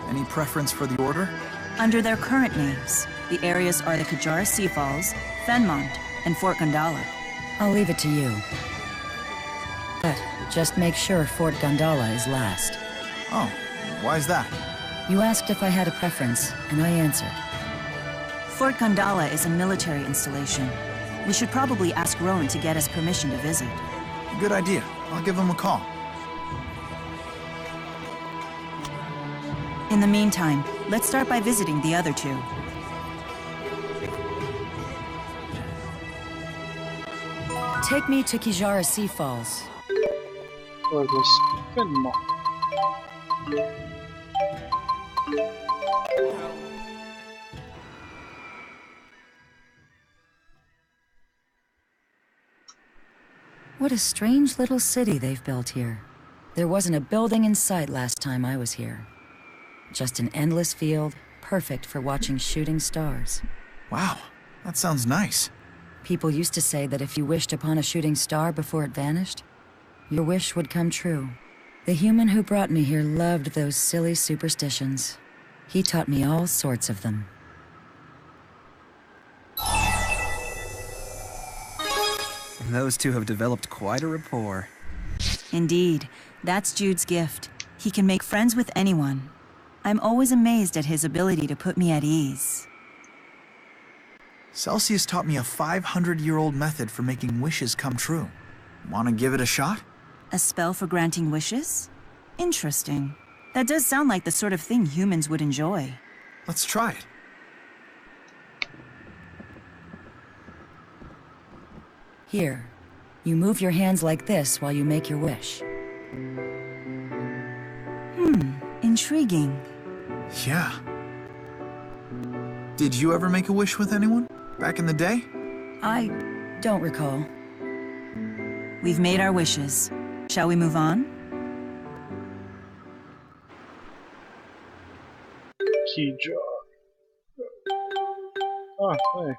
Any preference for the order? Under their current names, the areas are the Kajara Sea Falls, Fenmont, and Fort Gondala. I'll leave it to you. But just make sure Fort Gondala is last. Oh, why's that? You asked if I had a preference, and I answered. Fort Gondala is a military installation. We should probably ask Rowan to get us permission to visit. Good idea. I'll give him a call. In the meantime, let's start by visiting the other two. Take me to Kijara Sea Falls. Or this Fenmont. What a strange little city they've built here. There wasn't a building in sight last time I was here. Just an endless field, perfect for watching shooting stars. Wow, that sounds nice. People used to say that if you wished upon a shooting star before it vanished, your wish would come true. The human who brought me here loved those silly superstitions. He taught me all sorts of them. Those two have developed quite a rapport. Indeed, that's Jude's gift. He can make friends with anyone. I'm always amazed at his ability to put me at ease. Celsius taught me a 500-year-old method for making wishes come true. Want to give it a shot? A spell for granting wishes? Interesting. That does sound like the sort of thing humans would enjoy. Let's try it. Here, you move your hands like this while you make your wish. Intriguing. Yeah. Did you ever make a wish with anyone? Back in the day? I don't recall. We've made our wishes. Shall we move on? Key jar. Oh, hey.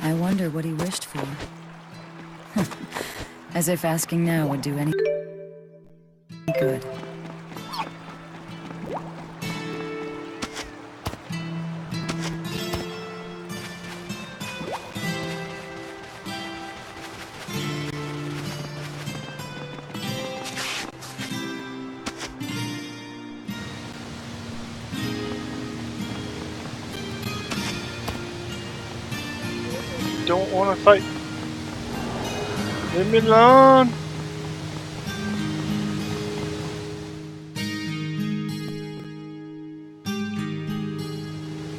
I wonder what he wished for. As if asking now would do any good. Don't want to fight. Leave me alone!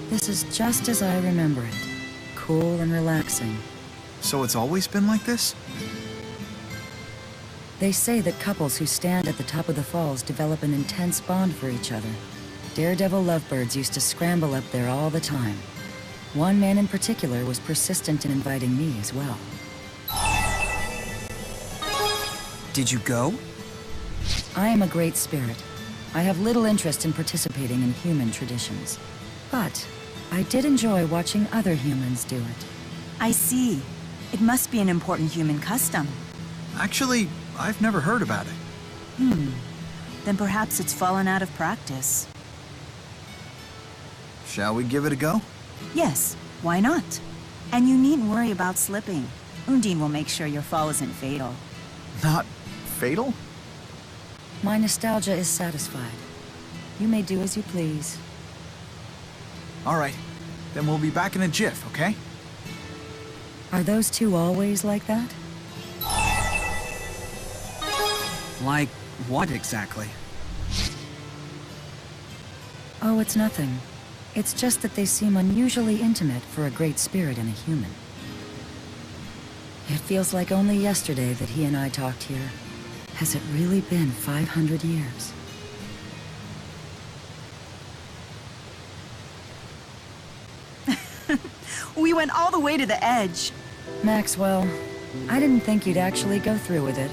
This is just as I remember it. Cool and relaxing. So it's always been like this? They say that couples who stand at the top of the falls develop an intense bond for each other. Daredevil lovebirds used to scramble up there all the time. One man in particular was persistent in inviting me as well. Did you go? I am a great spirit. I have little interest in participating in human traditions. But I did enjoy watching other humans do it. I see. It must be an important human custom. Actually, I've never heard about it. Then perhaps it's fallen out of practice. Shall we give it a go? Yes, why not? And you needn't worry about slipping. Undine will make sure your fall isn't fatal. Not fatal? My nostalgia is satisfied. You may do as you please. All right, then we'll be back in a jiff, okay? Are those two always like that? Like what exactly? Oh, it's nothing. It's just that they seem unusually intimate for a great spirit and a human. It feels like only yesterday that he and I talked here. Has it really been 500 years? We went all the way to the edge. Maxwell, I didn't think you'd actually go through with it.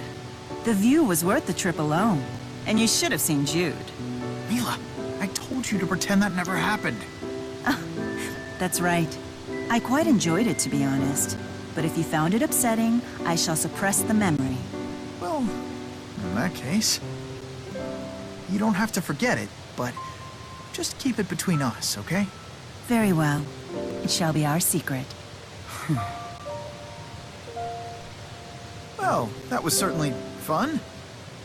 The view was worth the trip alone. And you should have seen Jude. Mila, I told you to pretend that never happened. That's right. I quite enjoyed it, to be honest. But if you found it upsetting, I shall suppress the memory. Well, in that case, you don't have to forget it, but just keep it between us, okay? Very well. It shall be our secret. Well, that was certainly fun.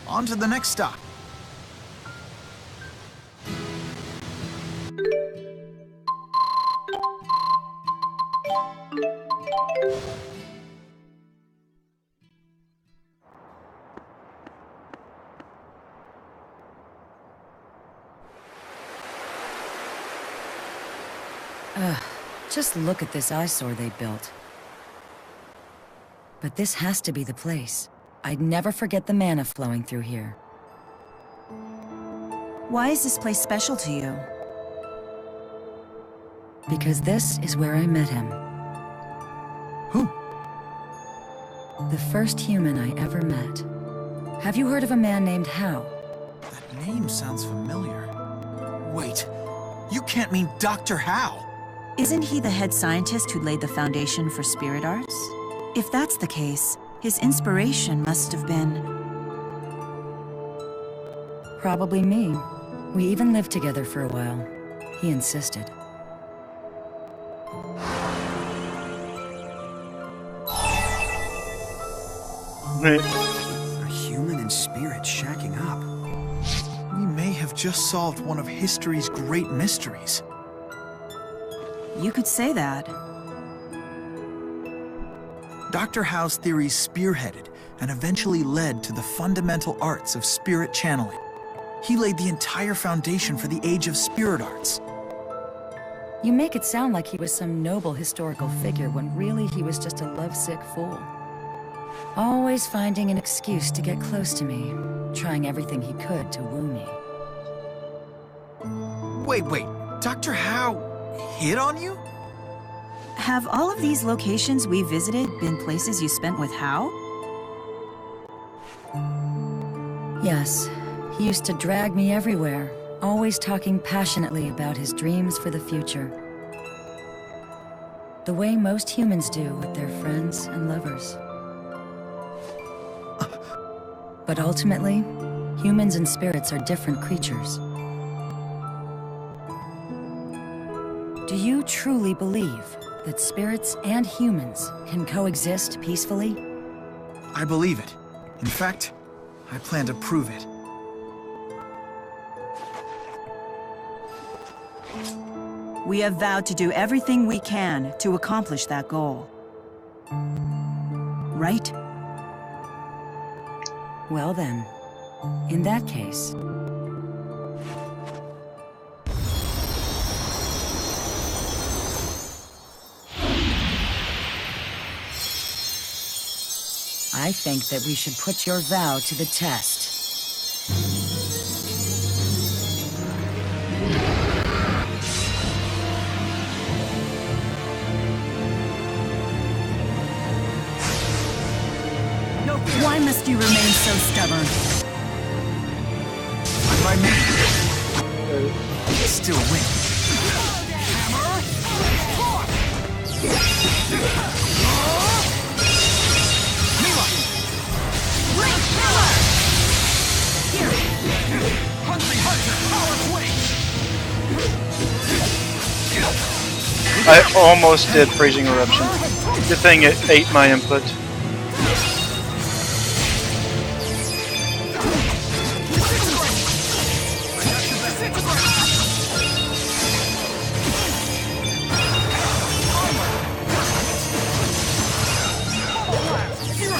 On to the next stop. Just look at this eyesore they built. But this has to be the place. I'd never forget the mana flowing through here. Why is this place special to you? Because this is where I met him. Who? The first human I ever met. Have you heard of a man named Hao? That name sounds familiar. Wait, you can't mean Dr. Hao! Isn't he the head scientist who laid the foundation for spirit arts? If that's the case, his inspiration must have been... Probably me. We even lived together for a while. He insisted. A human and spirit shacking up. We may have just solved one of history's great mysteries. You could say that. Dr. Hao's theories spearheaded and eventually led to the fundamental arts of spirit channeling. He laid the entire foundation for the age of spirit arts. You make it sound like he was some noble historical figure when really he was just a lovesick fool. Always finding an excuse to get close to me, trying everything he could to woo me. Wait, Dr. Hao hit on you? Have all of these locations we visited been places you spent with Hao? Yes. He used to drag me everywhere, always talking passionately about his dreams for the future. The way most humans do with their friends and lovers. But ultimately, humans and spirits are different creatures. Do you truly believe that spirits and humans can coexist peacefully? I believe it. In fact, I plan to prove it. We have vowed to do everything we can to accomplish that goal. Right? Well then, in that case... I think that we should put your vow to the test. Why must you remain so stubborn? By me. Still win. I almost did freezing eruption. Good thing it ate my input.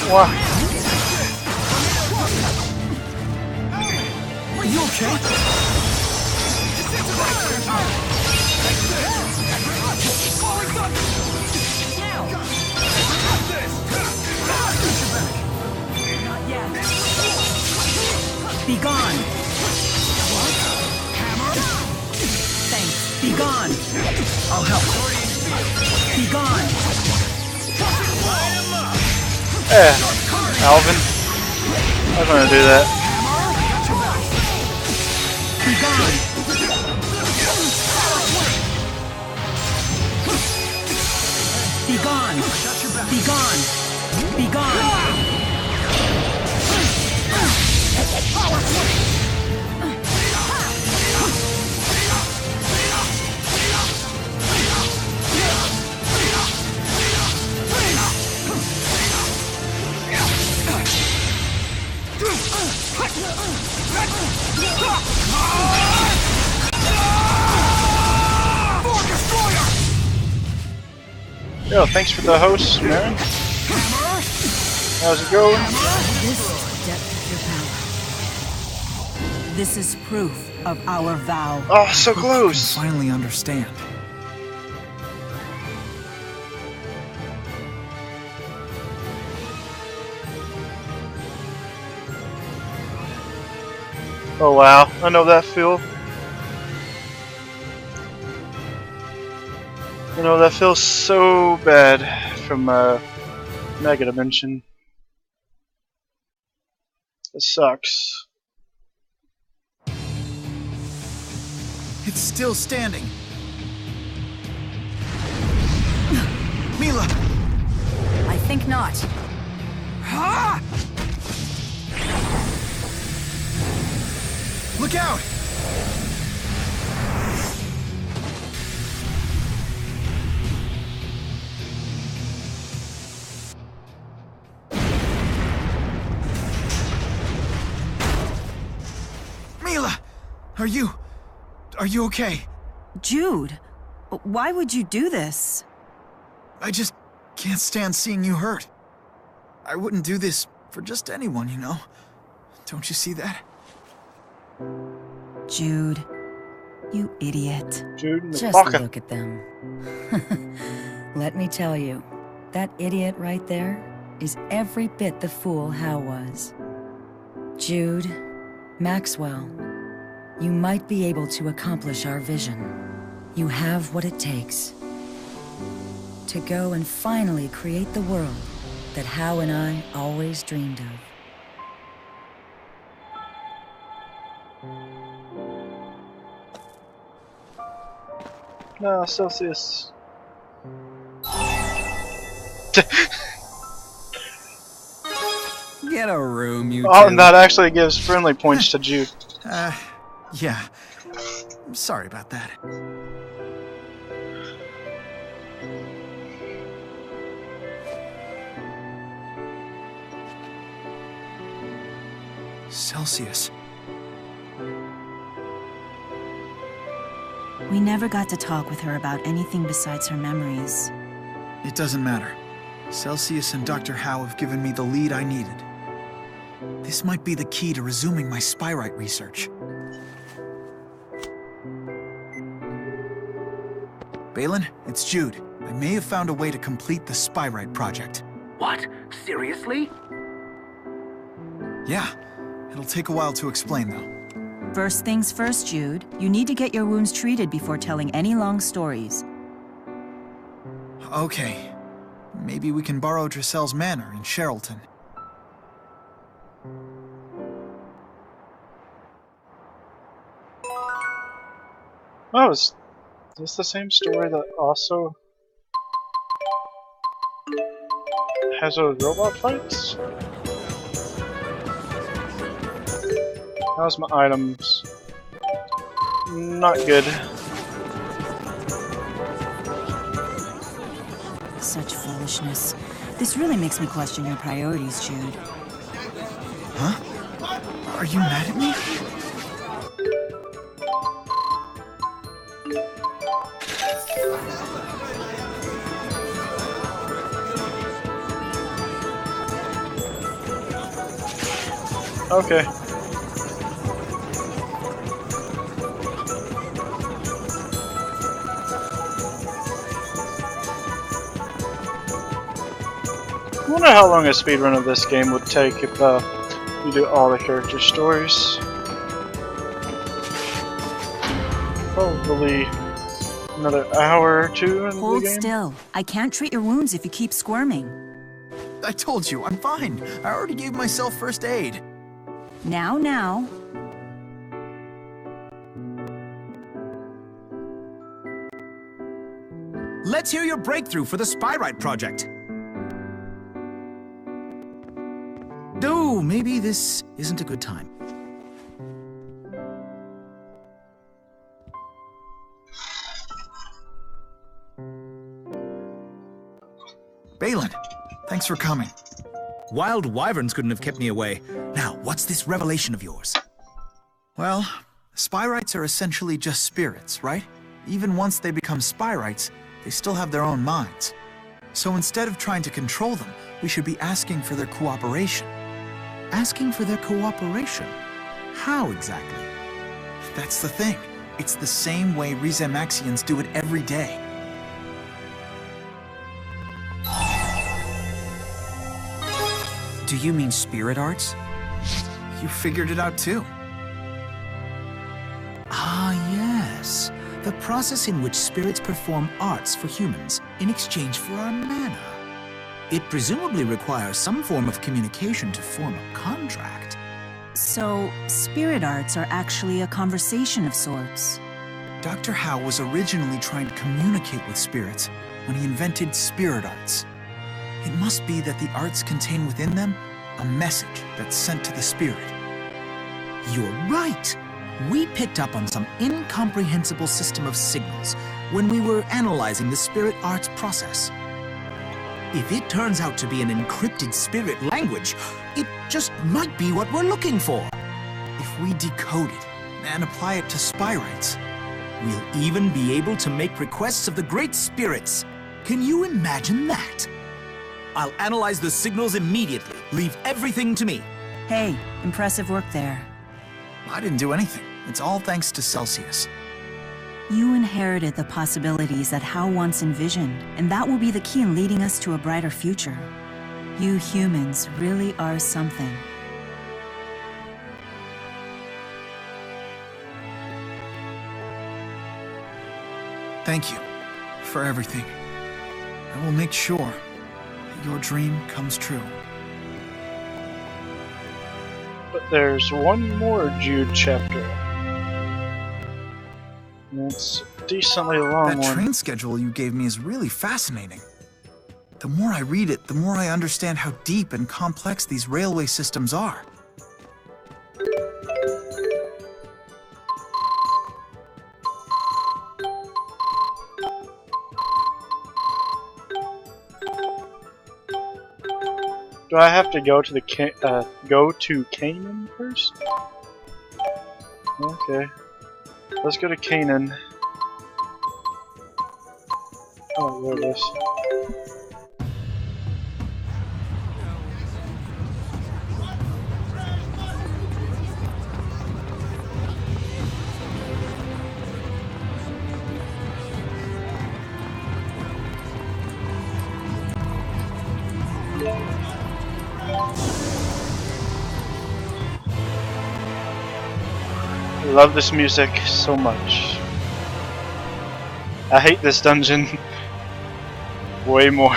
Wow. Are you okay? Be gone. What? Hammer? Thanks. Be gone. I'll help. Be gone. Alvin. I'm gonna do that. Be gone. Be gone. Be gone. Be gone. Yo, thanks for the host, Maren. How's it going? This is the depth of your power. This is proof of our vow. Oh, so close. Finally understand. Oh wow, I know that feel. You know, that feels so bad from Mega Dimension. It sucks. It's still standing. Mila! I think not. Ha! Look out! Mila! Are you okay? Jude, why would you do this? I just can't stand seeing you hurt. I wouldn't do this for just anyone, you know? Don't you see that? Jude, you idiot. Jude, just look at them. Let me tell you, that idiot right there is every bit the fool Hal was. Jude, Maxwell, you might be able to accomplish our vision. You have what it takes to go and finally create the world that Hal and I always dreamed of. No, Celsius. Get a room, you Oh, two. and that actually gives friendly points to Jude. Yeah. I'm sorry about that. Celsius. We never got to talk with her about anything besides her memories. It doesn't matter. Celsius and Dr. Howe have given me the lead I needed. This might be the key to resuming my spyrite research. Balin, it's Jude. I may have found a way to complete the spyrite project. What? Seriously? Yeah. It'll take a while to explain, though. First things first, Jude. You need to get your wounds treated before telling any long stories. Okay. Maybe we can borrow Drissel's manor in Sherrilton. Oh, is this the same story that also has those robot fights? How's my items? Not good. Such foolishness. This really makes me question your priorities, Jude. Huh? Are you mad at me? Okay. I wonder how long a speedrun of this game would take if you do all the character stories. Probably another hour or two in Hold the game. still. I can't treat your wounds if you keep squirming. I told you, I'm fine. I already gave myself first aid. Now. Let's hear your breakthrough for the Spyrite project. Oh, maybe this isn't a good time. Balin, thanks for coming. Wild wyverns couldn't have kept me away. Now, what's this revelation of yours? Well, spyrites are essentially just spirits, right? Even once they become spyrites, they still have their own minds. So instead of trying to control them, we should be asking for their cooperation. Asking for their cooperation? How exactly? That's the thing. It's the same way Rizemaxians do it every day. Do you mean spirit arts? You figured it out too. Ah, yes. The process in which spirits perform arts for humans in exchange for our mana. It presumably requires some form of communication to form a contract. So, spirit arts are actually a conversation of sorts. Dr. Howe was originally trying to communicate with spirits when he invented spirit arts. It must be that the arts contain within them a message that's sent to the spirit. You're right. We picked up on some incomprehensible system of signals when we were analyzing the spirit arts process. If it turns out to be an encrypted spirit language, it just might be what we're looking for. If we decode it and apply it to spyrites, we'll even be able to make requests of the great spirits. Can you imagine that? I'll analyze the signals immediately. Leave everything to me. Hey, impressive work there. I didn't do anything. It's all thanks to Celsius. You inherited the possibilities that Hal once envisioned, and that will be the key in leading us to a brighter future. You humans really are something. Thank you for everything. I will make sure that your dream comes true. But there's one more Jude chapter. And it's a decently long That one. train schedule you gave me is really fascinating. The more I read it, the more I understand how deep and complex these railway systems are. Do I have to go to the Canaan first? Okay. Let's go to Canaan. Oh, there it is. I love this music so much. I hate this dungeon way more.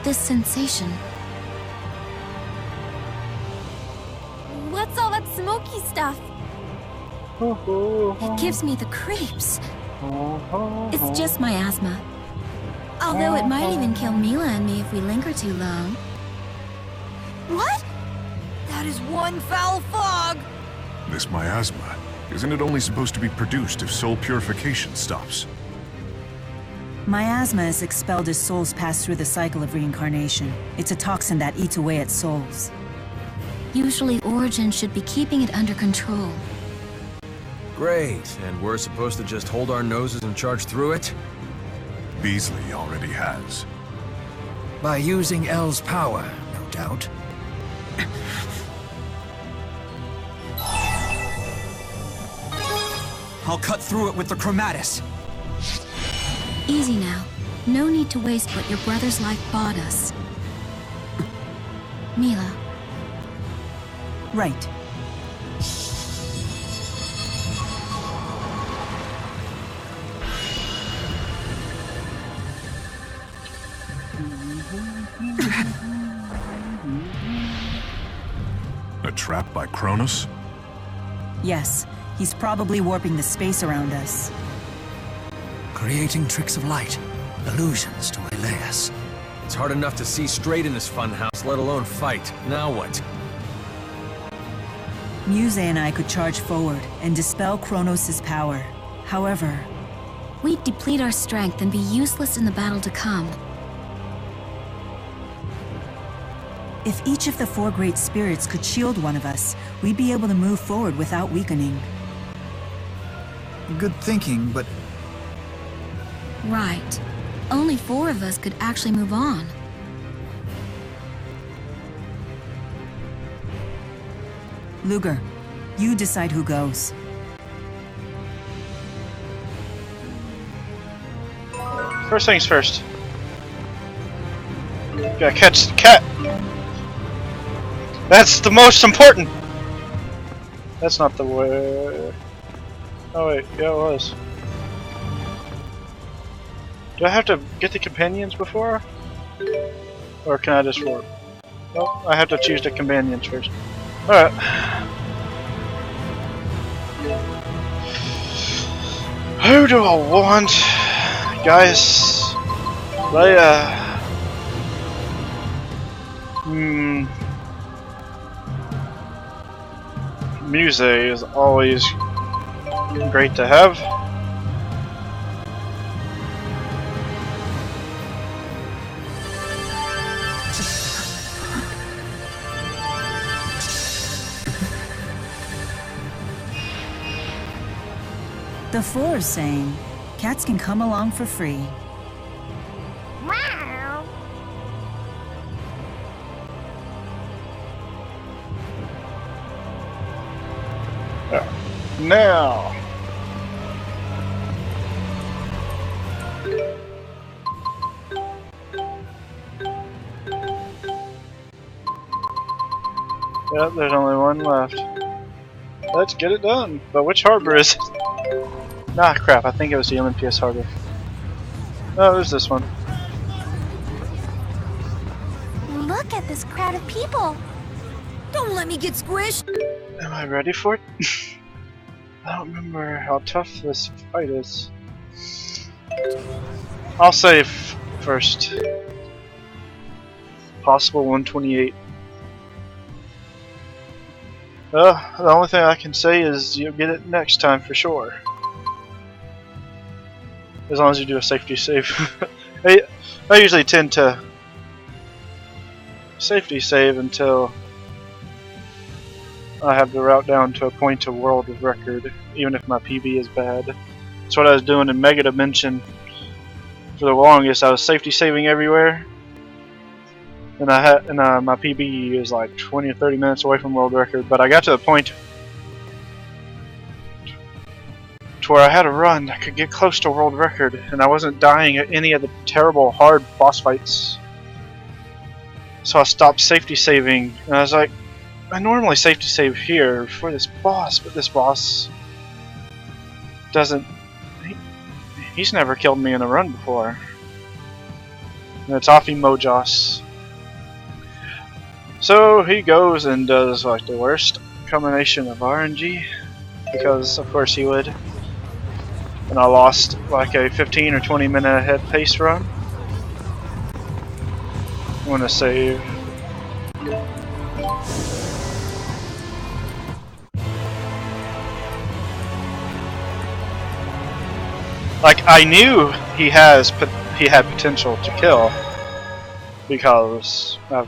This sensation. What's all that smoky stuff? It gives me the creeps. It's just my asthma. Although it might even kill Mila and me if we linger too long. What? That is one foul fog! This miasma, isn't it only supposed to be produced if soul purification stops? Miasma is expelled as souls pass through the cycle of reincarnation. It's a toxin that eats away at souls. Usually Origin should be keeping it under control. Great, and we're supposed to just hold our noses and charge through it? Beasley already has. By using L's power, no doubt. I'll cut through it with the chromatis. Easy now. No need to waste what your brother's life bought us. Mila. Right. A trap by Kronos? Yes. He's probably warping the space around us. Creating tricks of light, illusions to waylay us. It's hard enough to see straight in this funhouse, let alone fight. Now what? Muse and I could charge forward and dispel Kronos' power. However, we'd deplete our strength and be useless in the battle to come. If each of the four great spirits could shield one of us, we'd be able to move forward without weakening. Good thinking, but... Right. Only 4 of us could actually move on. Luger, you decide who goes. First things first. Gotta catch the cat! That's the most important! That's not the way... Oh wait, yeah it was. Do I have to get the companions before? Or can I just warp? Nope, I have to choose the companions first. Alright. Who do I want? Guys, Leia. Muse is always great to have. The Four is saying, cats can come along for free. Wow. Now. Yep, there's only one left. Let's get it done. But which harbor is it? Nah, crap, I think it was the Olympias harbor. Oh, it was this one. Look at this crowd of people. Don't let me get squished. Am I ready for it? I don't remember how tough this fight is. I'll save first. Possible 128. The only thing I can say is you'll get it next time for sure. As long as you do a safety save. I usually tend to safety save until I have the route down to a point of world record, even if my PB is bad. That's what I was doing in Mega Dimension for the longest. I was safety saving everywhere, and my PB is like 20 or 30 minutes away from world record. But I got to the point to where I had a run I could get close to world record, and I wasn't dying at any of the terrible hard boss fights. So I stopped safety saving, and I was like, I normally safety save here for this boss, but this boss doesn't. He's never killed me in a run before. And it's Afi Mojos. So he goes and does like the worst combination of RNG, because of course he would. And I lost like a 15 or 20 minute ahead pace run. I'm gonna save. Like, I knew he had potential to kill, because of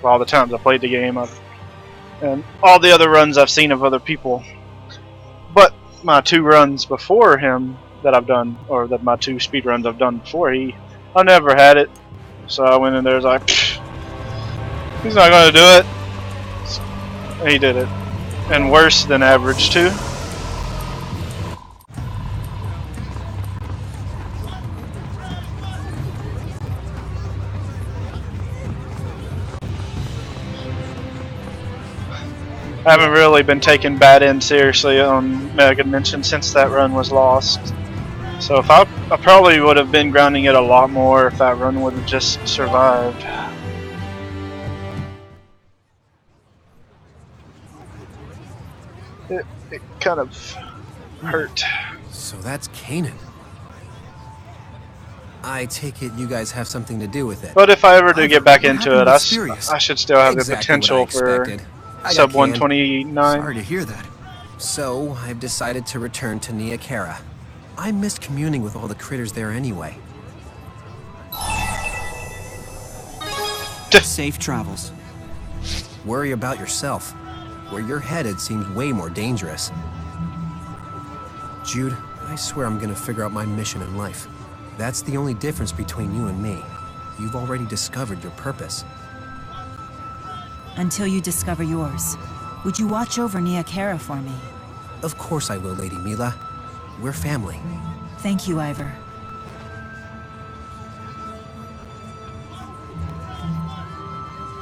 all the times I played the game and all the other runs I've seen of other people. But my 2 runs before him that I've done, or that my 2 speed runs I've done before, I never had it. So I went in there, like, he's not gonna do it. And he did it, and worse than average too. I haven't really been taking Bad End seriously on Mega Dimension since that run was lost. So if I probably would have been grinding it a lot more if that run would have just survived. It kind of hurt. So that's Canaan. I take it you guys have something to do with it. But if I ever do get back into it, I should still have the potential for sub 129. Sorry to hear that. So I've decided to return to Nia Khera. I missed communing with all the critters there anyway. Safe travels. Worry about yourself. Where you're headed seems way more dangerous. Jude, I swear I'm gonna figure out my mission in life. That's the only difference between you and me. You've already discovered your purpose. Until you discover yours. Would you watch over Nia Khera for me? Of course I will, Lady Mila. We're family. Thank you, Ivor.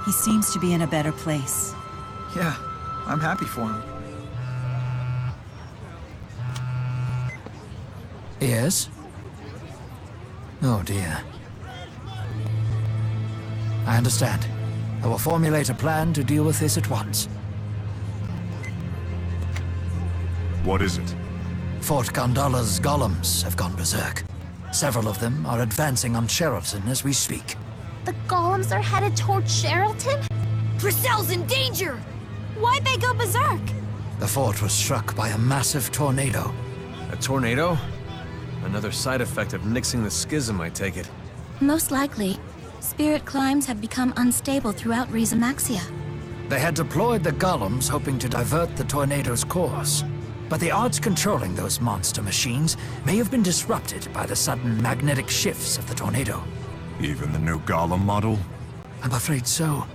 He seems to be in a better place. Yeah, I'm happy for him. Yes? Oh dear. I understand. I will formulate a plan to deal with this at once. What is it? Fort Gondola's golems have gone berserk. Several of them are advancing on Sheraton as we speak. The golems are headed toward Sheraton? Briselle's in danger! Why'd they go berserk? The fort was struck by a massive tornado. A tornado? Another side effect of nixing the schism, I take it. Most likely. Spirit climbs have become unstable throughout Rizamaxia. They had deployed the golems hoping to divert the tornado's course. But the odds controlling those monster machines may have been disrupted by the sudden magnetic shifts of the tornado. Even the new golem model? I'm afraid so.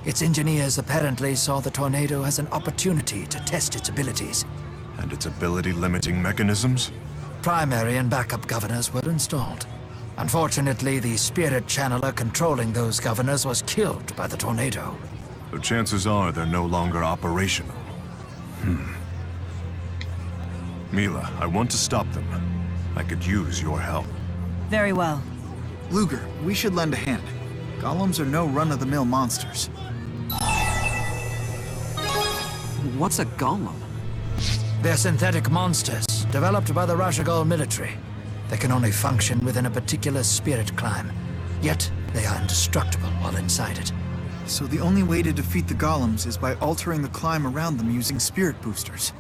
Its engineers apparently saw the tornado as an opportunity to test its abilities. And its ability-limiting mechanisms? Primary and backup governors were installed. Unfortunately, the spirit channeler controlling those governors was killed by the tornado. So chances are they're no longer operational. Mila, I want to stop them. I could use your help. Very well. Luger, we should lend a hand. Golems are no run-of-the-mill monsters. What's a golem? They're synthetic monsters, developed by the Rashagol military. They can only function within a particular spirit climb, yet they are indestructible while inside it. So the only way to defeat the golems is by altering the climb around them using spirit boosters.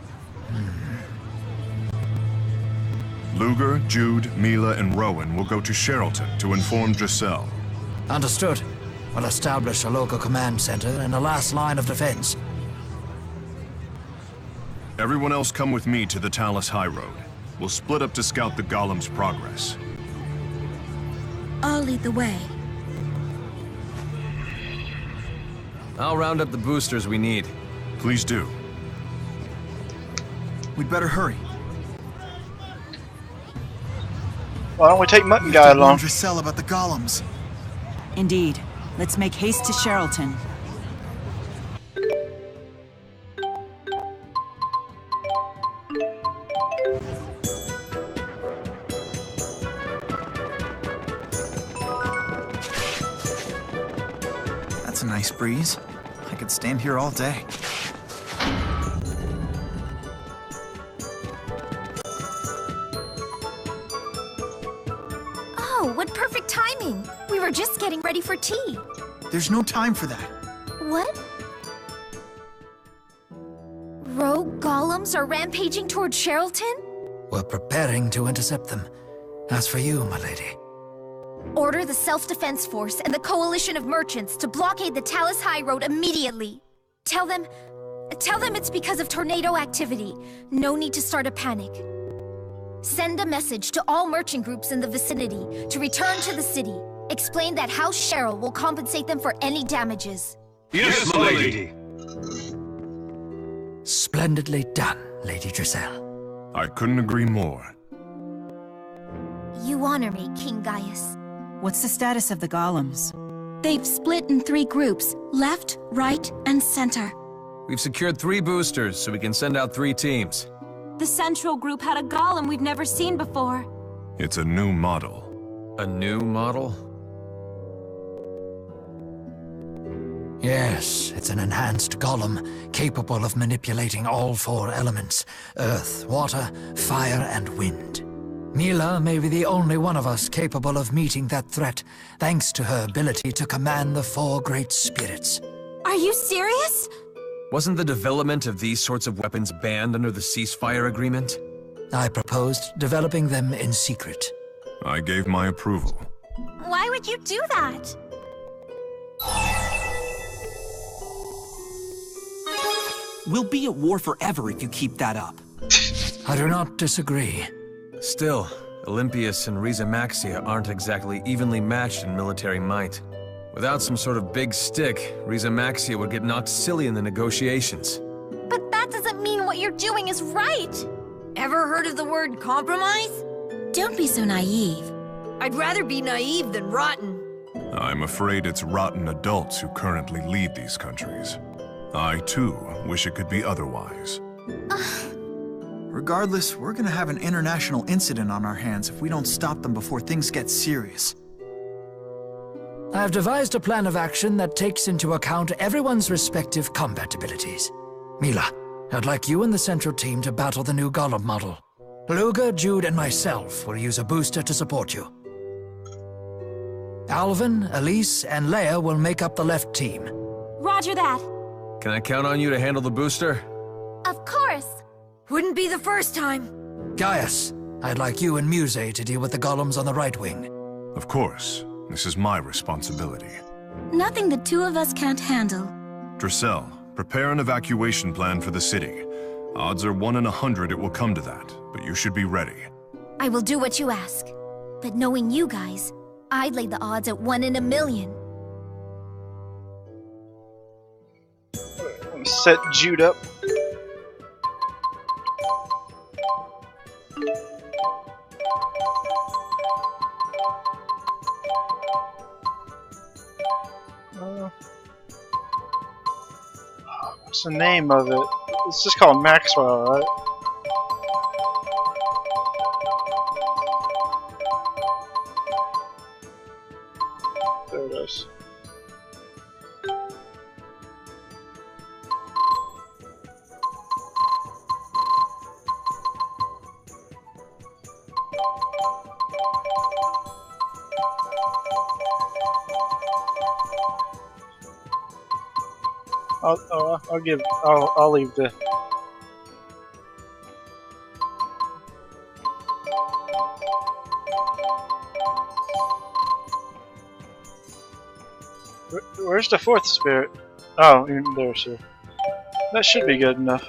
Luger, Jude, Mila, and Rowan will go to Sheraton to inform Giselle. Understood. We'll establish a local command center and a last line of defense. Everyone else come with me to the Talus High Road. We'll split up to scout the golem's progress. I'll lead the way. I'll round up the boosters we need. Please do. We'd better hurry. Why don't we take Mutton Guy along? Giselle about the golems. Indeed. Let's make haste to Sherrilton. That's a nice breeze. I could stand here all day. Oh, what perfect timing! We were just getting ready for tea. There's no time for that. What? Rogue golems are rampaging toward Sherrilton? We're preparing to intercept them. As for you, my lady. Order the Self-Defense Force and the Coalition of Merchants to blockade the Talus High Road immediately. Tell them it's because of tornado activity. No need to start a panic. Send a message to all merchant groups in the vicinity to return to the city. Explain that House Cheryl will compensate them for any damages. Yes, my lady. Splendidly done, Lady Giselle. I couldn't agree more. You honor me, King Gaius. What's the status of the golems? They've split in 3 groups, left, right, and center. We've secured 3 boosters, so we can send out 3 teams. The central group had a golem we've never seen before. It's a new model. A new model? Yes, it's an enhanced golem, capable of manipulating all 4 elements: earth, water, fire, and wind. Mila may be the only one of us capable of meeting that threat, thanks to her ability to command the 4 great spirits. Are you serious? Wasn't the development of these sorts of weapons banned under the ceasefire agreement? I proposed developing them in secret. I gave my approval. Why would you do that? We'll be at war forever if you keep that up. I do not disagree. Still, Olympius and Riza Maxia aren't exactly evenly matched in military might. Without some sort of big stick, Riza Maxia would get knocked silly in the negotiations. But that doesn't mean what you're doing is right. Ever heard of the word compromise? Don't be so naive. I'd rather be naive than rotten. I'm afraid it's rotten adults who currently lead these countries. I, too, wish it could be otherwise. Regardless, we're gonna have an international incident on our hands if we don't stop them before things get serious. I have devised a plan of action that takes into account everyone's respective combat abilities. Mila, I'd like you and the central team to battle the new golem model. Luger, Jude, and myself will use a booster to support you. Alvin, Elise, and Leia will make up the left team. Roger that. Can I count on you to handle the booster? Of course. Wouldn't be the first time. Gaius, I'd like you and Muse to deal with the golems on the right wing. Of course. This is my responsibility. Nothing the 2 of us can't handle. Dressel, prepare an evacuation plan for the city. Odds are 1 in 100 it will come to that, but you should be ready. I will do what you ask. But knowing you guys, I'd lay the odds at 1 in a million. Set Jude up. What's the name of it? It's just called Maxwell, right? There it is. I'll leave the. Where's the 4th spirit? Oh, there, sir. That should be good enough.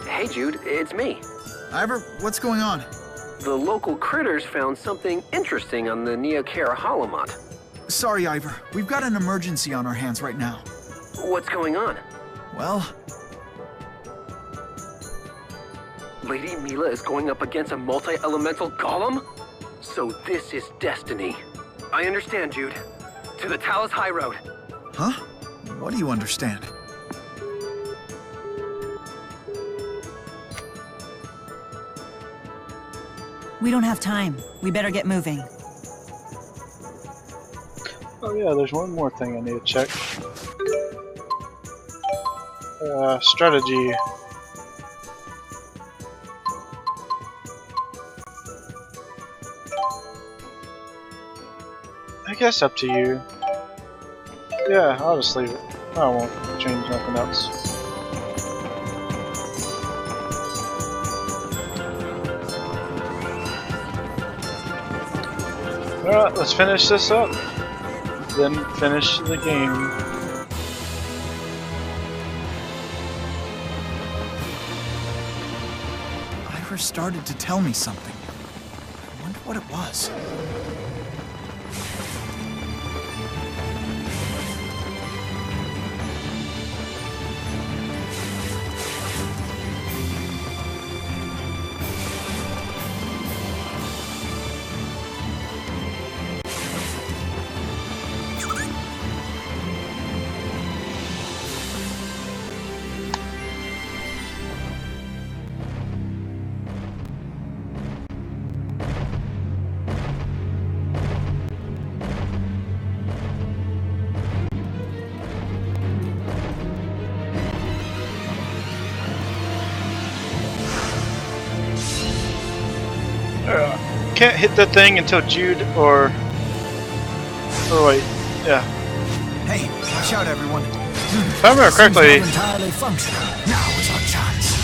Hey Jude, it's me. Ivor, what's going on? The local critters found something interesting on the Neocara Holomont. Sorry, Ivor. We've got an emergency on our hands right now. What's going on? Well... Lady Mila is going up against a multi-elemental golem? So this is destiny. I understand, Jude. To the Talus High Road. Huh? What do you understand? We don't have time. We better get moving. Oh yeah, there's one more thing I need to check. Strategy. I guess up to you. Yeah, I'll just leave it. I won't change nothing else. Alright, let's finish this up. Then finish the game. Ivor started to tell me something. I wonder what it was. Can't hit the thing until Jude or... Oh wait, yeah. Hey, watch out everyone. If I remember correctly... Now is our chance.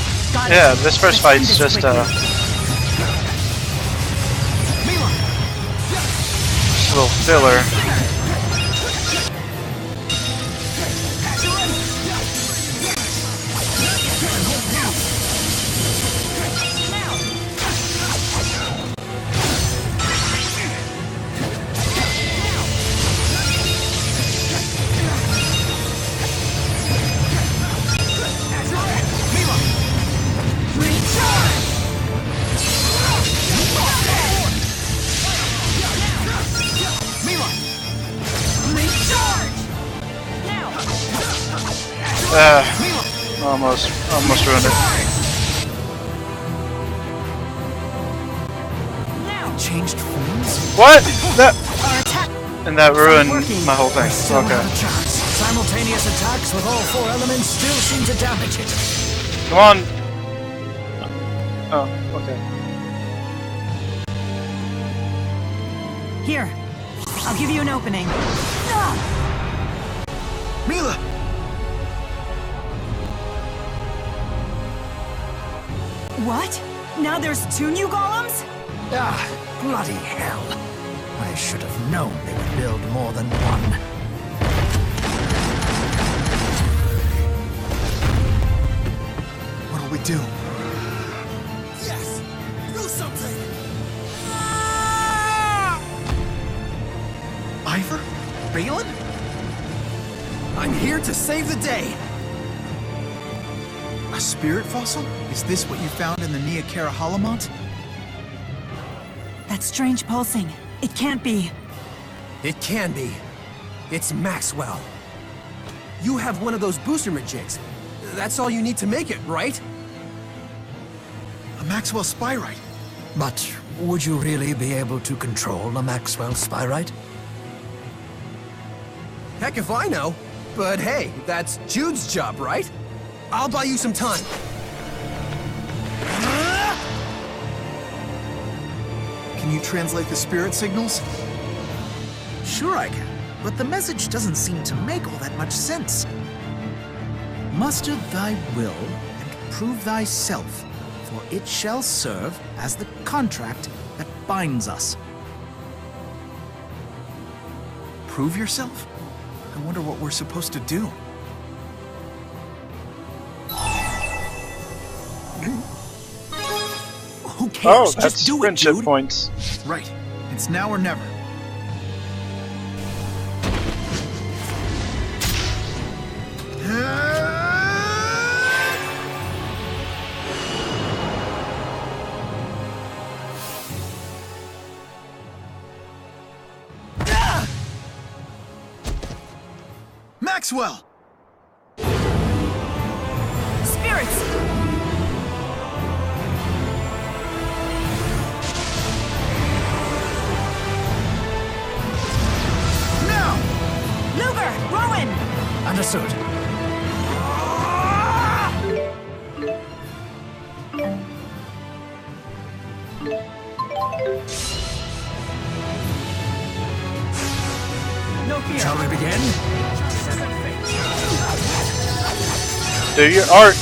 Yeah, this first fight's just just a little filler. Almost ruined it. Changed forms? What? And that ruined my whole thing. Okay. Simultaneous attacks with all four elements still seem to damage it. Come on. Oh, okay. Here, I'll give you an opening. Mila! What? Now there's two new golems? Ah, bloody hell. I should have known they would build more than one. What'll we do? Yes! Do something! Ivor? Balin? I'm here to save the day! A spirit fossil? Is this what you found in the Neokara Holomont? That strange pulsing. It can't be. It can be. It's Maxwell. You have one of those booster majigs. That's all you need to make it, right? A Maxwell Spyrite. But would you really be able to control a Maxwell Spyrite? Heck if I know. But hey, that's Jude's job, right? I'll buy you some time. Can you translate the spirit signals? Sure I can, but the message doesn't seem to make all that much sense. Muster thy will and prove thyself, for it shall serve as the contract that binds us. Prove yourself? I wonder what we're supposed to do. Who cares? Oh, that's Just do it, friendship dude. points. Right. It's now or never. Maxwell! Spirits! Now! Luger! Rowan! Understood. No fear. Shall we begin? Do your art.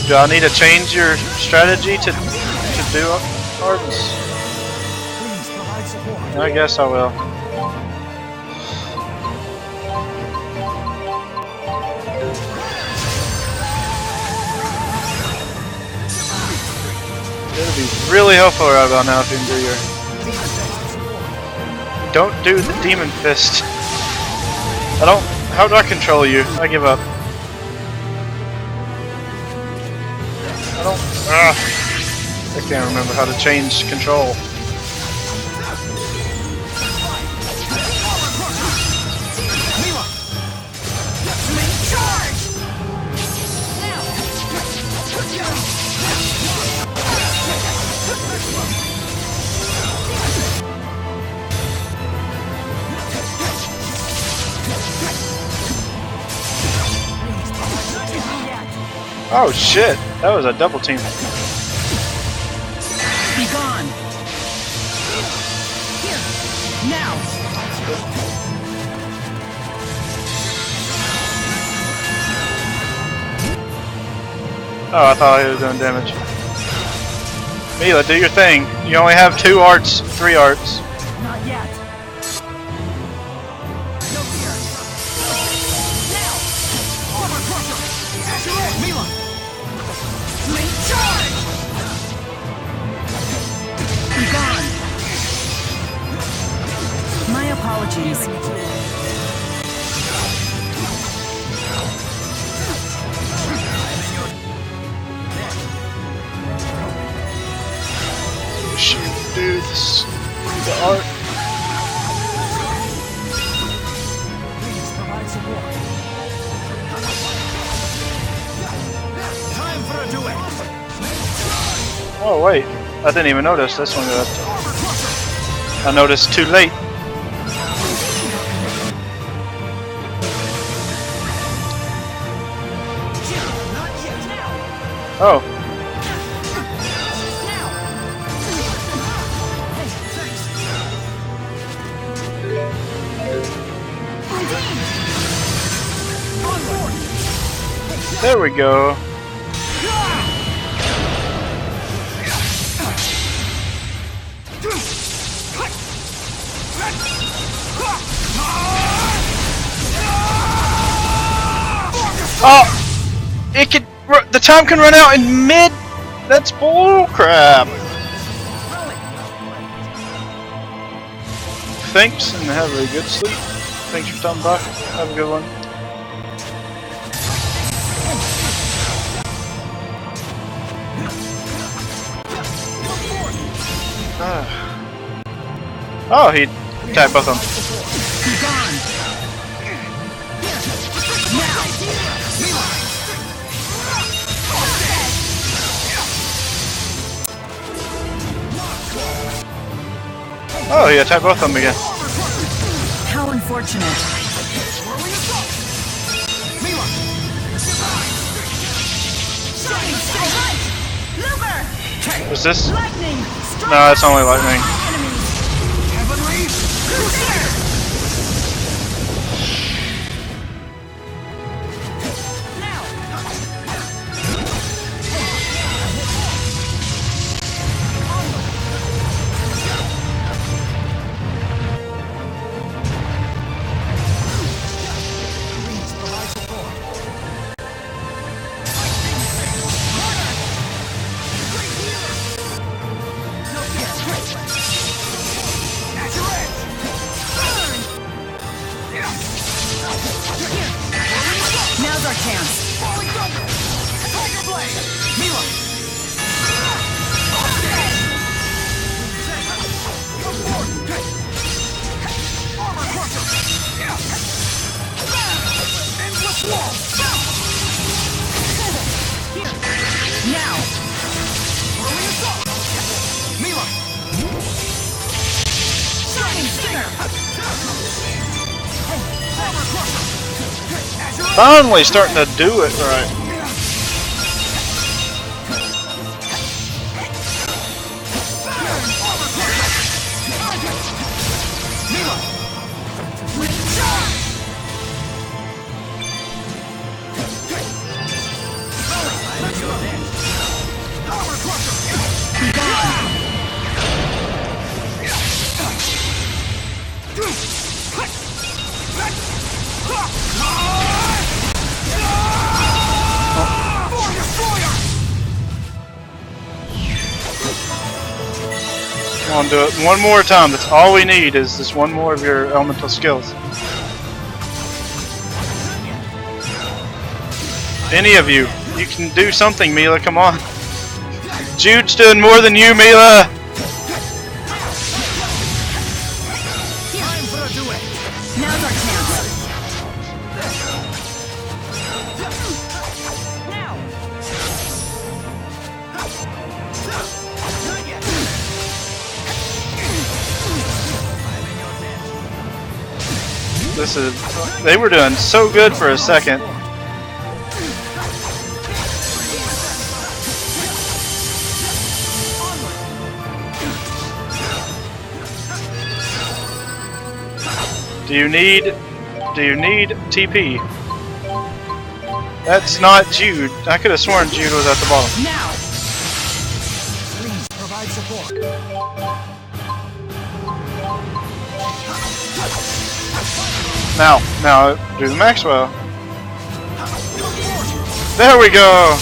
Do I need to change your strategy to do arts? I guess I will. It'll be really helpful right about now if you can do your... Don't do the demon fist. I don't... How do I control you? I give up. I don't... I can't remember how to change control. Oh shit! That was a double team. Be gone! Here! Now! Oh, I thought he was doing damage. Mila, do your thing. You only have 2 arts, 3 arts. Not yet. No fear. Now! Armor crusher! Azure! Mila! Link charge! Be gone! My apologies. Do this. The art. Please provide support. Time for a duet. Oh wait, I didn't even notice this one. I noticed too late. Oh. There we go. Oh, it could. The time can run out in mid. That's bull crap. Thanks and have a good sleep. Thanks for stopping by. Have a good one. Oh, he attacked both of them. Oh, he attacked both of them again. How unfortunate. Is this? No, it's only lightning. Now's our chance. Falling thunder. Tiger blade. Mila. Come forward. Armor crusher. Finally starting to do it right. Come on, do it one more time. That's all we need is this one more of your elemental skills. Any of you. You can do something, Mila. Come on. Jude's doing more than you, Mila. Now's our chance. This is. They were doing so good for a second. Do you need TP? That's not Jude. I could have sworn Jude was at the bottom. Now! Please provide support. Now, do the Maxwell. There we go!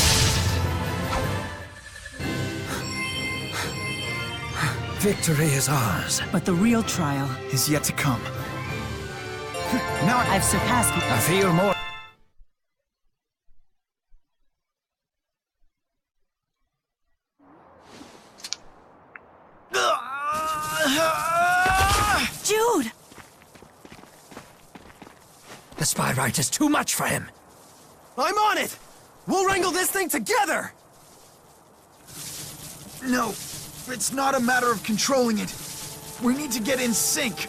Victory is ours. But the real trial is yet to come. Now I've surpassed. I feel more. Jude! The spy right is too much for him. I'm on it! We'll wrangle this thing together! No, it's not a matter of controlling it. We need to get in sync.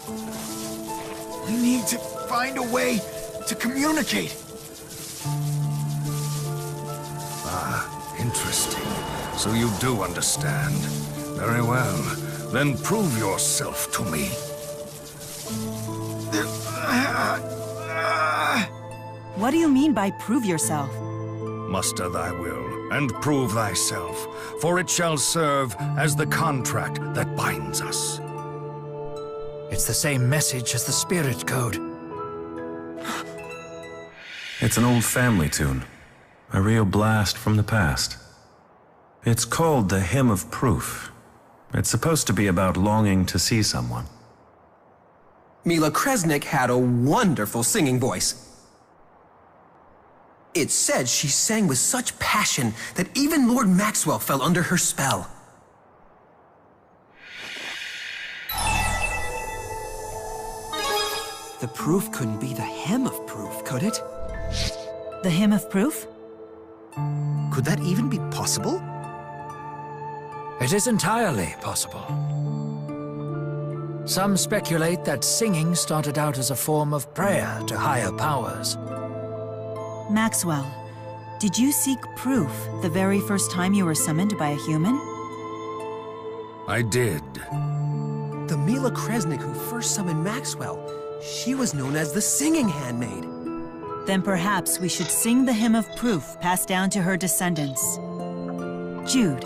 We need to find a way to communicate. Ah, interesting. So you do understand. Very well. Then prove yourself to me. What do you mean by prove yourself? Muster thy will, and prove thyself, for it shall serve as the contract that binds us. It's the same message as the spirit code. It's an old family tune. A real blast from the past. It's called the Hymn of Proof. It's supposed to be about longing to see someone. Mila Kresnik had a wonderful singing voice. It said she sang with such passion that even Lord Maxwell fell under her spell. The proof couldn't be the Hymn of Proof, could it? The Hymn of Proof? Could that even be possible? It is entirely possible. Some speculate that singing started out as a form of prayer to higher powers. Maxwell, did you seek proof the very first time you were summoned by a human? I did. The Mila Kresnik who first summoned Maxwell, she was known as the Singing Handmaid. Then perhaps we should sing the Hymn of Proof passed down to her descendants. Jude.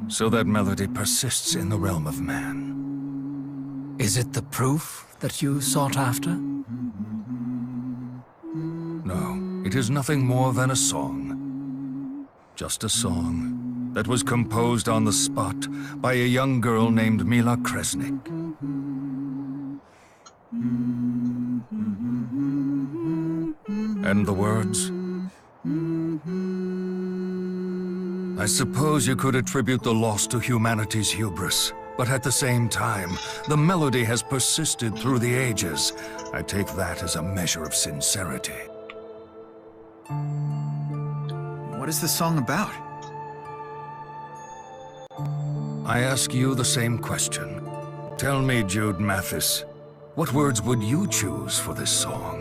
So that melody persists in the realm of man. Is it the proof that you sought after? No, it is nothing more than a song. Just a song, that was composed on the spot by a young girl named Mila Kresnik. And the words? I suppose you could attribute the loss to humanity's hubris, but at the same time, the melody has persisted through the ages. I take that as a measure of sincerity. What is the song about? I ask you the same question. Tell me, Jude Mathis, what words would you choose for this song?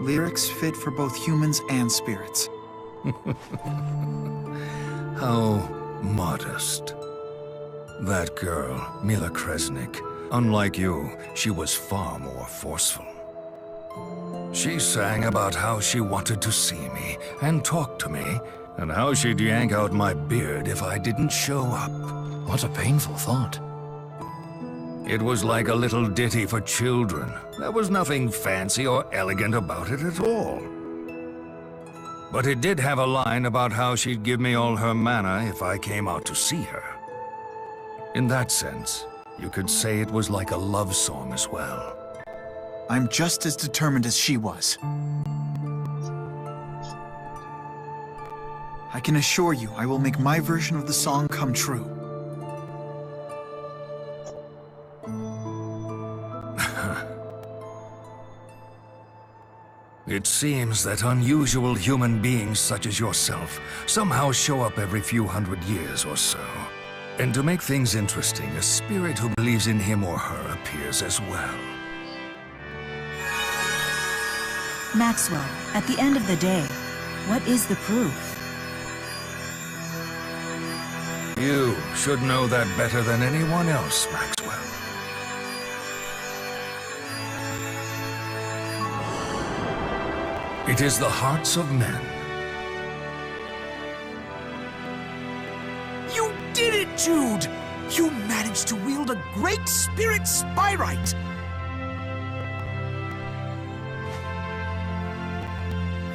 Lyrics fit for both humans and spirits. How modest. That girl, Mila Kresnik, unlike you, she was far more forceful. She sang about how she wanted to see me and talk to me, and how she'd yank out my beard if I didn't show up. What a painful thought. It was like a little ditty for children. There was nothing fancy or elegant about it at all. But it did have a line about how she'd give me all her mana if I came out to see her. In that sense, you could say it was like a love song as well. I'm just as determined as she was. I can assure you I will make my version of the song come true. It seems that unusual human beings such as yourself somehow show up every few hundred years or so. And to make things interesting, a spirit who believes in him or her appears as well. Maxwell, at the end of the day, what is the proof? You should know that better than anyone else, Maxwell. It is the hearts of men. You did it, Jude! You managed to wield a great spirit spyrite!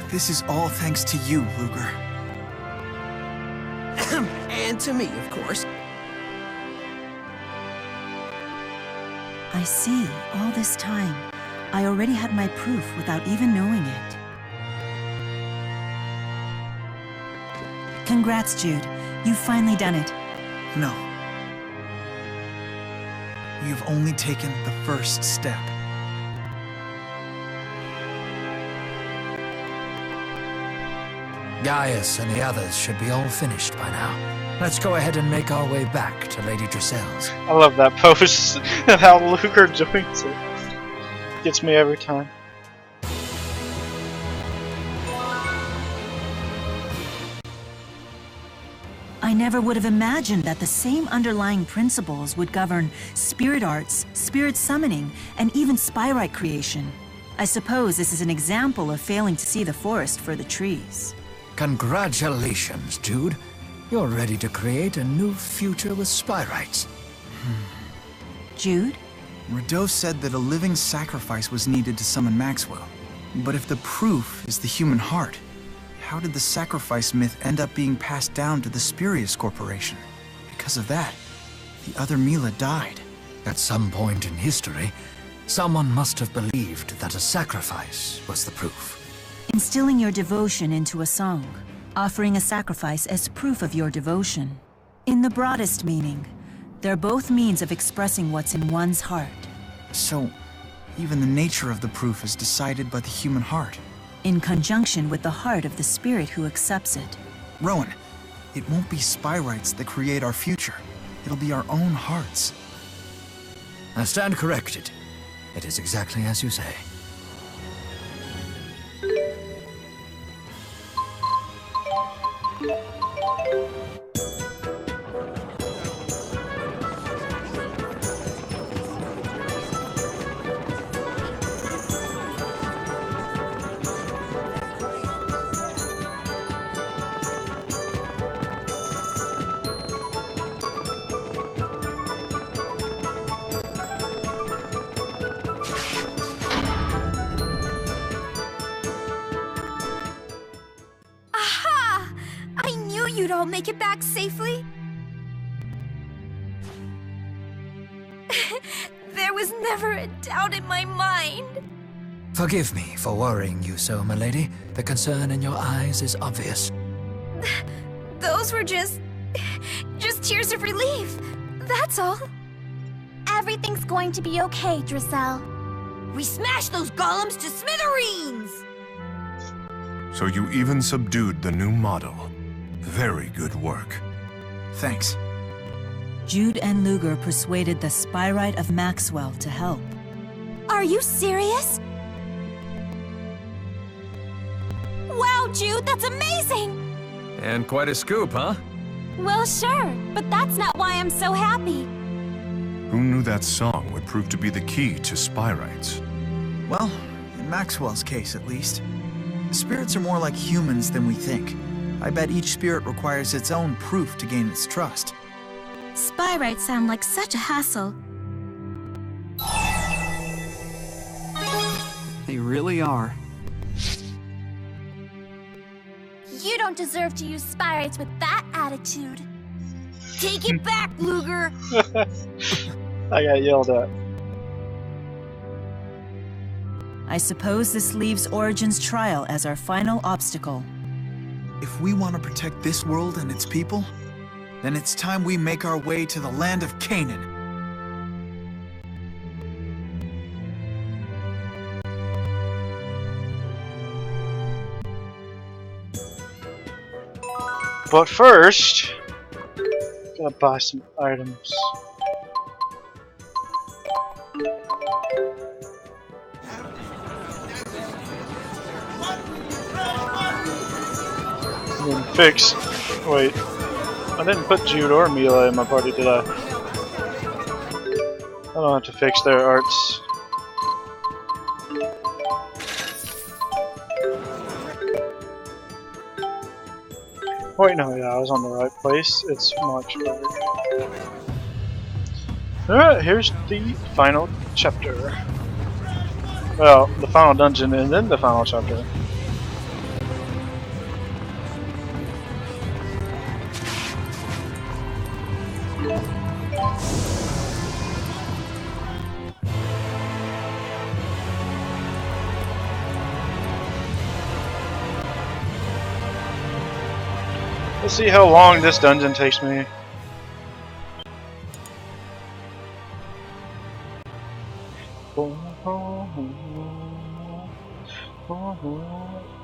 This is all thanks to you, Luger. And to me, of course. I see, all this time, I already had my proof without even knowing it. Congrats, Jude. You've finally done it. No. We have only taken the first step. Gaius and the others should be all finished by now. Let's go ahead and make our way back to Lady Drisselle's. I love that pose and how Luger joins it. Gets me every time. I never would have imagined that the same underlying principles would govern spirit arts, spirit summoning, and even spyrite creation. I suppose this is an example of failing to see the forest for the trees. Congratulations, Jude. You're ready to create a new future with spyrites. Jude? Radeau said that a living sacrifice was needed to summon Maxwell. But if the proof is the human heart, how did the sacrifice myth end up being passed down to the Spurious Corporation? Because of that, the other Mila died. At some point in history, someone must have believed that a sacrifice was the proof. Instilling your devotion into a song, offering a sacrifice as proof of your devotion. In the broadest meaning, they're both means of expressing what's in one's heart. So, even the nature of the proof is decided by the human heart. In conjunction with the heart of the spirit who accepts it. Rowan, it won't be spyrites that create our future. It'll be our own hearts. I stand corrected. It is exactly as you say. you'd all make it back safely. There was never a doubt in my mind. Forgive me for worrying you so, milady. The concern in your eyes is obvious. Those were just tears of relief. That's all. Everything's going to be okay, Drissel. We smashed those golems to smithereens! So you even subdued the new model. Very good work. Thanks. Jude and Luger persuaded the Spyrite of Maxwell to help. Are you serious? Wow, Jude, that's amazing! And quite a scoop, huh? Well, sure, but that's not why I'm so happy. Who knew that song would prove to be the key to Spyrites? Well, in Maxwell's case at least. Spirits are more like humans than we think. I bet each spirit requires its own proof to gain its trust. Spyrites sound like such a hassle. They really are. You don't deserve to use Spyrites with that attitude. Take it back, Luger! I got yelled at. I suppose this leaves Origin's trial as our final obstacle. If we want to protect this world and its people, then it's time we make our way to the land of Canaan. But first, gotta buy some items. And then fix. Wait, I didn't put Jude or Mila in my party, did I? I don't have to fix their arts. Wait, no, yeah, I was on the right place. It's much better. Alright, here's the final chapter. Well, the final dungeon and then the final chapter. Let's see how long this dungeon takes me.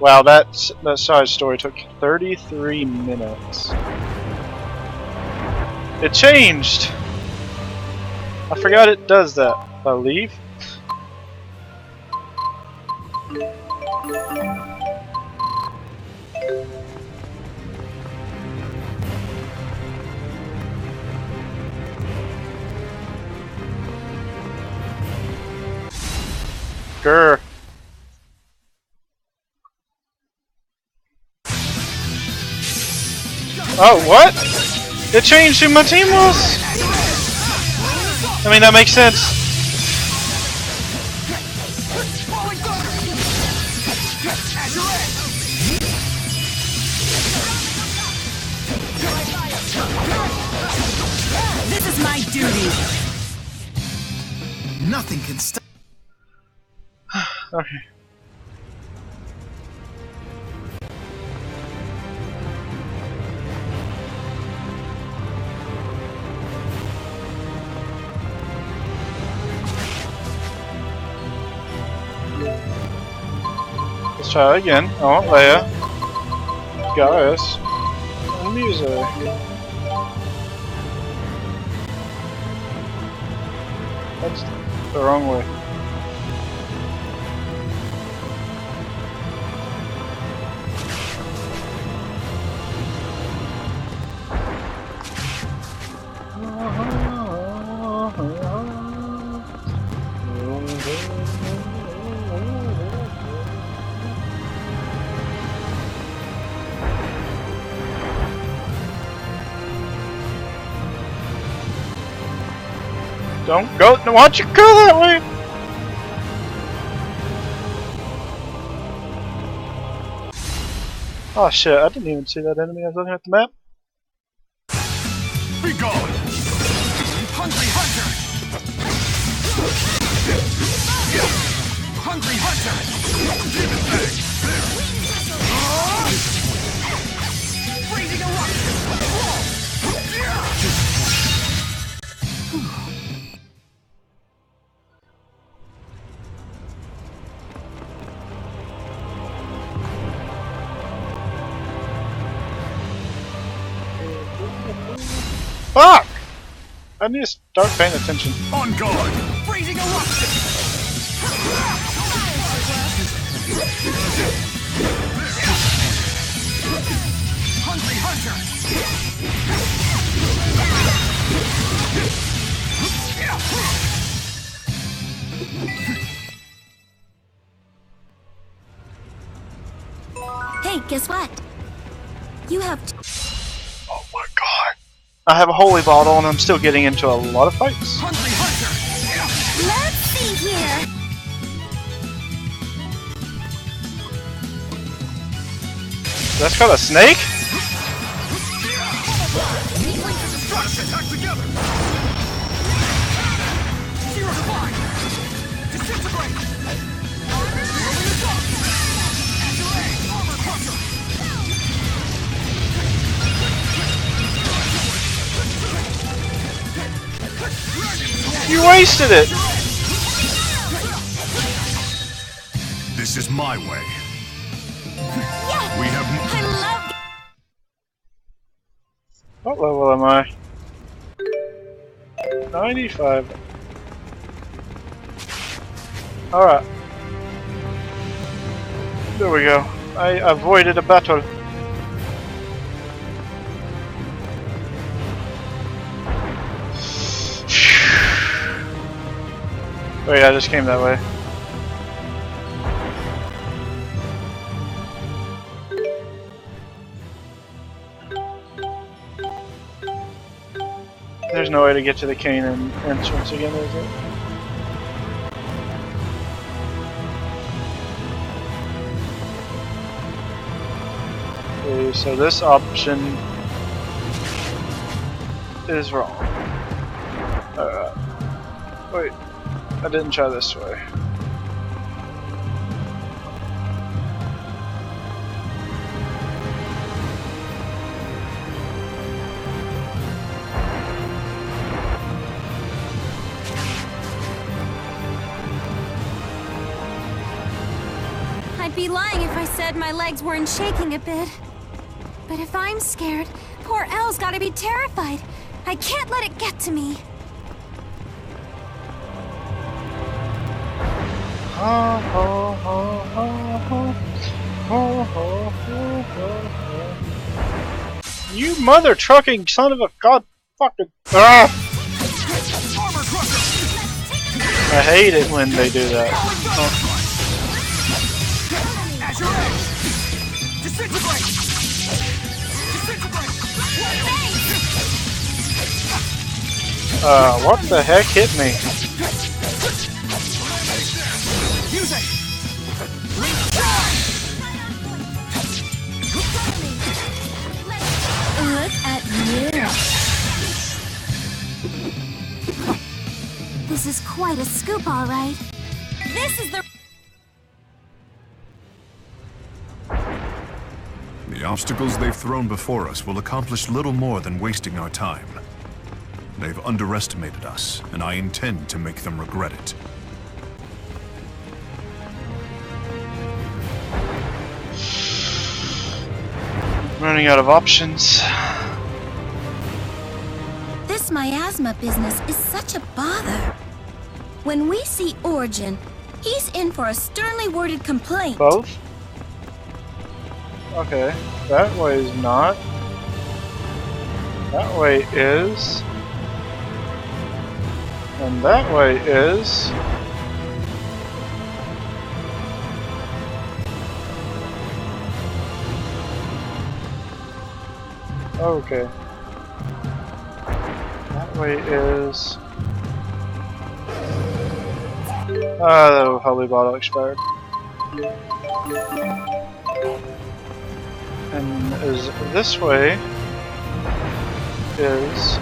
Wow, that side story took 33 minutes. It changed! I forgot it does that. If I leave? Grr. Oh, what? It changed who my team was? I mean, that makes sense. This is my duty. Nothing can stop. Okay. Let's try it again. Oh, Leia, Gaius, and music. That's the wrong way. Don't go. Why'd you go that way? Oh shit! I didn't even see that enemy. I was looking at the map. Be gone! Hungry Hunter! Hungry Hunter! Give it back! There! Freezing eruption! Fuck! I need to start paying attention. On guard! Freezing eruption! Hungry Hunter! Hey, guess what? You have Oh my god. I have a holy bottle and I'm still getting into a lot of fights. Hungry Hunter! Let's see here! That's called a snake? Attack together! Zero Divine! Disintegrate! Armor Crusher! You wasted it! This is my way. Yes! We have... I love What level am I? 95. Alright. There we go. I avoided a battle. Oh yeah, I just came that way. There's no way to get to the Canaan entrance again, is it? Okay, so this option is wrong. Wait, I didn't try this way. I'd be lying if I said my legs weren't shaking a bit. But if I'm scared, poor Elle's gotta be terrified. I can't let it get to me. You mother trucking son of a god fucking I hate it when they do that. What the heck hit me? Look at you. This is quite a scoop, all right. This is the... The obstacles they've thrown before us will accomplish little more than wasting our time. They've underestimated us, and I intend to make them regret it. Running out of options. This miasma business is such a bother. When we see Origin, he's in for a sternly worded complaint. Both? Okay, that way is not. That way is. And that way is. Okay. That way is. The holy bottle expired. And is this way is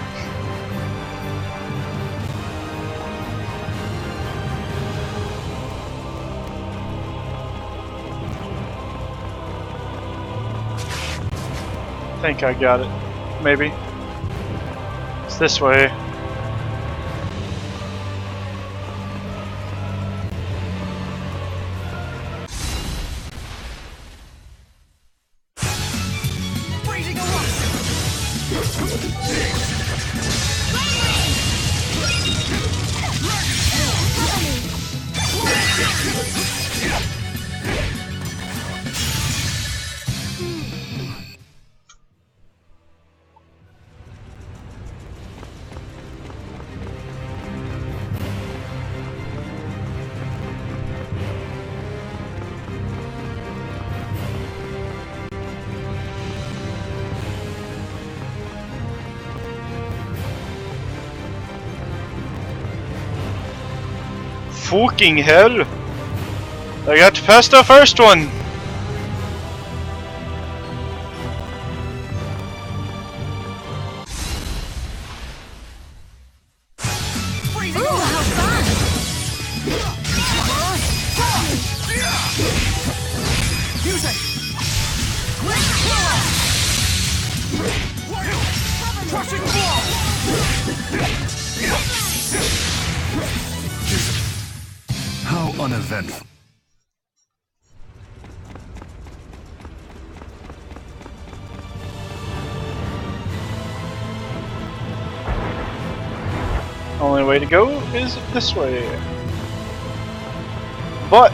I think I got it. Maybe. It's this way. Fucking hell! I got past the first one! How uneventful. Only way to go is this way. But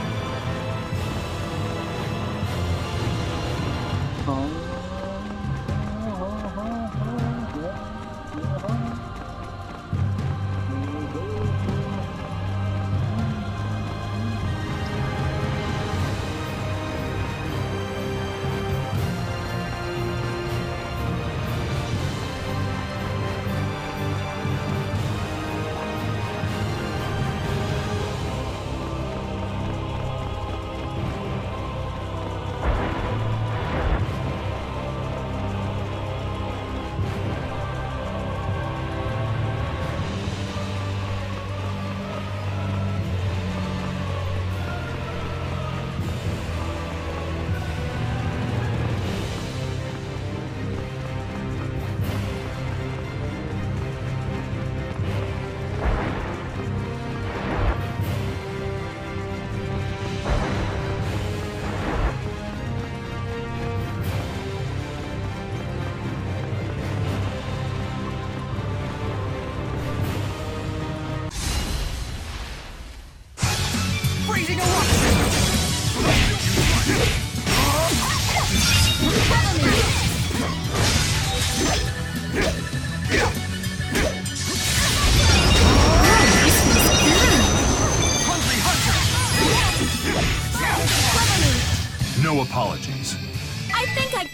No apologies. I think I...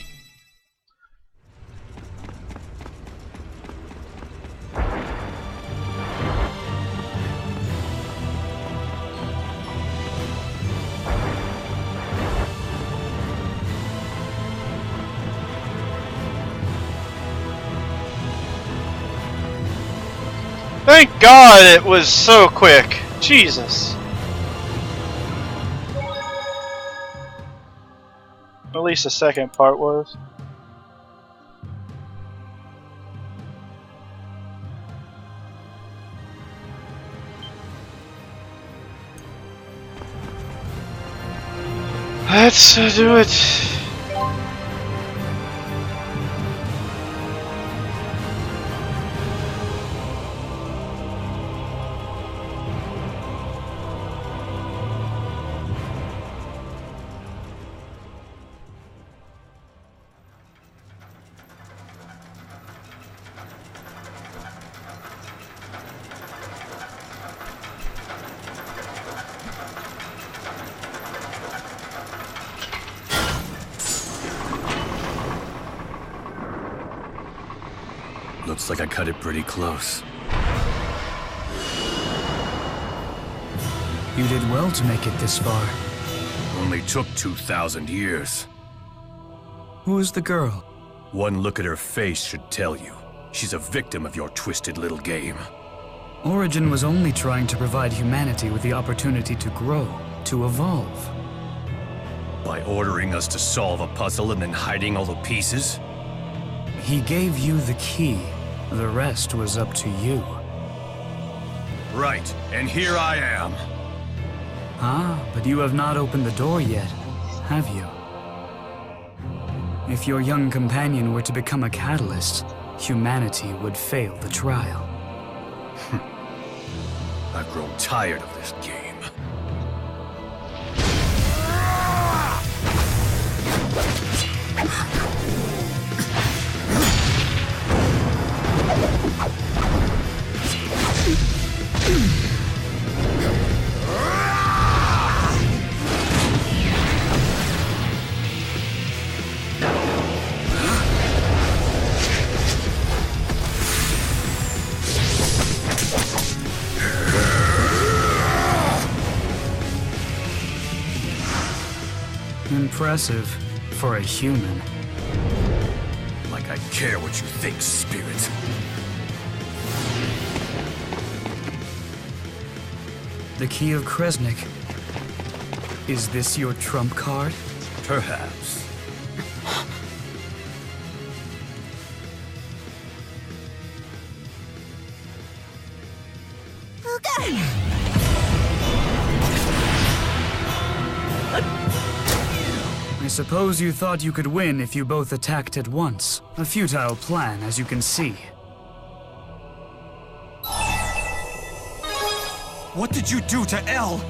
thank God it was so quick. Jesus. At least the second part was. Let's do it. Looks like I cut it pretty close. You did well to make it this far. Only took 2,000 years. Who is the girl? One look at her face should tell you. She's a victim of your twisted little game. Origin was only trying to provide humanity with the opportunity to grow, to evolve. By ordering us to solve a puzzle and then hiding all the pieces? He gave you the key. The rest was up to you. Right, and here I am. Ah, but you have not opened the door yet, have you? If your young companion were to become a catalyst, humanity would fail the trial. I've grown tired of this game. Impressive for a human. Like I care what you think, Spirit. The Key of Kresnik. Is this your trump card? Perhaps. I suppose you thought you could win if you both attacked at once. A futile plan, as you can see. What did you do to Elle?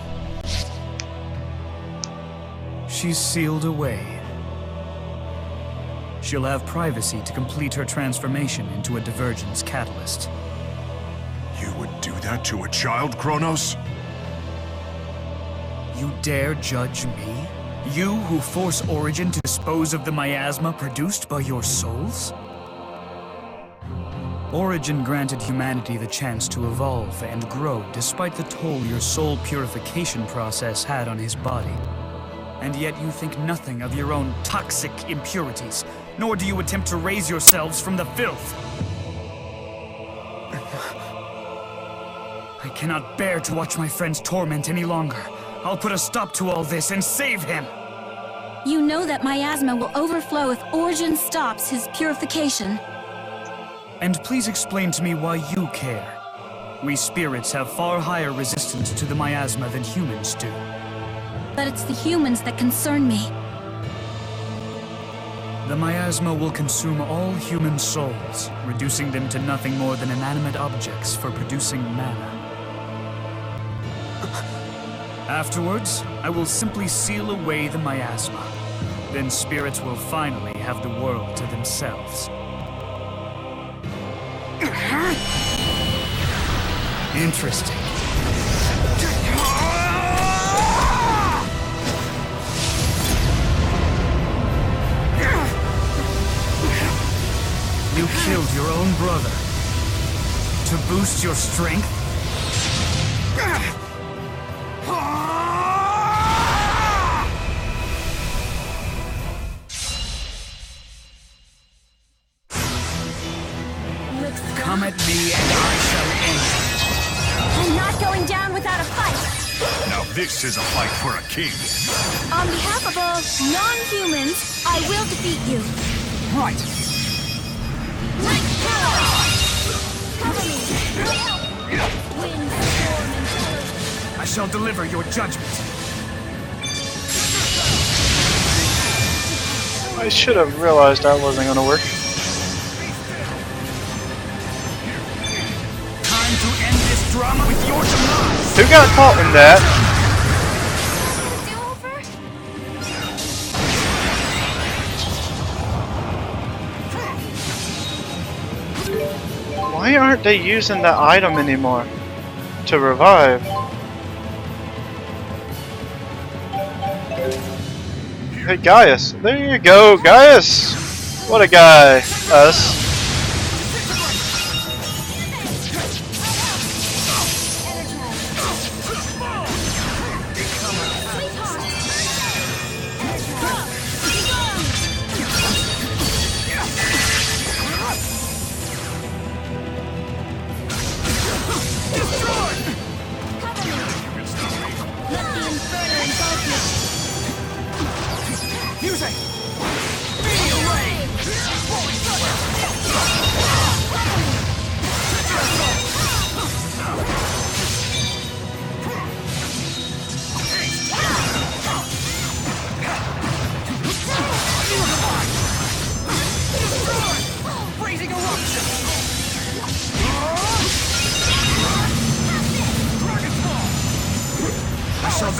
She's sealed away. She'll have privacy to complete her transformation into a divergence catalyst. You would do that to a child, Kronos? You dare judge me? You who force Origin to dispose of the miasma produced by your souls? Origin granted humanity the chance to evolve and grow despite the toll your soul purification process had on his body. And yet you think nothing of your own toxic impurities, nor do you attempt to raise yourselves from the filth. I cannot bear to watch my friend's torment any longer. I'll put a stop to all this and save him! You know that miasma will overflow if Origin stops his purification. And please explain to me why you care. We spirits have far higher resistance to the miasma than humans do. But it's the humans that concern me. The miasma will consume all human souls, reducing them to nothing more than inanimate objects for producing mana. Afterwards, I will simply seal away the miasma. Then spirits will finally have the world to themselves. Interesting. You killed your own brother. To boost your strength? Come at me and I shall end it. I'm not going down without a fight. Now this is a fight for a king. On behalf of all non-humans, I will defeat you. Right. I shall deliver your judgment. I should have realized that wasn't going to work. Time to end this drama with your demise. Who got caught in that? Why aren't they using that item anymore to revive? Hey Gaius, there you go, Gaius! What a guy, us.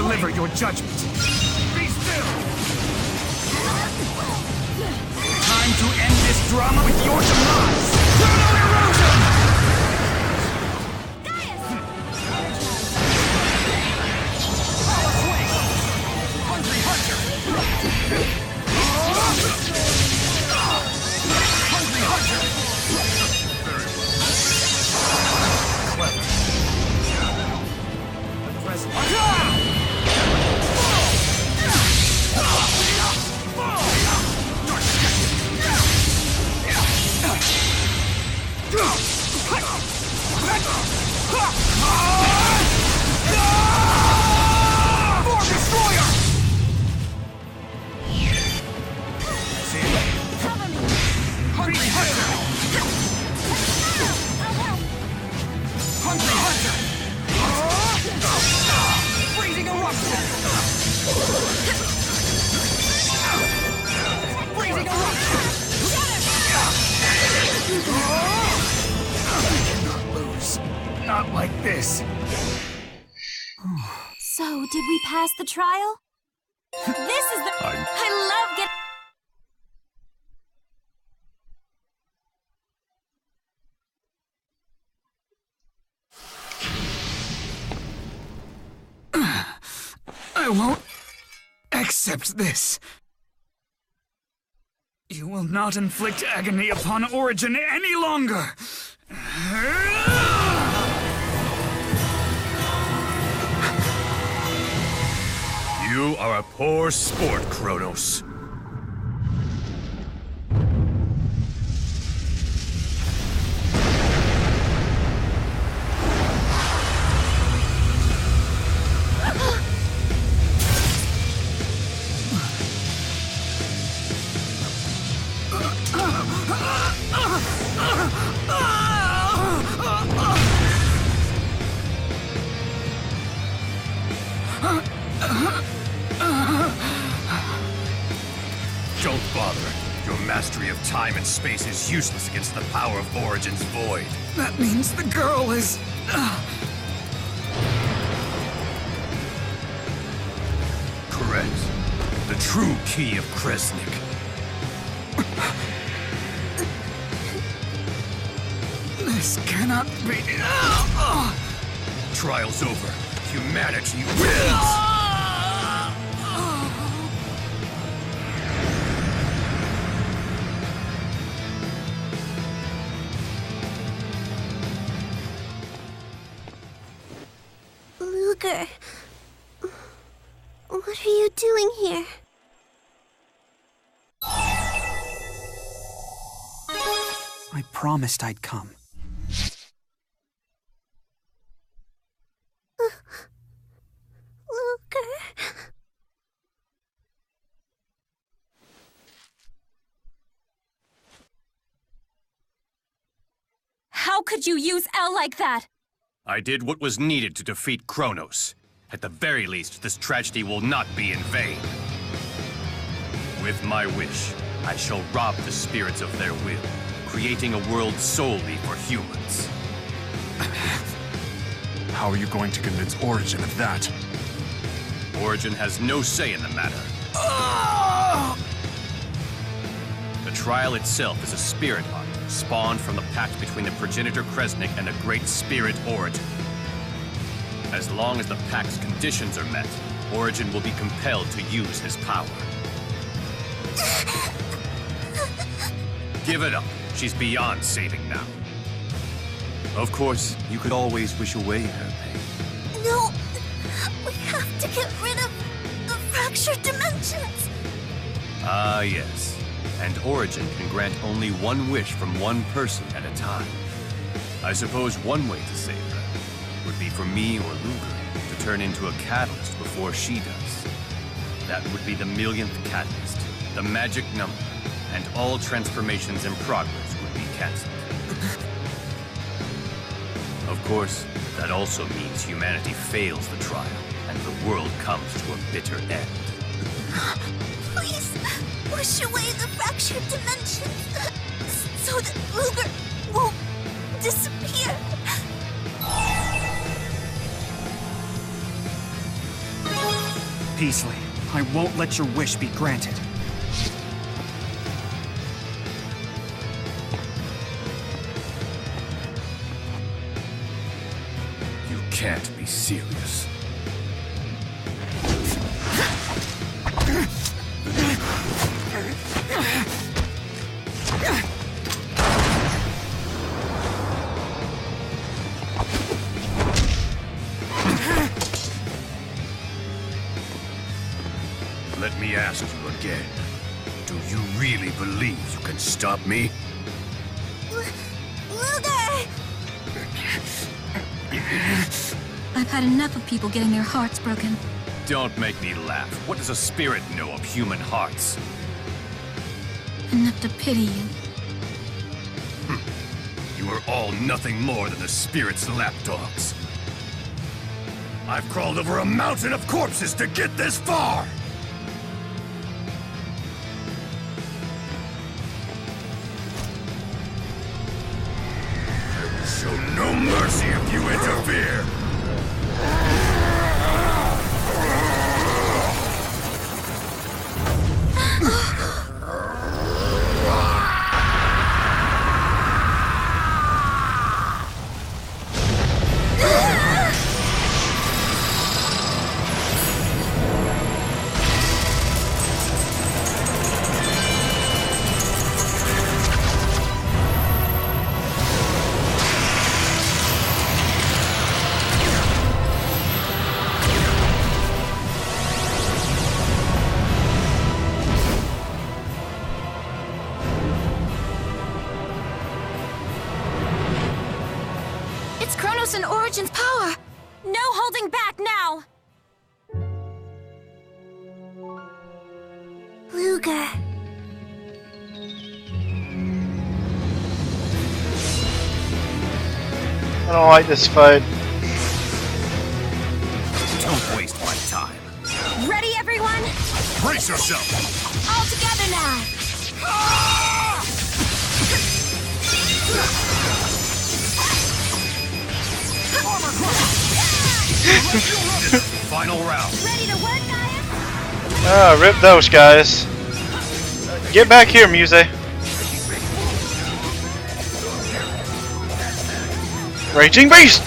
deliver your judgment. Be still! Time to end this drama with your demise! Chrono erosion! Power swing! Hungry Hunter! Hungry Hunter! Clever. The present. Form Destroyer! Hungry Hunter! Hungry Hunter! Freezing Eruption! Freezing Eruption! I cannot lose. Not like this. So, did we pass the trial? This is the... I love getting... I won't accept this. You will not inflict agony upon Origin any longer. You are a poor sport, Kronos. Don't bother. Your mastery of time and space is useless against the power of Origin's void. That means the girl is... Correct. The true key of Kresnik. This cannot be... Trial's over. Humanity wins! Luger, what are you doing here? I promised I'd come. Luger. How could you use L like that? I did what was needed to defeat Kronos. At the very least, this tragedy will not be in vain. With my wish, I shall rob the spirits of their will, creating a world solely for humans. How are you going to convince Origin of that? Origin has no say in the matter. The trial itself is a spirit art, spawned from the pact between the progenitor Kresnik and the great spirit Origin. As long as the pact's conditions are met, Origin will be compelled to use his power. Give it up. She's beyond saving now. Of course, you could always wish away her pain. No! We have to get rid of the fractured dimensions! Ah, yes. And Origin can grant only one wish from one person at a time. I suppose one way to save her would be for me or Luger to turn into a catalyst before she does. That would be the millionth catalyst, the magic number, and all transformations in progress would be cancelled. Of course, that also means humanity fails the trial, and the world comes to a bitter end. Please, wish away the fractured dimensions, so that Luger won't disappear. Peasley, I won't let your wish be granted. You can't be serious. Let me ask you again. Do you really believe you can stop me? Luger! I've had enough of people getting their hearts broken. Don't make me laugh. What does a spirit know of human hearts? Enough to pity you. You are all nothing more than the spirit's lapdogs. I've crawled over a mountain of corpses to get this far! I will show no mercy if you interfere! And Origin's power! No holding back now! Luger. I don't like this fight. Don't waste my time. Ready, everyone? Brace yourself! All together now! Final round. Ready to work, Gaia? Ah, rip those guys. Get back here, Muse. Raging Beast!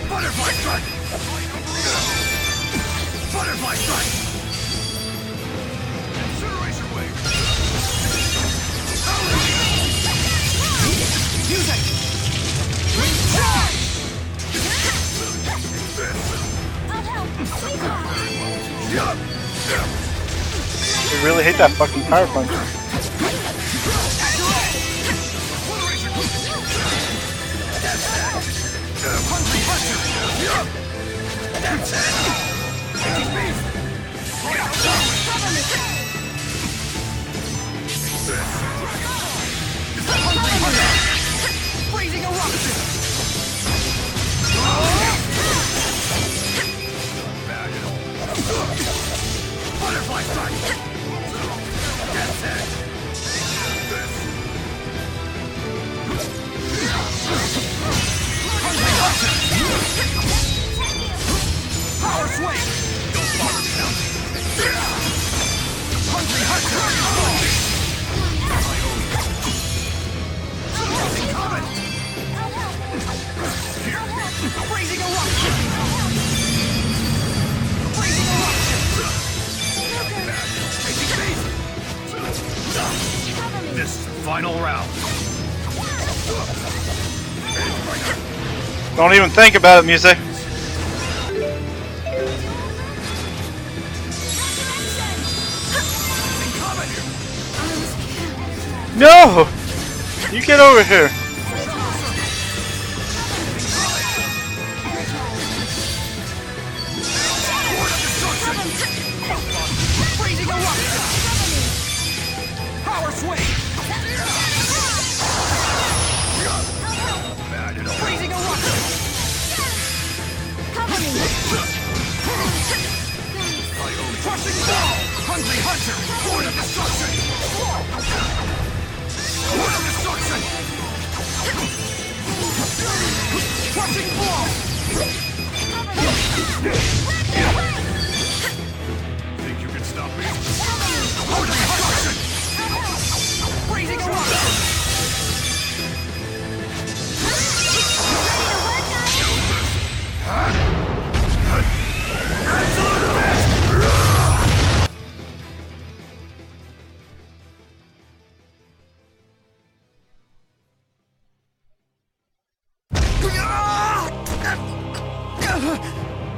Butterfly strike! Butterfly strike! Incineration wave! Music! I really hate that fucking power punch. Freezing eruption! Butterfly strike! That's it! Power swing! Don't bother counting! Hungry Hunter! Freezing eruption! Freezing eruption! This is the final round. Don't even think about it, Muse. No! You get over here. swing! Freezing eruption! Cover me! Crushing ball! Hungry hunter! Sword of destruction! Sword of destruction! Crushing ball! Think you can stop me? Hungry destruction! Freezing eruption!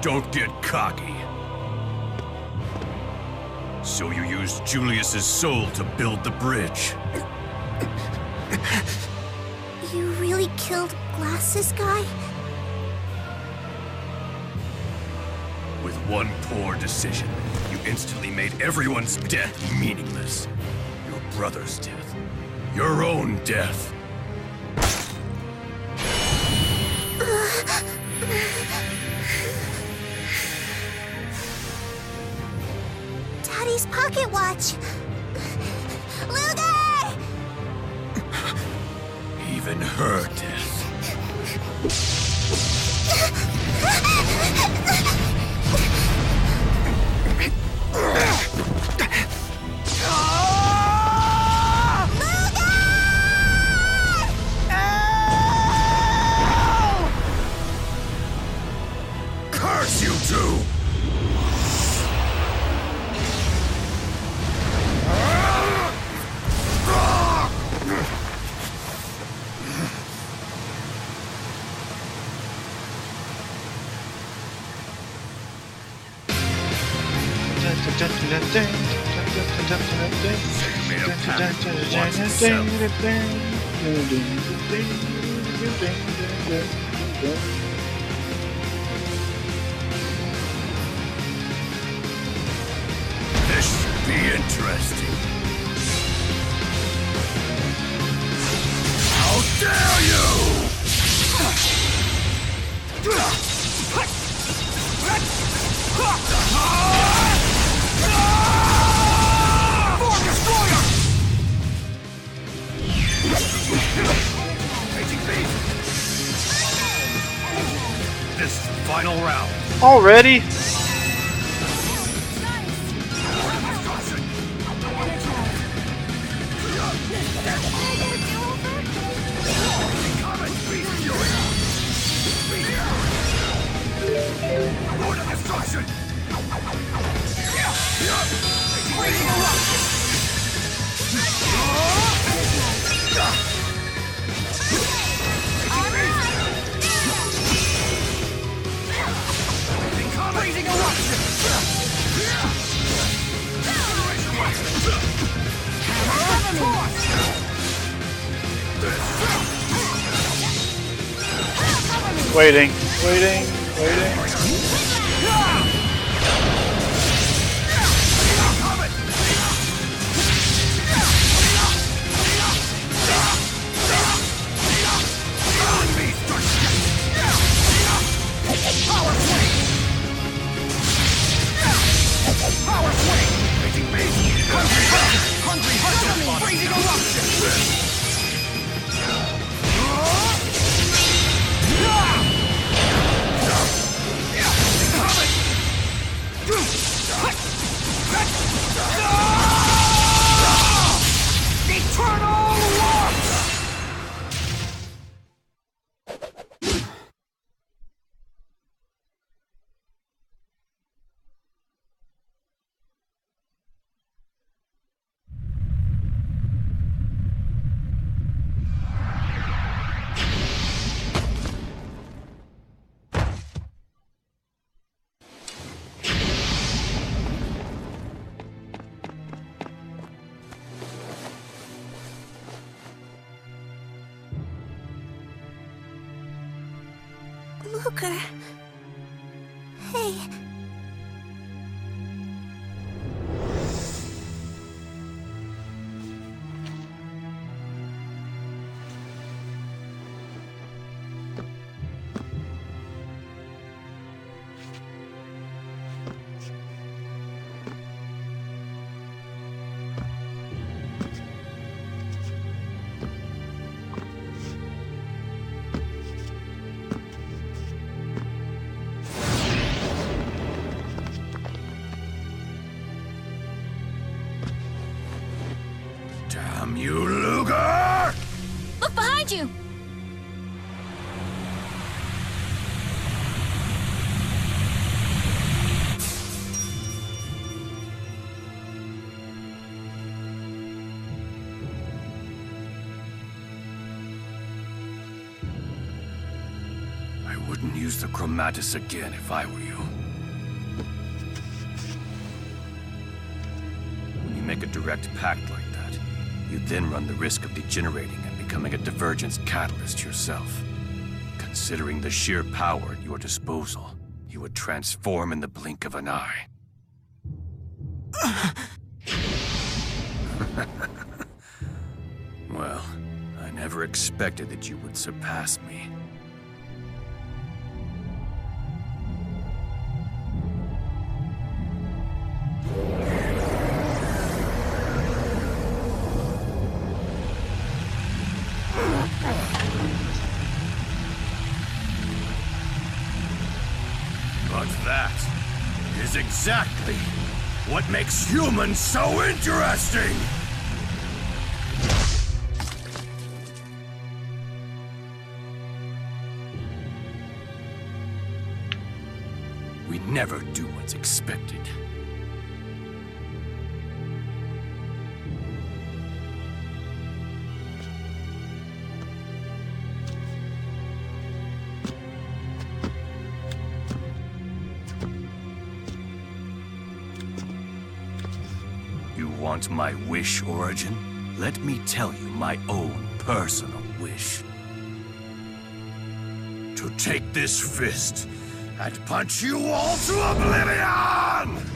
Don't get cocky. So you used Julius's soul to build the bridge. You really killed Glasses Guy? With one poor decision, you instantly made everyone's death meaningless. Your brother's death. Your own death. Daddy's pocket watch! Luger! Even her death. Curse you two! This should be interesting. How dare you! Form Destroyer! Raging Beast! This is the final round. Already? Lord of Destruction! Freezing eruption! Waiting, waiting, waiting. Power swing! Power swing! Raging Beast! Hungry hunter! Freezing eruption! Eternal warmth! Luger. Hey. Damn you, Luger! Look behind you! I wouldn't use the Chromatus again if I were you. When you make a direct pact like that, you then run the risk of degenerating and becoming a divergence catalyst yourself. Considering the sheer power at your disposal, you would transform in the blink of an eye. Well, I never expected that you would surpass me. But that is exactly what makes humans so interesting! We never do what's expected. You want my wish, Origin? Let me tell you my own personal wish. To take this fist and punch you all to oblivion!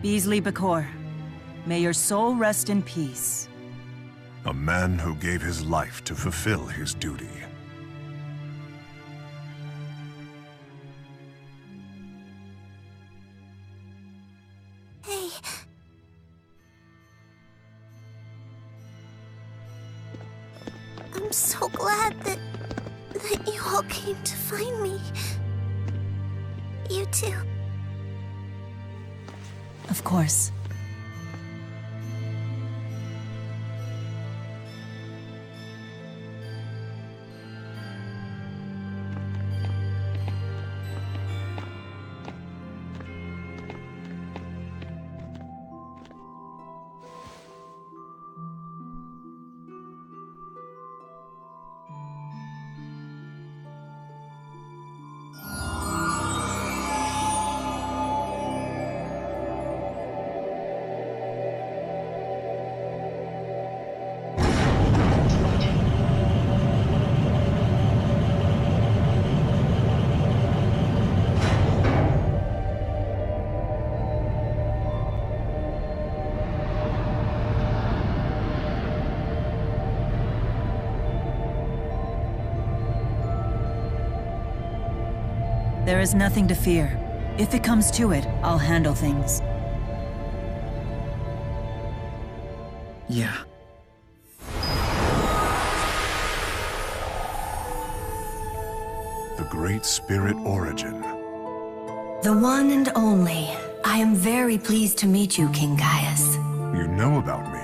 Beasley Bakor, may your soul rest in peace. A man who gave his life to fulfill his duty. Hey. I'm so glad that you all came to find me. You too. Of course. There is nothing to fear. If it comes to it, I'll handle things. Yeah. The Great Spirit Origin. The one and only. I am very pleased to meet you, King Gaius. You know about me.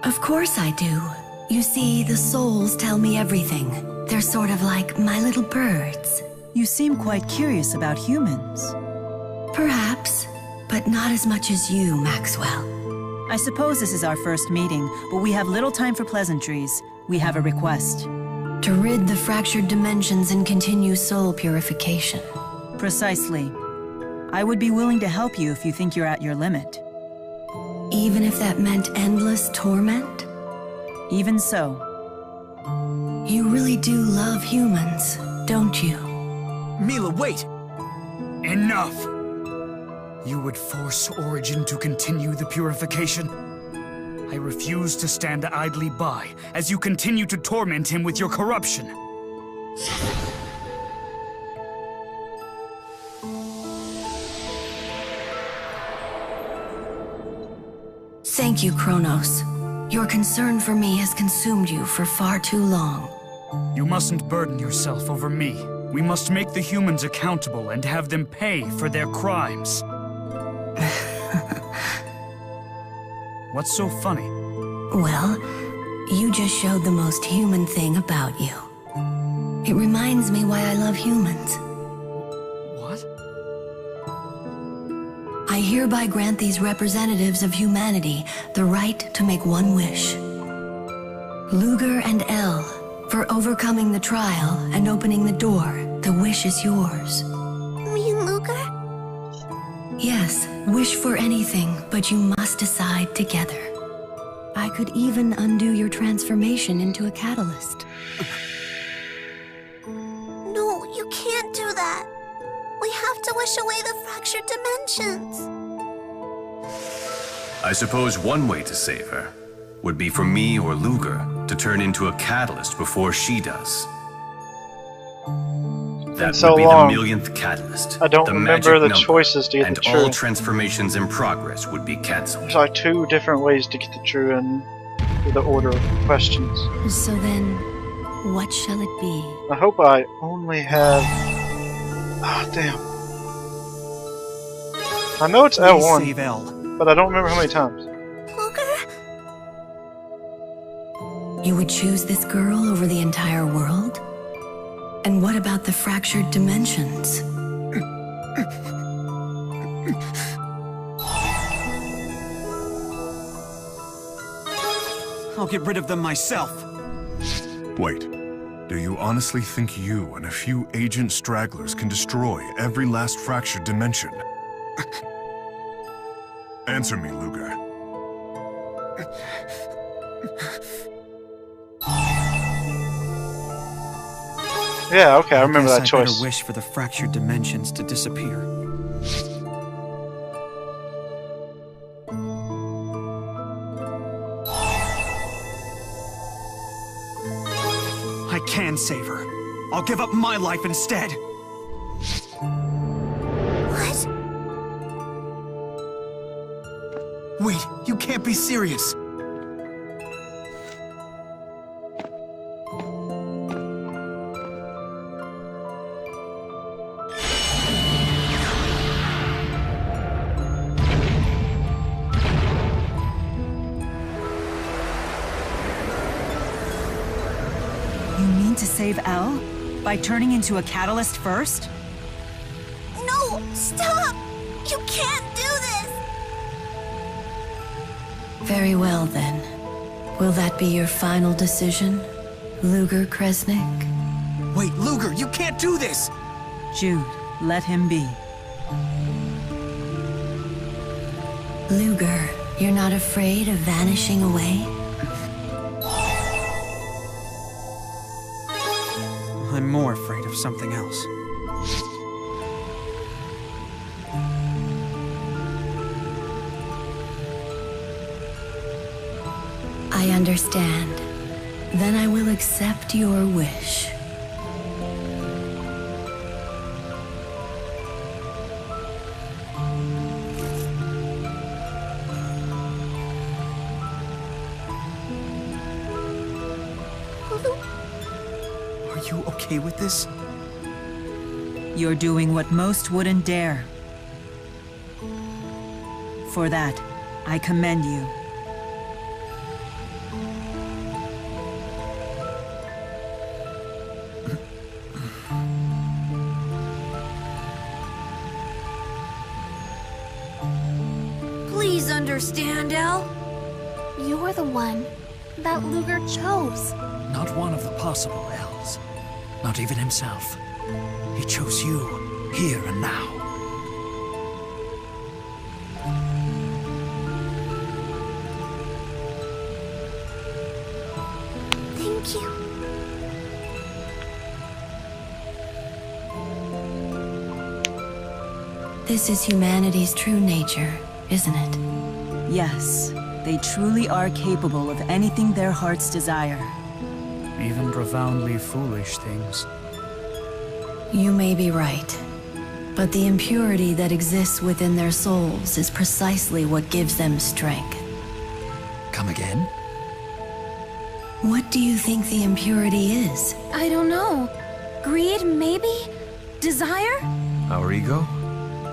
Of course I do. You see, the souls tell me everything. They're sort of like my little birds. You seem quite curious about humans. Perhaps, but not as much as you, Maxwell. I suppose this is our first meeting, but we have little time for pleasantries. We have a request. To rid the fractured dimensions and continue soul purification. Precisely. I would be willing to help you if you think you're at your limit. Even if that meant endless torment? Even so. You really do love humans, don't you? Mila, wait! Enough! You would force Origin to continue the purification? I refuse to stand idly by as you continue to torment him with your corruption. Thank you, Kronos. Your concern for me has consumed you for far too long. You mustn't burden yourself over me. We must make the humans accountable and have them pay for their crimes. What's so funny? Well, you just showed the most human thing about you. It reminds me why I love humans. What? I hereby grant these representatives of humanity the right to make one wish. Luger and El, for overcoming the trial and opening the door, the wish is yours. Me and Luger? Yes, wish for anything, but you must decide together. I could even undo your transformation into a catalyst. No, you can't do that. We have to wish away the fractured dimensions. I suppose one way to save her would be for me or Luger to turn into a catalyst before she does. That so would be long. the millionth catalyst. I don't the remember the magic choices to get and the true. all transformations in progress would be cancelled. There's like 2 different ways to get the true in the order of questions. So then, what shall it be? I hope I only have... Ah, damn. I know it's Please L1, save L. but I don't remember how many times. You would choose this girl over the entire world? And what about the fractured dimensions? I'll get rid of them myself. Wait. Do you honestly think you and a few agent stragglers can destroy every last fractured dimension? Answer me, Luger. Yeah, okay, I remember guess that I choice. better wish for the fractured dimensions to disappear. I can save her. I'll give up my life instead. What? Wait, you can't be serious. You mean to save Elle? By turning into a catalyst first? No, stop! You can't do this! Very well then. Will that be your final decision, Luger Kresnik? Wait, Luger, you can't do this! Jude, let him be. Luger, you're not afraid of vanishing away? I'm more afraid of something else. I understand. Then I will accept your wish. Are you okay with this? You're doing what most wouldn't dare. For that, I commend you. Please understand, El. You're the one that Luger chose. Not one of the possible L's. Not even himself. He chose you, here and now. Thank you. This is humanity's true nature, isn't it? Yes, They truly are capable of anything their hearts desire. Even profoundly foolish things. You may be right. But the impurity that exists within their souls is precisely what gives them strength. Come again? What do you think the impurity is? I don't know. Greed, maybe? Desire? Our ego?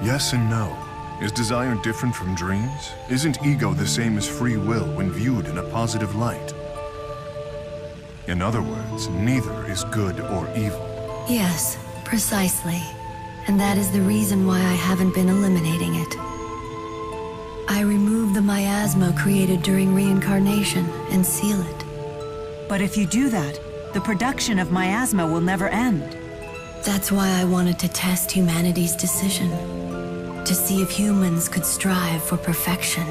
Yes and no. Is desire different from dreams? Isn't ego the same as free will when viewed in a positive light? In other words, neither is good or evil. Yes, precisely. And that is the reason why I haven't been eliminating it. I remove the miasma created during reincarnation and seal it. But if you do that, the production of miasma will never end. That's why I wanted to test humanity's decision. To see if humans could strive for perfection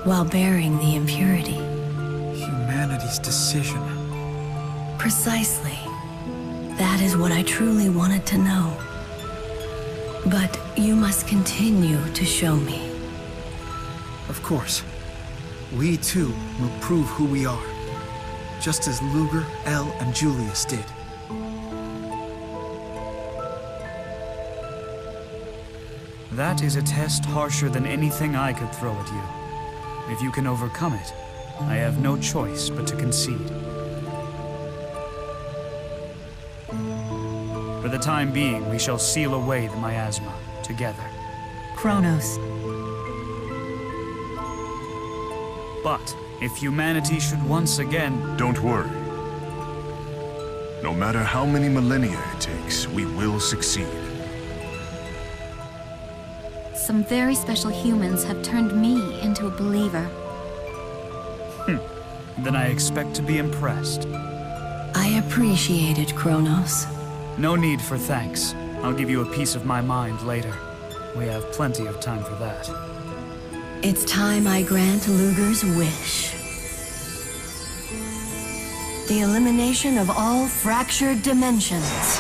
while bearing the impurity. Humanity's decision. Precisely. That is what I truly wanted to know. But you must continue to show me. Of course. We too will prove who we are. Just as Luger, Elle, and Julius did. That is a test harsher than anything I could throw at you. If you can overcome it, I have no choice but to concede. For the time being, we shall seal away the miasma together. Kronos. But if humanity should once again... Don't worry. No matter how many millennia it takes, we will succeed. Some very special humans have turned me into a believer. Then I expect to be impressed. I appreciate it, Kronos. No need for thanks. I'll give you a piece of my mind later. We have plenty of time for that. It's time I grant Luger's wish. The elimination of all fractured dimensions.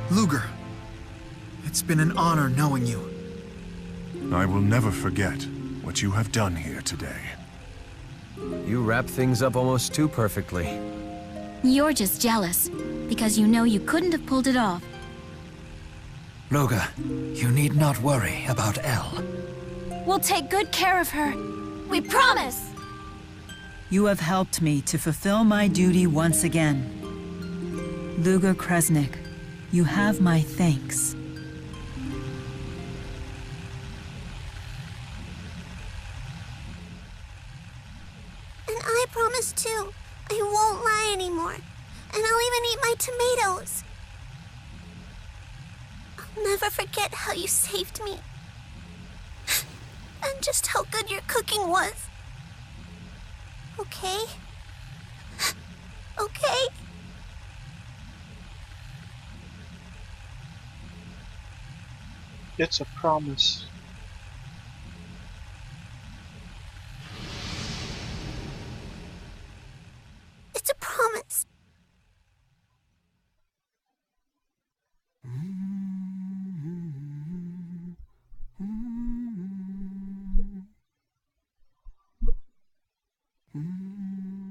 Luger, it's been an honor knowing you. I will never forget what you have done here today. You wrap things up almost too perfectly. You're just jealous, because you know you couldn't have pulled it off. Luger, you need not worry about Elle. We'll take good care of her. We promise! You have helped me to fulfill my duty once again. Luger Kresnik, you have my thanks. And I promise too. I won't lie anymore. And I'll even eat my tomatoes. I'll never forget how you saved me. And just how good your cooking was. Okay? Okay? It's a promise. It's a promise.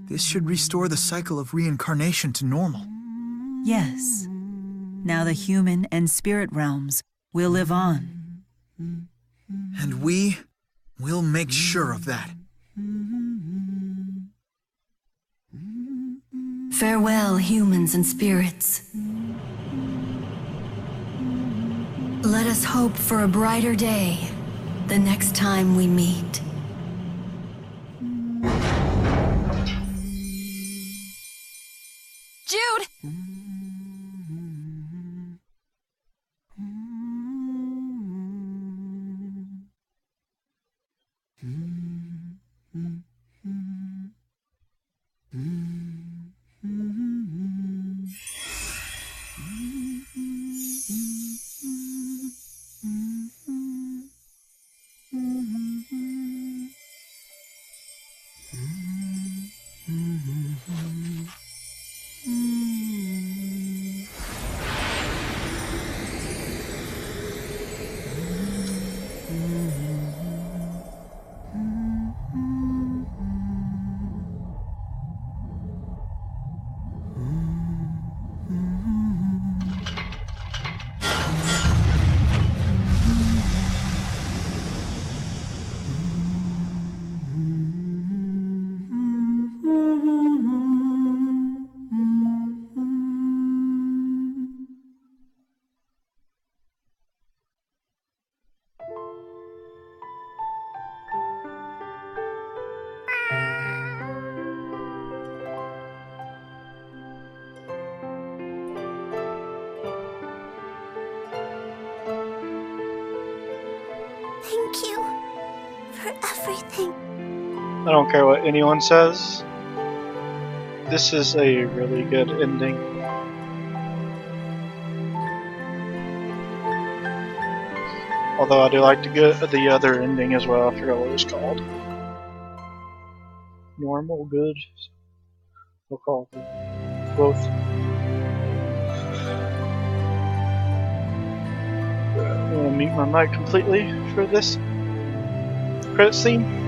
This should restore the cycle of reincarnation to normal. Yes. Now the human and spirit realms will live on. And we will make sure of that. Farewell, humans and spirits. Let us hope for a brighter day the next time we meet. Jude! Thank you for everything. I don't care what anyone says. This is a really good ending. Although I do like the other ending as well. I forgot what it was called. Normal, good. We'll call them both. I'm gonna mute my mic completely for this credit scene.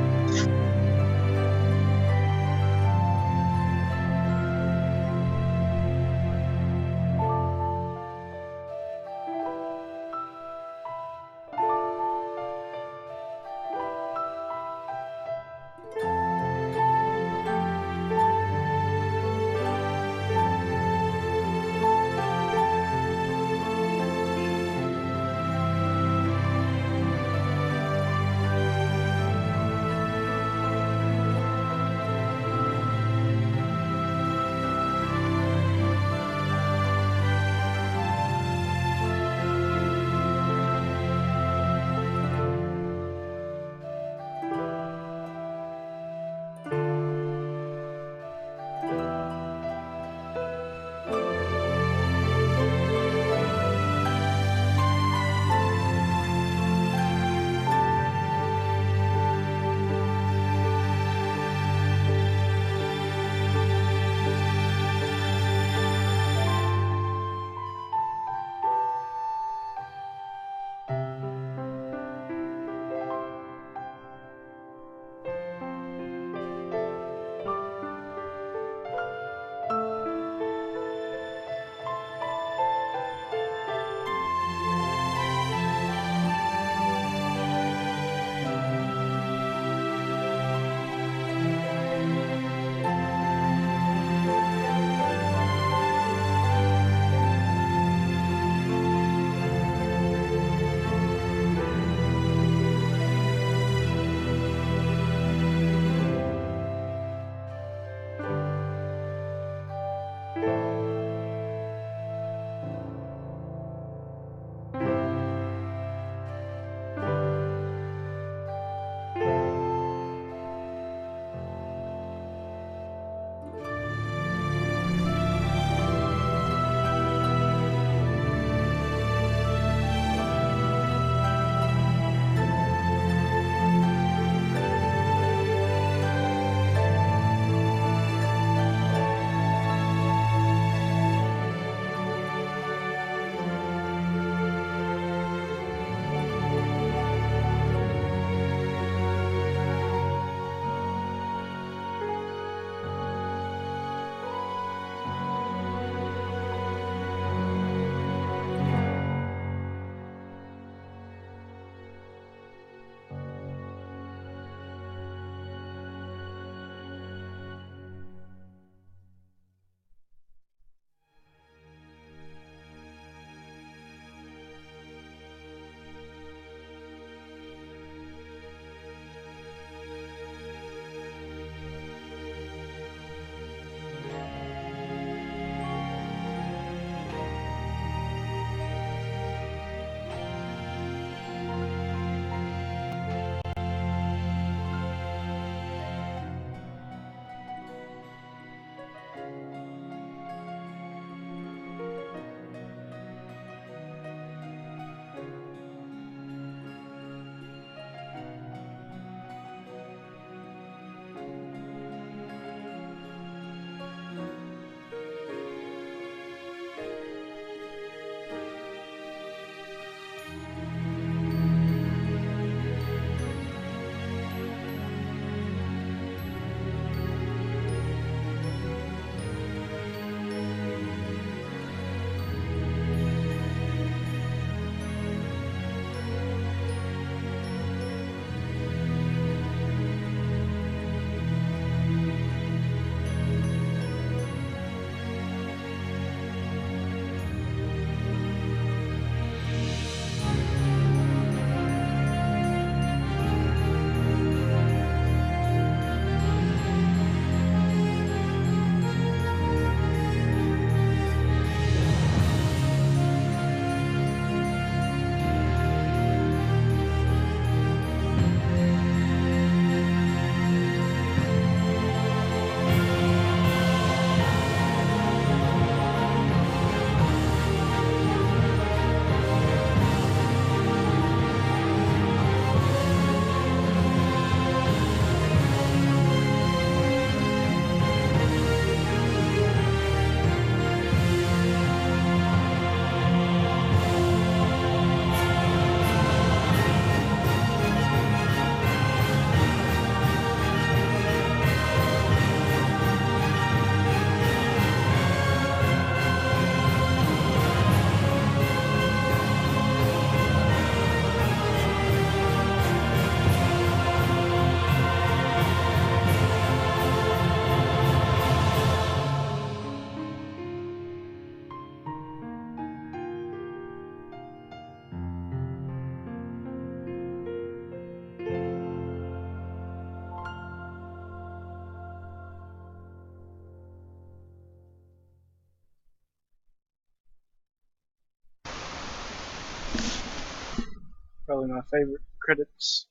Probably my favorite credits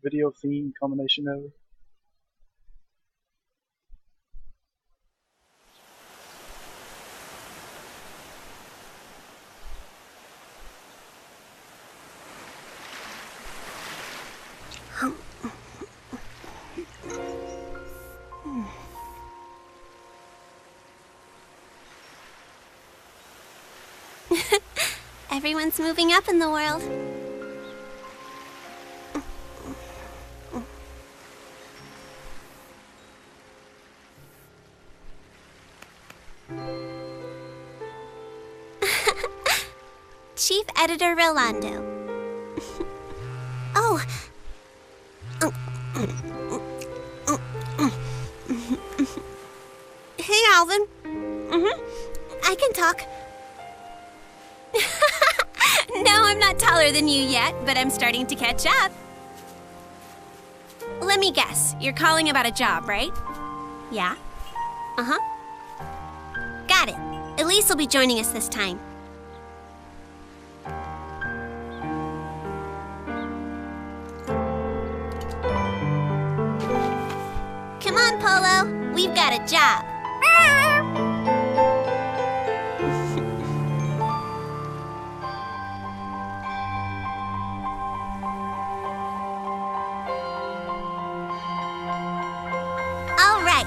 video theme combination ever. Everyone's moving up in the world. Chief Editor Rolando. Oh. Hey, Alvin. I can talk. No, I'm not taller than you yet, but I'm starting to catch up. Let me guess. You're calling about a job, right? Yeah? Uh-huh. Got it. Elise will be joining us this time. Come on, Polo. We've got a job. All right.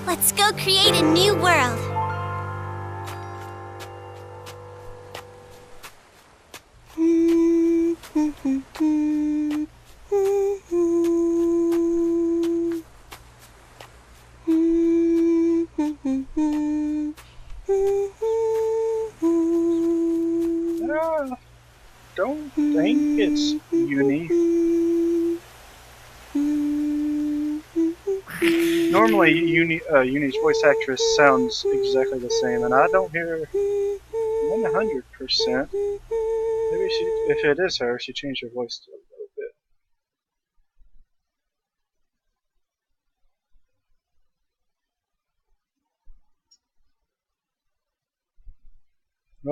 Let's go create a new world. Don't think it's Uni. Normally, Uni's voice actress sounds exactly the same, and I don't hear 100%. Maybe if it is her, she changed her voice to